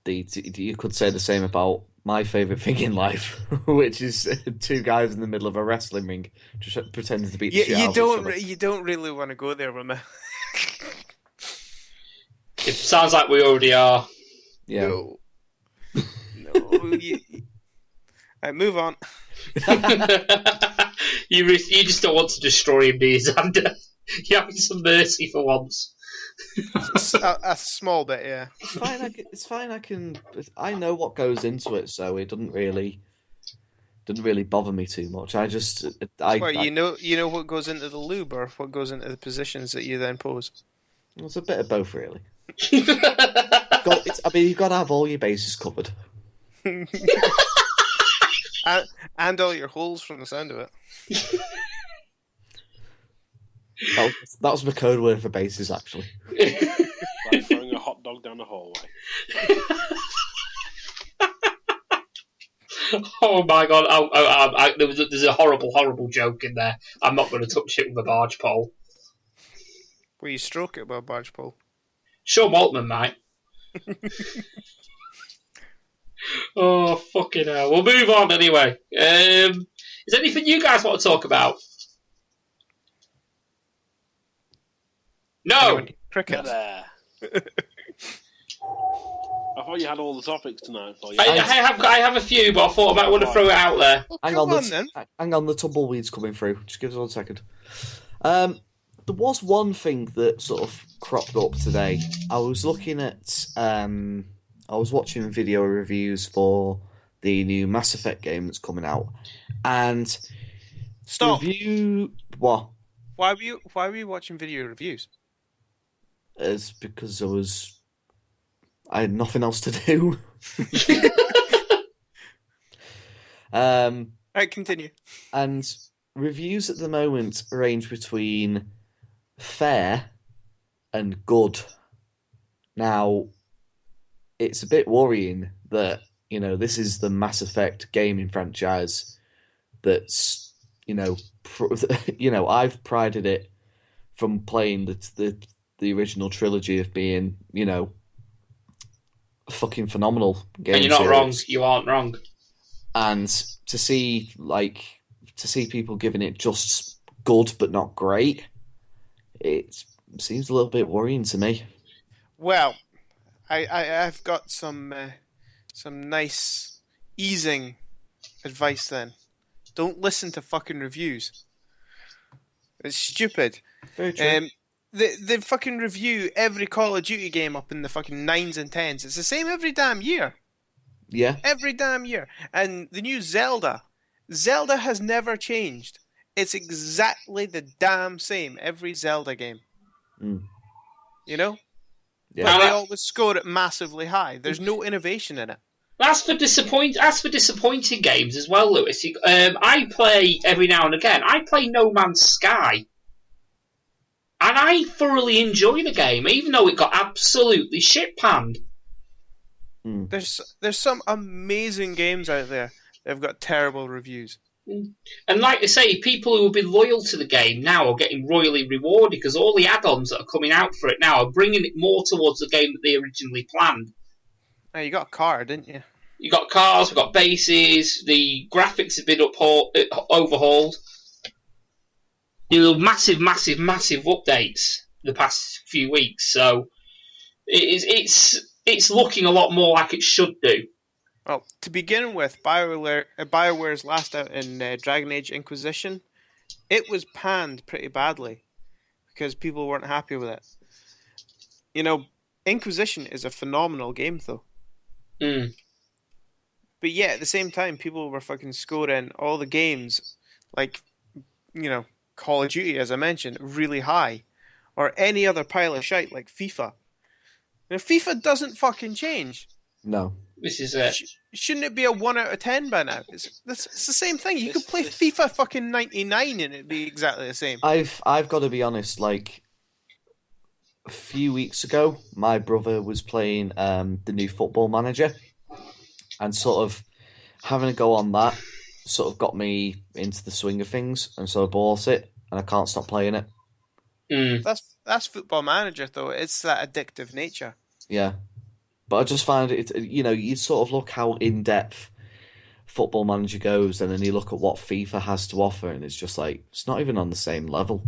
you could say the same about my favourite thing in life, which is two guys in the middle of a wrestling ring just pretending to beat the shit out of each other. You don't really want to go there, Rama. It sounds like we already are. Yeah. No. Right, move on. You just don't want to destroy him, do you, Xander? You're having some mercy for once. A small bit, yeah. It's fine. I know what goes into it, so it didn't really bother me too much. You know what goes into the lube, or what goes into the positions that you then pose? It's a bit of both, really. You've got to have all your bases covered. and all your holes, from the sound of it. That was my code word for bases, actually. Like throwing a hot dog down the hallway. Oh my god! There's a horrible joke in there. I'm not going to touch it with a barge pole. Will you stroke it with a barge pole? Sure, Maltman might. Oh, fucking hell. We'll move on anyway. Is there anything you guys want to talk about? No! Cricket. I thought you had all the topics tonight. I have a few, but I thought I might want to throw it out there. Hang on, the tumbleweed's coming through. Just give us 1 second. There was one thing that sort of cropped up today. I was looking at... I was watching video reviews for the new Mass Effect game that's coming out, and stop. What? Why were you watching video reviews? It's because I had nothing else to do. Right, continue. And reviews at the moment range between fair and good. Now, it's a bit worrying that, this is the Mass Effect gaming franchise that's, I've prided it from playing the original trilogy of being, a fucking phenomenal game. And you're not series. wrong. You aren't wrong. And to see people giving it just good but not great, it seems a little bit worrying to me. Well, I've got some nice easing advice then. Don't listen to fucking reviews. It's stupid. Very true. They fucking review every Call of Duty game up in the fucking 9s and 10s. It's the same every damn year. Yeah. Every damn year. And the new Zelda has never changed. It's exactly the damn same every Zelda game. Mm. Yeah. But they always score it massively high. There's no innovation in it. As for disappointing games as well, Lewis, I play every now and again. I play No Man's Sky, and I thoroughly enjoy the game, even though it got absolutely shit panned. Mm. There's some amazing games out there that have got terrible reviews. And like I say, people who have been loyal to the game now are getting royally rewarded because all the add-ons that are coming out for it now are bringing it more towards the game that they originally planned. Oh, you got a car, didn't you? You got cars, we've got bases, the graphics have been overhauled. Massive updates the past few weeks, so it's looking a lot more like it should do. Well, to begin with, BioWare's last out in Dragon Age Inquisition, it was panned pretty badly because people weren't happy with it. Inquisition is a phenomenal game, though. Mm. But yeah, at the same time, people were fucking scoring all the games, like, Call of Duty, as I mentioned, really high. Or any other pile of shite, like FIFA. FIFA doesn't fucking change. No. This is it. Shouldn't it be a 1 out of 10 by now? It's the same thing. You could play FIFA fucking 99 and it'd be exactly the same. I've got to be honest, like, a few weeks ago, my brother was playing the new Football Manager, and sort of having a go on that sort of got me into the swing of things, and so I bought it, and I can't stop playing it. Mm. That's Football Manager, though. It's that addictive nature. Yeah. But I just find it, you sort of look how in-depth Football Manager goes, and then you look at what FIFA has to offer, and it's just like, it's not even on the same level.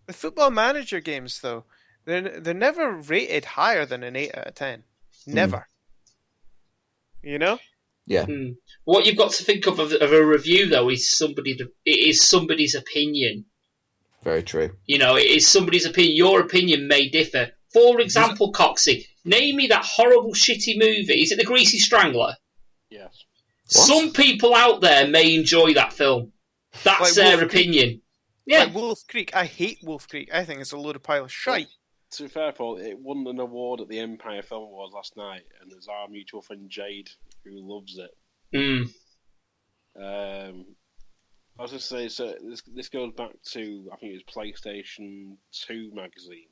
The Football Manager games, though, they're never rated higher than an 8 out of 10. Never. Yeah. Yeah. What you've got to think of a review, though, is somebody's opinion. Very true. It is somebody's opinion. Your opinion may differ. For example, Coxie, name me that horrible, shitty movie. Is it The Greasy Strangler? Yes. What? Some people out there may enjoy that film. That's their opinion. Yeah. Like Wolf Creek. I hate Wolf Creek. I think it's a load of pile of shite. To be fair, Paul, it won an award at the Empire Film Awards last night, and there's our mutual friend Jade who loves it. I was going to say, so this goes back to, I think it was PlayStation 2 magazine,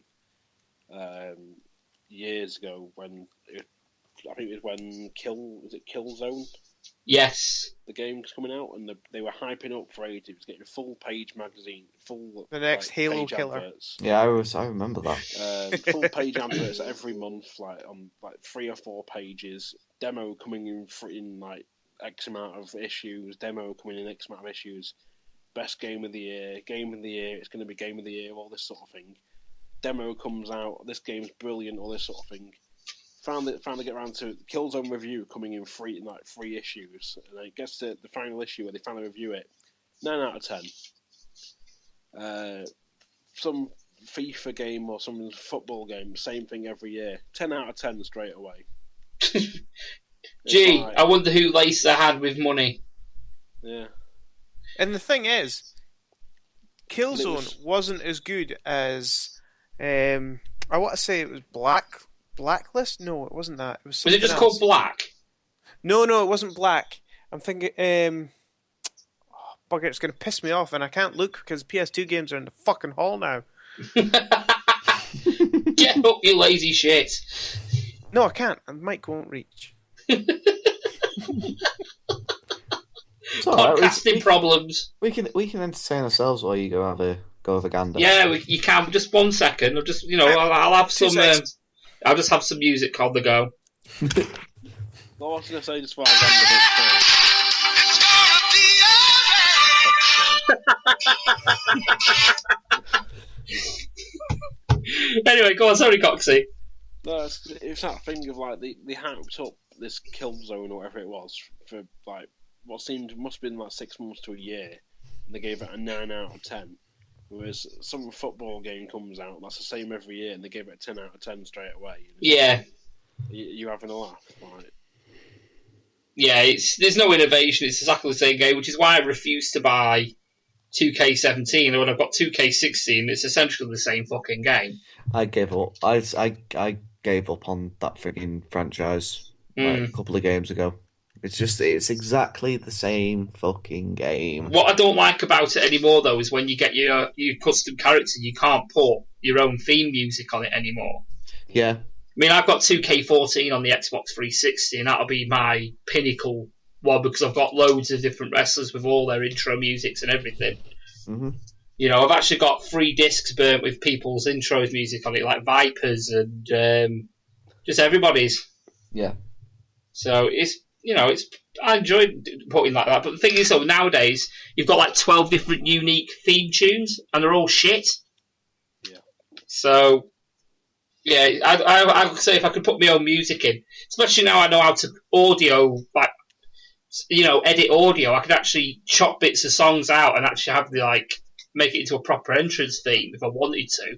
years ago when Killzone? Yes. The game was coming out, and they were hyping up for ages. It was getting a full page magazine, the next Halo page killer. Adverts. Yeah, I remember that. Full page adverts every month, on 3 or 4 pages. Demo coming in X amount of issues. Demo coming in X amount of issues. Best game of the year. Game of the year. It's going to be game of the year. All this sort of thing. Demo comes out. This game's brilliant. All this sort of thing. Finally get around to Killzone review coming in 3 issues, and it gets to the final issue where they finally review it. 9 out of 10. Some FIFA game or some football game, same thing every year. 10 out of 10 straight away. Gee, I wonder who laced their hand with money. Yeah. And the thing is, Killzone wasn't as good as I want to say it was Blacklist? No, it wasn't that. It was it just else. called Black? No, it wasn't Black. I'm thinking, bugger, it's going to piss me off, and I can't look because PS2 games are in the fucking hall now. Get up, you lazy shit. No, I can't. The mic won't reach. Podcasting problems. We can entertain ourselves while you go have a gander. Yeah, you can. Just 1 second. I'll just, I'll have some. I'll just have some music on the go. What was I going to say just while I Anyway, go on. Sorry, Coxie. No, it's that thing of they hyped up this Killzone or whatever it was for what must have been 6 months to a year, and they gave it a 9 out of 10. Whereas some football game comes out, that's the same every year, and they give it a 10 out of 10 straight away. Yeah. You having a laugh? Yeah, there's no innovation. It's exactly the same game, which is why I refuse to buy 2K17. And when I've got 2K16, it's essentially the same fucking game. I gave up. I gave up on that freaking franchise a couple of games ago. It's exactly the same fucking game. What I don't like about it anymore, though, is when you get your custom character, you can't put your own theme music on it anymore. Yeah. I mean, I've got 2K14 on the Xbox 360, and that'll be my pinnacle one because I've got loads of different wrestlers with all their intro musics and everything. Mm-hmm. I've actually got 3 discs burnt with people's intros music on it, like Vipers and just everybody's. Yeah. So I enjoy putting like that. But the thing is, though, nowadays you've got 12 different unique theme tunes, and they're all shit. Yeah. So, yeah, I would say if I could put my own music in, especially now I know how to edit audio, I could actually chop bits of songs out and actually have make it into a proper entrance theme if I wanted to.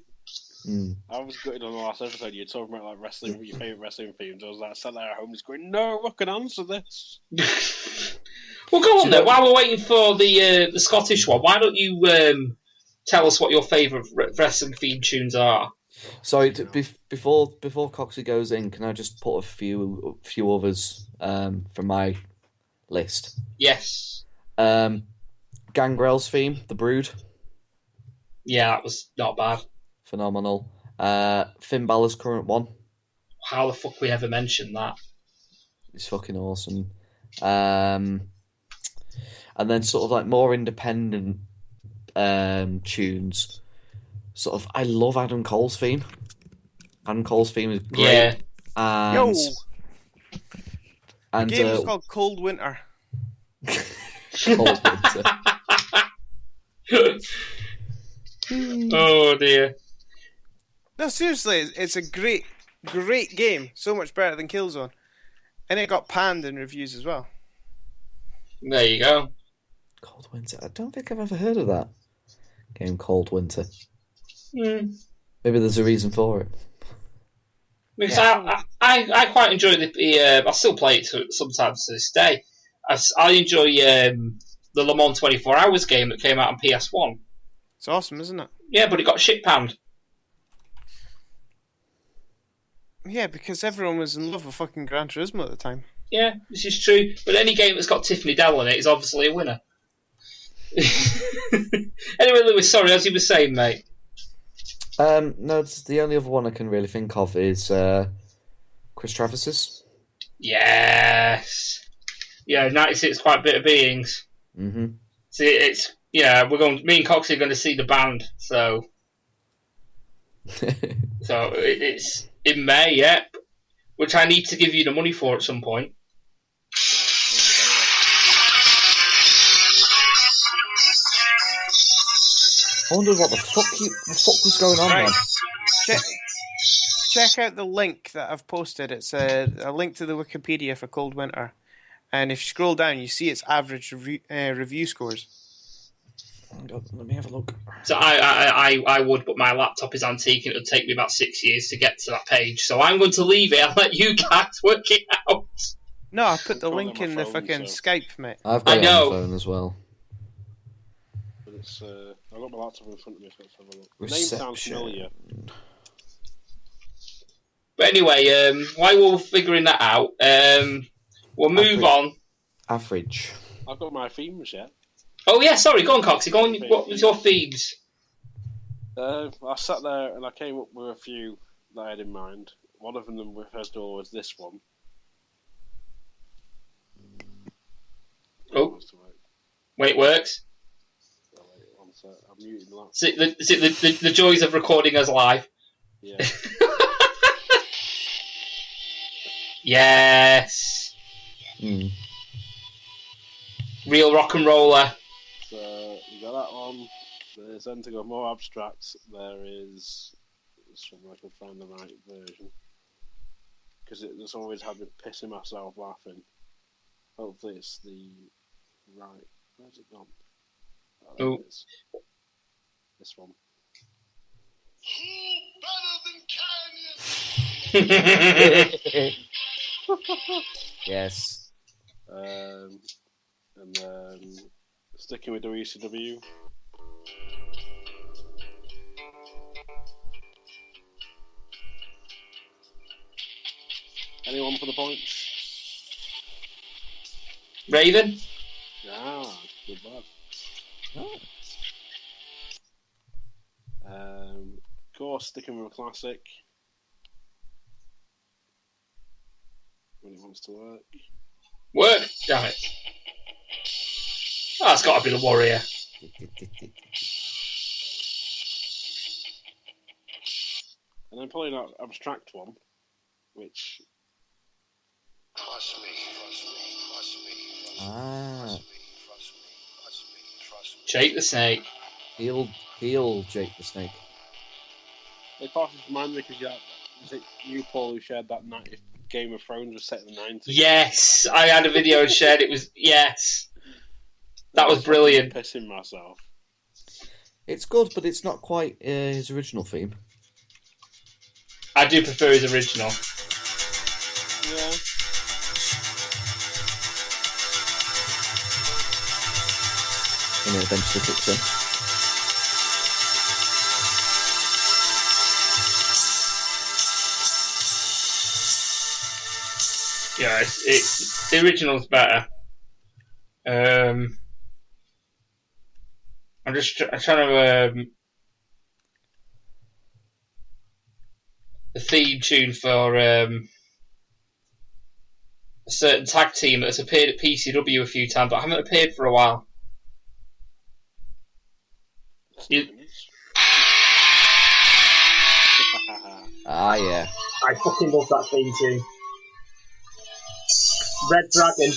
I was gutted on the last episode. You were talking about wrestling, your favourite wrestling themes. I was sat there at home just going, "No, I can answer this." Well, go on then. While we're waiting for the Scottish one, why don't you tell us what your favourite wrestling theme tunes are? Sorry, before Coxie goes in, can I just put a few others from my list? Yes. Gangrel's theme, The Brood. Yeah, that was not bad. Phenomenal. Finn Balor's current one. How the fuck we ever mentioned that? It's fucking awesome. And then sort of more independent tunes. Sort of, I love Adam Cole's theme. Adam Cole's theme is great. Yeah. And, the game is called Cold Winter. Cold Winter. Oh dear. No, seriously, it's a great game. So much better than Killzone. And it got panned in reviews as well. There you go. Cold Winter. I don't think I've ever heard of that game, Cold Winter. Maybe there's a reason for it. Because I quite enjoy the I still play it sometimes to this day. I enjoy the Le Mans 24 Hours game that came out on PS1. It's awesome, isn't it? Yeah, but it got shit panned. Yeah, because everyone was in love with fucking Gran Turismo at the time. Yeah, this is true. But any game that's got Tiffany Dell on it is obviously a winner. Anyway, Lewis, sorry, as you were saying, mate. No, it's the only other one I can really think of is Chris Travis's. Yes. Yeah, 96 quite bitter beings. Mm-hmm. See, it's me and Coxie are going to see the band, so it's in May, yep. Which I need to give you the money for at some point. I wonder what the fuck was going on there. Check out the link that I've posted. It's a link to the Wikipedia for Cold Winter. And if you scroll down, you see its average review scores. Let me have a look. So I would, but my laptop is antique and it would take me about 6 years to get to that page. So I'm going to leave it and let you guys work it out. No, I put the link in the fucking Skype, mate. I've got it on the phone as well. But it's I've got my laptop in front of me, so let's have a look. The name sounds familiar. But anyway, while we're figuring that out, we'll move on. Average. I've got my themes yet. Oh yeah, sorry, go on, Coxie. Go on. What was your themes? I sat there and I came up with a few that I had in mind. One of them, first of all, was this one. Oh, when it works. Oh, wait, one sec. I'm muting the laptop. Is it the joys of recording us live? Yeah. Yes. Real rock and roller. So you got that one. There's then to go more abstract. There is something I can find the right version because it's always had me pissing myself laughing. Hopefully it's the right. Where's it gone? Oh, it is. This one. Who better than Canyon? Yes. And then sticking with WCW. Anyone for the points? Raven? Ah, good lad. Of course, sticking with a classic. When it wants to work. Work? Damn it. Oh, that's got to be the Warrior. And then probably not abstract one, which... Trust me. Jake the Snake. Heel Jake the Snake. It passes reminds me because is it you, Paul, who shared that night if Game of Thrones was set in the 90s? Yes, I had a video and shared it. Yes. That was brilliant. Pissing myself. It's good, but it's not quite his original theme. I do prefer his original. Yeah. And it eventually kicks in. Yeah, it's the original's better. I'm trying to the theme tune for a certain tag team that's appeared at PCW a few times, but haven't appeared for a while. Ah, yeah. I fucking love that theme tune. Red Dragon.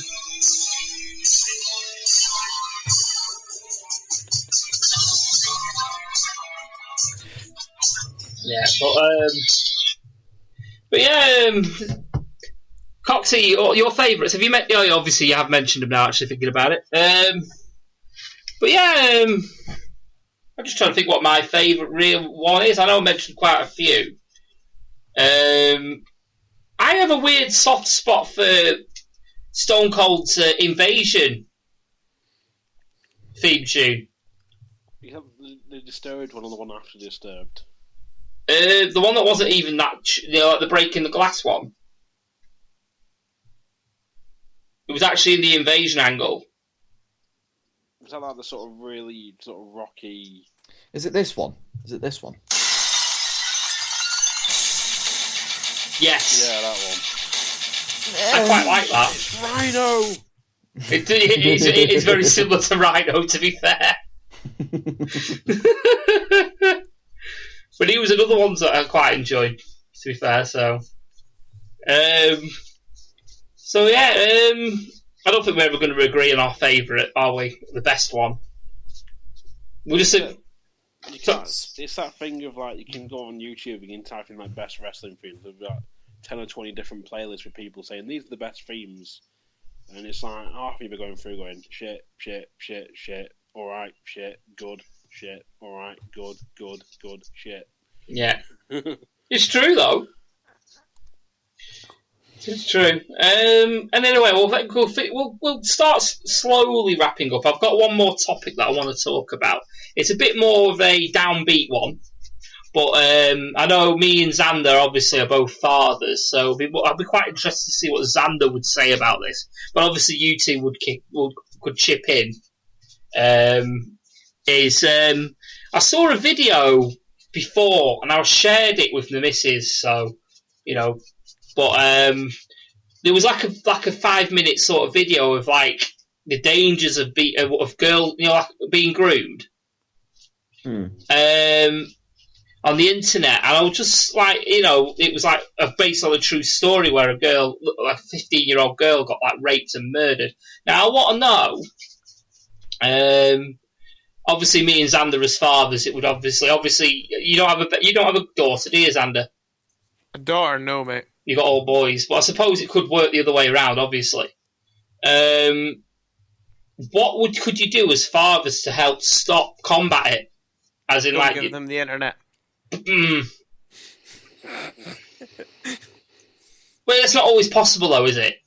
Yeah, but yeah, Foxy, your favourites? Have you met? Oh, obviously you have mentioned them now. Actually, thinking about it. But yeah, I'm just trying to think what my favourite real one is. I know I mentioned quite a few. I have a weird soft spot for Stone Cold's Invasion theme tune. You have the Disturbed one or the one after Disturbed? The one that wasn't even that, like the breaking the glass one. It was actually in the Invasion angle. Was that like the sort of really sort of rocky? Is it this one? Yes. Yeah, that one. I quite like that. It's Rhino. It is very similar to Rhino, to be fair. But he was another one that I quite enjoyed, to be fair. So yeah. I don't think we're ever going to agree on our favourite, are we? The best one. We'll just. It's that thing of like you can go on YouTube and you can type in like best wrestling themes. There's like 10 or 20 different playlists with people saying these are the best themes, and it's like half people going through going shit, all right, shit, good, shit, all right, good, shit. Yeah, it's true though. It's true. And anyway, we'll start slowly wrapping up. I've got one more topic that I want to talk about. It's a bit more of a downbeat one, but I know me and Xander obviously are both fathers, so I'd be quite interested to see what Xander would say about this. But obviously, you two could chip in. I saw a video before, and I shared it with the missus, so you know. But there was like a 5-minute sort of video of like the dangers of girl, like being groomed. On the internet, and I was just like, it was like based on a true story where a girl, like a 15-year-old girl, got like raped and murdered. Now I want to know. Obviously, me and Xander as fathers, it would obviously you don't have a daughter, do you, Xander? A daughter, no, mate. You got all boys, but I suppose it could work the other way around. Obviously, what could you do as fathers to help combat it? As in, Don't give them the internet. Well, it's not always possible, though, is it?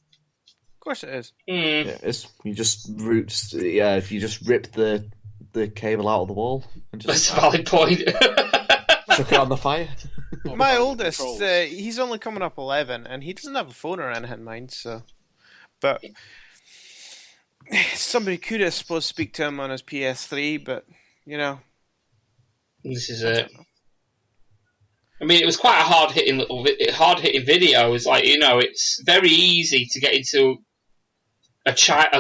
Of course, it is. Yeah, you just rip the cable out of the wall. And just, that's a valid point. chuck it on the fire. My oldest, he's only coming up 11, and he doesn't have a phone or anything, mind. So, but somebody could, I suppose, speak to him on his PS3. But this is it. I mean, it was quite a hard-hitting video. It's like it's very easy to get into a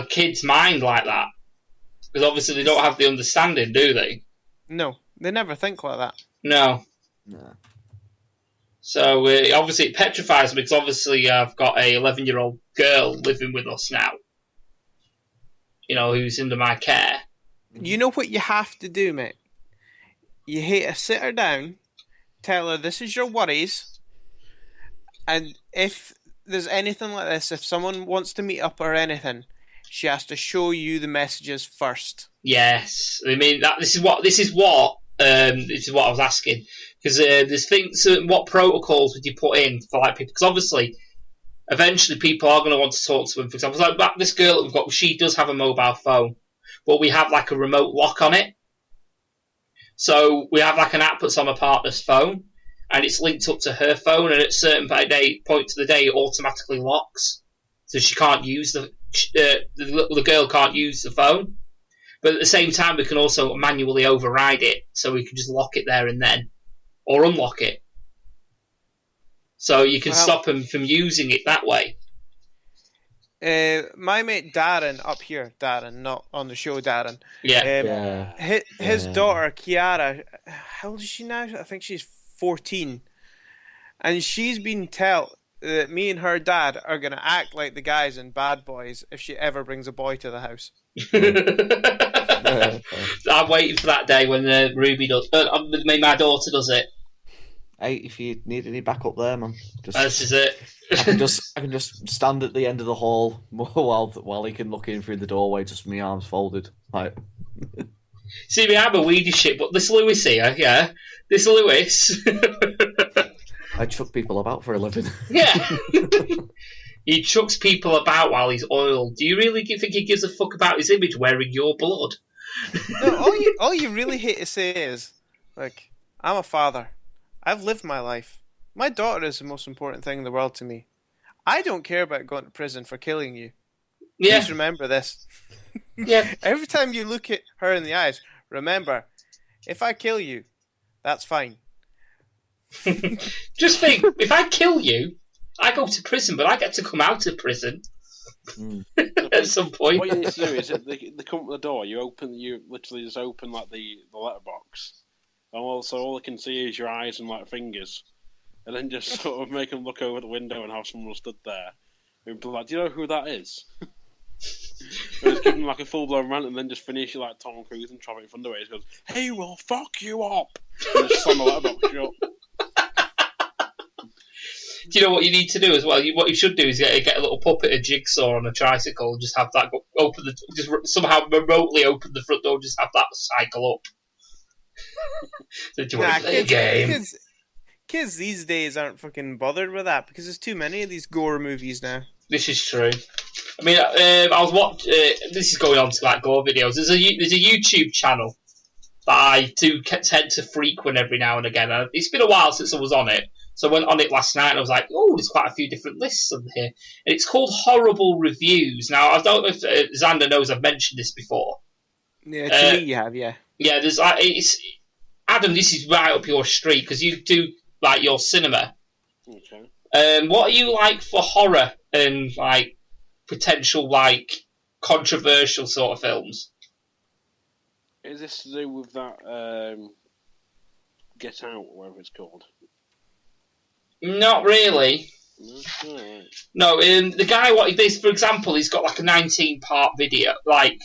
kid's mind like that because obviously they don't have the understanding, do they? No, they never think like that. No. So obviously it petrifies me because obviously I've got a 11-year-old girl living with us now. Who's under my care. You know what you have to do, mate? You hate to sit her down, tell her this is your worries, and if there's anything like this, if someone wants to meet up or anything, she has to show you the messages first. Yes, I mean this is what I was asking because there's things. What protocols would you put in for like people? Because obviously, eventually people are going to want to talk to them. For example, like this girl that we've got, she does have a mobile phone, but we have like a remote lock on it. So we have like an app that's on my partner's phone, and it's linked up to her phone, and at a certain point of the day, it automatically locks, so she can't use the girl can't use the phone. But at the same time, we can also manually override it, so we can just lock it there and then, or unlock it. So you can stop them from using it that way. My mate Darren up here, Darren, not on the show, Darren. Yeah. His daughter Kiara, how old is she now? I think she's 14, and she's been told that me and her dad are going to act like the guys in Bad Boys if she ever brings a boy to the house. I'm waiting for that day when Ruby does. My daughter does it. hey, if you need any backup there, man, this is it. I can just stand at the end of the hall while he can look in through the doorway, just with my arms folded. Like, see me, I'm a weedy shit, but this Lewis here, yeah, this Lewis. I chuck people about for a living. Yeah. He chucks people about while he's oiled. Do you really think he gives a fuck about his image wearing your blood? No, all you really hate to say is, like, I'm a father. I've lived my life. My daughter is the most important thing in the world to me. I don't care about going to prison for killing you. Yeah. Please remember this. Yeah. Every time you look at her in the eyes, remember, if I kill you, that's fine. Just think, if I kill you, I go to prison, but I get to come out of prison at some point. What you need to do is, they come to the door, you literally just open like the letterbox, and also all they can see is your eyes and like fingers. And then just sort of make them look over the window and have someone stood there. And be like, do you know who that is? And just give them like a full-blown rant and then just finish it like Tom Cruise and Tropic Thunder. He goes, he will fuck you up! And just slam the letterbox shut. Do you know what you need to do as well? What you should do is get a little puppet, a jigsaw on a tricycle, and just have that just somehow remotely open the front door, and just have that cycle up. So do you want to play a game? Kids these days aren't fucking bothered with that because there's too many of these gore movies now. This is true. I mean, I was watching. This is going on to like gore videos. There's a YouTube channel that I do tend to frequent every now and again. It's been a while since I was on it, so I went on it last night and I was like, oh, there's quite a few different lists on here, and it's called Horrible Reviews. Now, I don't know if Xander knows I've mentioned this before. Yeah, to me you have, yeah. Yeah, there's like Adam. This is right up your street because you do like your cinema. Okay. What are you like for horror and like potential like controversial sort of films? Is this to do with that Get Out, or whatever it's called? Not really. Right. No, the guy, for example, he's got like a 19-part video. Like,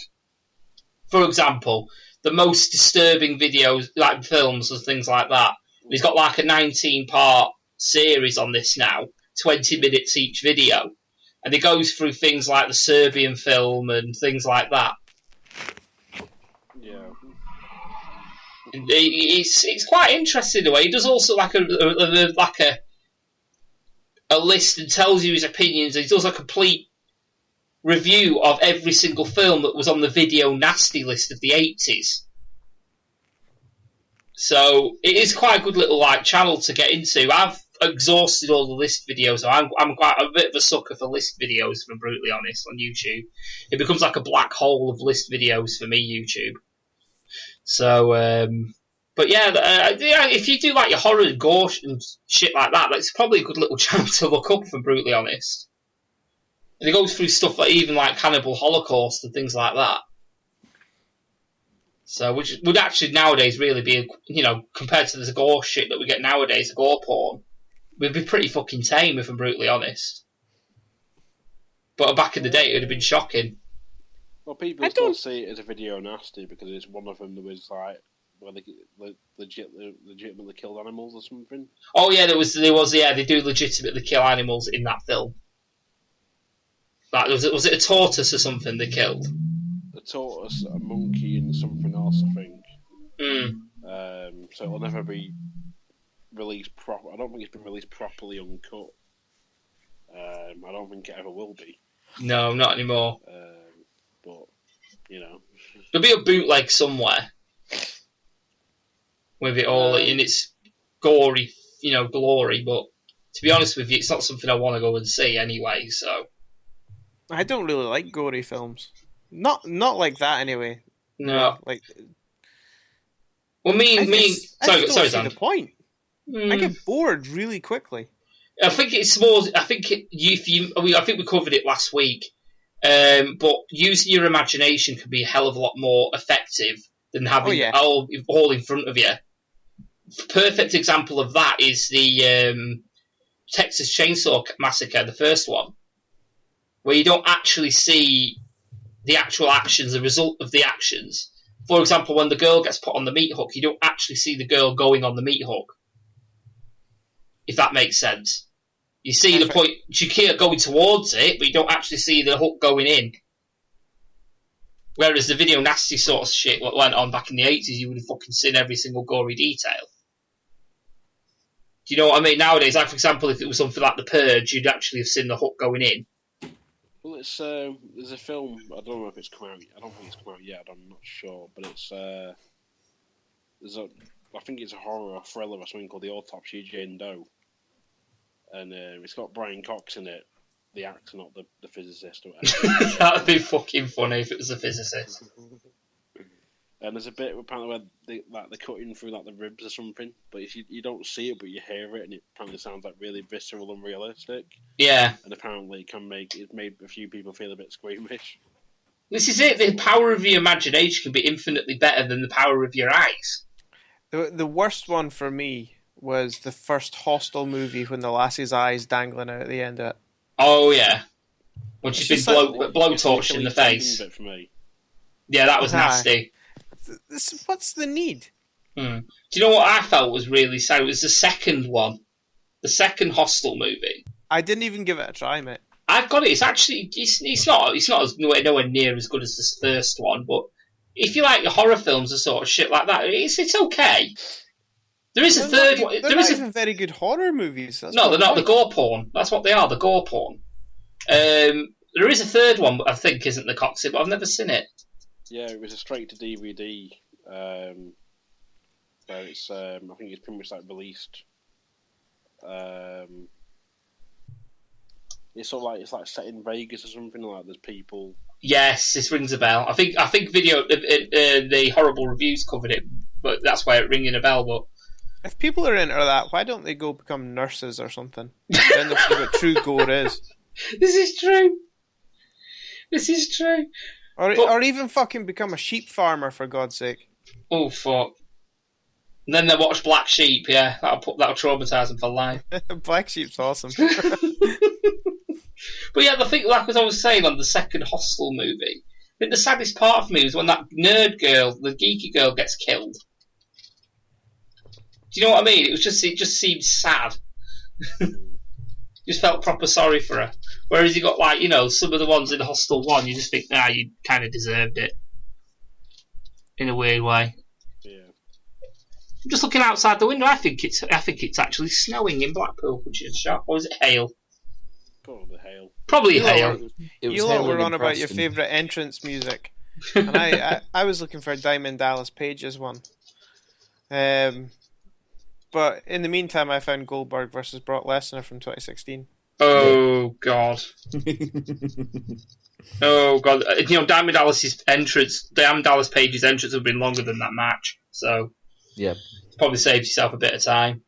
for example, the most disturbing videos, like films and things like that. He's got like a 19-part series on this now, 20 minutes each video. And it goes through things like the Serbian film and things like that. Yeah. It's quite interesting in a way. He does also like a list and tells you his opinions. He does a complete review of every single film that was on the video nasty list of the 80s. So it is quite a good little like channel to get into. I've exhausted all the list videos. So I'm quite a bit of a sucker for list videos, if I'm brutally honest, on YouTube. It becomes like a black hole of list videos for me, YouTube. So, but yeah, if you do like your horror and gore and shit like that, that's probably a good little channel to look up, if I'm brutally honest. And it goes through stuff like even like Cannibal Holocaust and things like that. So, which would actually nowadays really be, compared to the gore shit that we get nowadays, the gore porn, would be pretty fucking tame, if I'm brutally honest. But back in the day, it would have been shocking. Well, people still see it as a video nasty because it's one of them that was like where they legitimately killed animals or something. Oh yeah, there was yeah, they do legitimately kill animals in that film. Like, was it a tortoise or something they killed? A tortoise, a monkey, and something else, I think. So it'll never be released proper. I don't think it's been released properly uncut. I don't think it ever will be. No, not anymore. But there'll be a bootleg somewhere with it all in its gory, glory. But to be honest with you, it's not something I want to go and see anyway. So I don't really like gory films. Not like that anyway. No. Like. Well, sorry, Sam. The point. I get bored really quickly. I think it's more. I think I think we covered it last week. But using your imagination can be a hell of a lot more effective than having all in front of you. Perfect example of that is the Texas Chainsaw Massacre, the first one, where you don't actually see the actual actions, the result of the actions. For example, when the girl gets put on the meat hook, you don't actually see the girl going on the meat hook. if that makes sense. You see the point, you keep going towards it, but you don't actually see the hook going in. Whereas the video nasty sort of shit what went on back in the 80s, you would have fucking seen every single gory detail. Do you know what I mean? Nowadays, like for example, if it was something like The Purge, you'd actually have seen the hook going in. Well, it's there's a film. I don't know if it's come out. I don't think it's come out yet. I'm not sure, but it's I think it's a horror or thriller or something called The Autopsy of Jane Doe, and it's got Brian Cox in it, the actor, not the physicist or whatever. That'd be fucking funny if it was a physicist. And there's a bit apparently where they're cutting through like the ribs or something, but if you don't see it, but you hear it, and it apparently sounds like really visceral and realistic. Yeah. And apparently it's made a few people feel a bit squeamish. This is it. The power of your imagination can be infinitely better than the power of your eyes. The worst one for me was the first Hostel movie when the lassie's eyes dangling out at the end of it. Oh yeah, when she's been blowtorched in the face. Bit for me. Yeah, that was nasty. What's the need? Do you know what I felt was really sad? It was the second one, the second Hostel movie. I didn't even give it a try, mate. I've got it. It's actually it's not as nowhere near as good as the first one, but if you like your horror films and sort of shit like that, it's okay. There is a third one. They're not even very good horror movies. No, they're not. The gore porn. That's what they are. The gore porn. There is a third one, but I think isn't the Coxie, but I've never seen it. Yeah, it was a straight to DVD. Where it's I think it's pretty much like released. It's sort of like set in Vegas or something, like there's people. Yes, this rings a bell. I think video the horrible reviews covered it, but that's why it ringing a bell. But if people are into that, why don't they go become nurses or something? Then they'll see what true gore is. This is true. Or even fucking become a sheep farmer, for God's sake. Oh fuck! And then they watch Black Sheep. Yeah, that'll traumatise them for life. Black Sheep's awesome. But yeah, the thing, like as I was saying on the second Hostel movie, I think the saddest part for me was when that nerd girl, the geeky girl, gets killed. Do you know what I mean? It just seemed sad. Just felt proper sorry for her. Whereas you got some of the ones in Hostel 1, you just think, you kind of deserved it. In a weird way. Yeah. I'm just looking outside the window. I think it's actually snowing in Blackpool, which is a shock. Or is it hail? Probably hail. You lot were on about your favourite entrance music. And I was looking for Diamond Dallas Page's one. But in the meantime, I found Goldberg versus Brock Lesnar from 2016. Oh, God. Oh, God. Diamond Dallas Page's entrance would have been longer than that match. So, yeah, probably saved yourself a bit of time.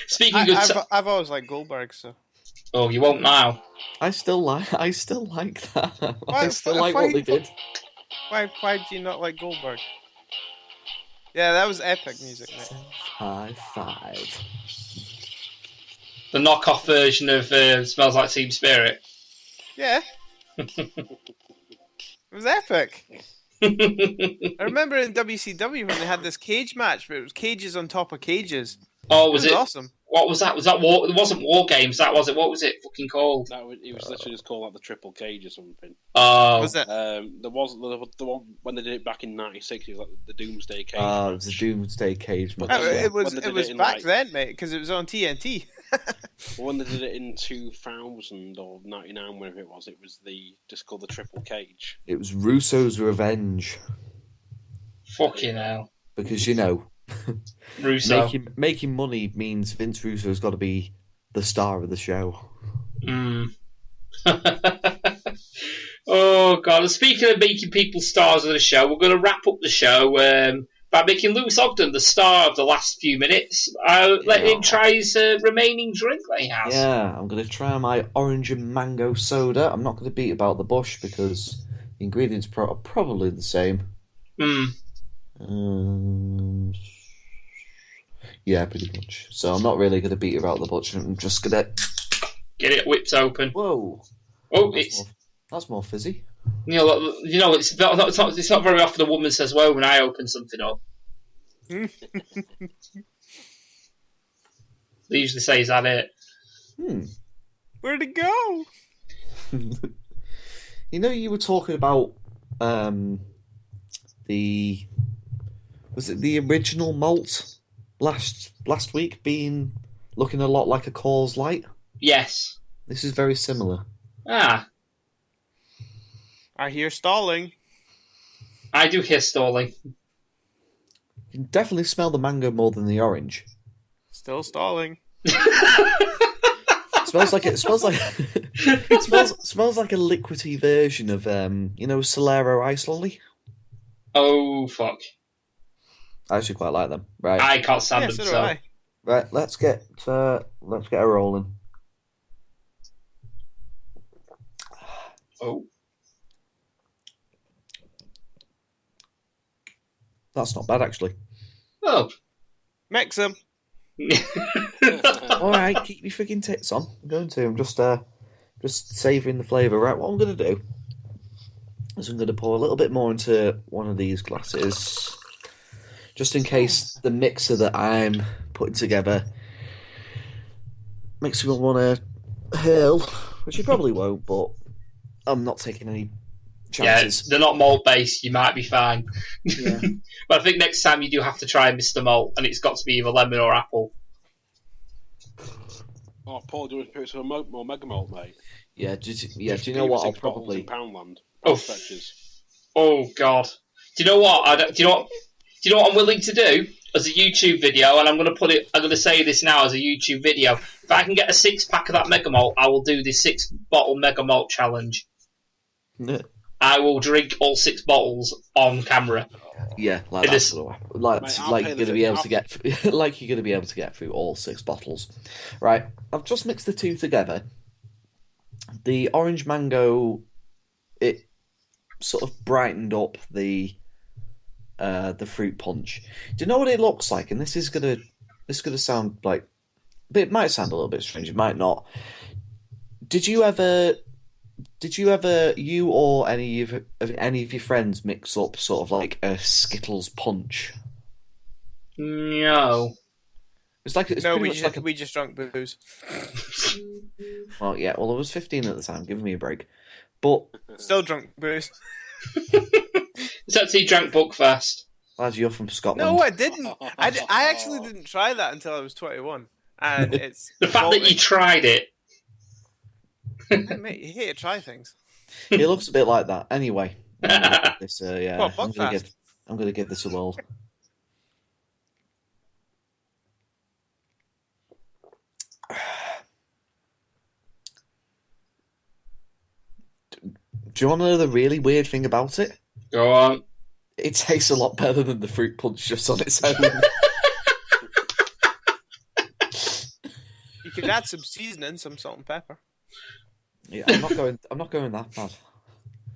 Speaking of... I've always liked Goldberg, so... Oh, you won't now. I still like that. I still like what they did. Why do you not like Goldberg? Yeah, that was epic music, mate. High five. The knockoff version of Smells Like Teen Spirit. Yeah. It was epic. I remember in WCW when they had this cage match, but it was cages on top of cages. Oh, was it? Awesome. What was that? Was that War? It wasn't War Games. That was it. What was it fucking called? It was literally just called like the Triple Cage or something. Oh, was it? There was the one when they did it back in '96. It was like the Doomsday Cage. Oh, it was the Doomsday Cage. It was back then, mate, because it was on TNT. When they did it in 2000 or '99, whatever it was just called the Triple Cage. It was Russo's Revenge. Fucking hell! Because Russo making money means Vince Russo's got to be the star of the show. Oh God! Speaking of making people stars of the show, we're going to wrap up the show by making Lewis Ogden the star of the last few minutes. Let him try his remaining drink that he has. Yeah, I'm going to try my orange and mango soda. I'm not going to beat about the bush because the ingredients are probably the same. Yeah, pretty much. So I'm not really going to beat about the bush. I'm just going to get it whipped open. Whoa! Oh, that's more fizzy. It's not very often a woman says "whoa" when I open something up. They usually say, "Is that it?" Where'd it go? You know, you were talking about was it the original malt last week looking a lot like a Coors Light? Yes. This is very similar. Ah. I hear stalling. I do hear stalling. You can definitely smell the mango more than the orange. Still stalling. Smells like it smells like smells like a liquidy version of Solero Ice Lolly. Oh fuck! I actually quite like them. Right, I can't stand them. So do So I. right, let's get her rolling. oh, That's not bad actually. oh. Mix them. All right, keep your freaking tits on. I'm going to. I'm just savouring the flavour. Right, what I'm going to do is I'm going to pour a little bit more into one of these glasses, just in case the mixer that I'm putting together makes you want to hurl, which you probably won't, but I'm not taking any chances. Yeah, they're not malt based. You might be fine. Yeah. But I think next time you do have to try Mr. Malt, and it's got to be either lemon or apple. Oh, Paul, do you want to put some more Mega Malt, mate? Yeah, do you know what? I'll probably... Poundland. Oh God! Do you know what? Do you know what I'm willing to do as a YouTube video? And I'm going to say this now as a YouTube video. If I can get a 6-pack of that Mega Malt, I will do the 6-bottle Mega Malt challenge. Yeah. I will drink all 6 bottles on camera. Yeah, like you're going to be able to get through all 6 bottles. Right, I've just mixed the two together. The orange mango, it sort of brightened up the fruit punch. Do you know what it looks like? And this is gonna sound like, but it might sound a little bit strange. It might not. Did you ever, you or any of your friends mix up sort of like a Skittles punch? No. We just drank booze. Well, yeah. Well, I was 15 at the time. Give me a break. But still drunk booze. It's actually drank Buckfast. Lads, you're from Scotland. No, I didn't. I actually didn't try that until I was 21, and it's the fact that you tried it. Mate, you hate to try things. It looks a bit like that. Anyway, this, Well, I'm going to give this a whirl. Do you want to know the really weird thing about it? Go on. It tastes a lot better than the fruit punch just on its own. You could add some seasoning, some salt and pepper. Yeah, I'm not going that bad.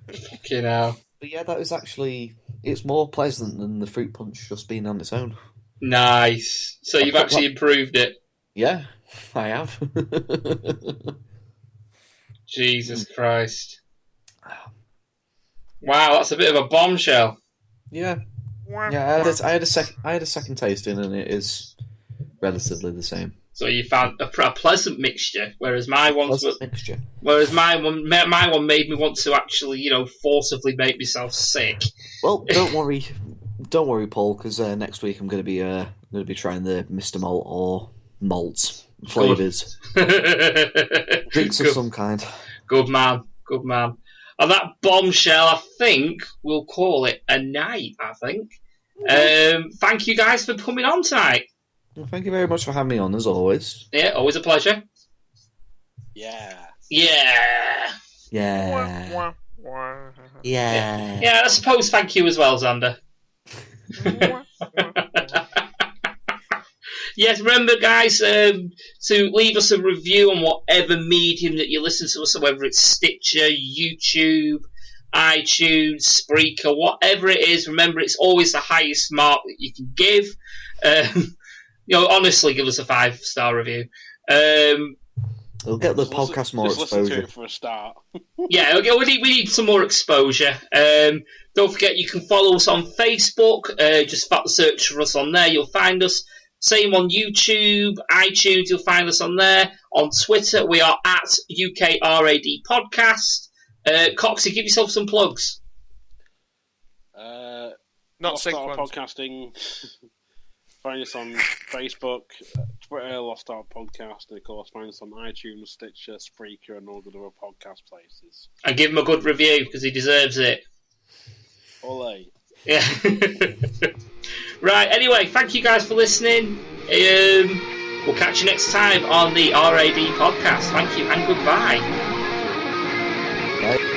Fucking hell. But yeah, that is actually, it's more pleasant than the fruit punch just being on its own. Nice. So you've actually improved it. Yeah, I have. Jesus Christ. Wow, that's a bit of a bombshell. Yeah. Yeah, I had a second tasting, and it is relatively the same. So you found a pleasant mixture, whereas my one made me want to actually, forcibly make myself sick. Well, don't worry, Paul, because next week I'm going to be trying the Mr. Malt or malt flavors, drinks of some kind. Good man. And that bombshell, I think we'll call it a night. I think. Thank you guys for coming on tonight. Well, thank you very much for having me on, as always. Yeah, always a pleasure. Yeah. Yeah, I suppose thank you as well, Xander. Yes, remember, guys, to leave us a review on whatever medium that you listen to us, so whether it's Stitcher, YouTube, iTunes, Spreaker, whatever it is. Remember, it's always the highest mark that you can give. Honestly, give us a 5-star review. It'll get the podcast more exposure. Listen to it for a start. Yeah, we need some more exposure. Don't forget, you can follow us on Facebook. Just search for us on there. You'll find us. Same on YouTube, iTunes, you'll find us on there. On Twitter, we are at UKRAD Podcast. Coxie, give yourself some plugs. Not Lost Art Podcasting. Find us on Facebook, Twitter, Lost Art Podcast, and of course find us on iTunes, Stitcher, Spreaker, and all the other podcast places. And give him a good review, because he deserves it. Ole. Yeah. Right, anyway, thank you guys for listening. We'll catch you next time on the RAD podcast. Thank you and goodbye. Bye.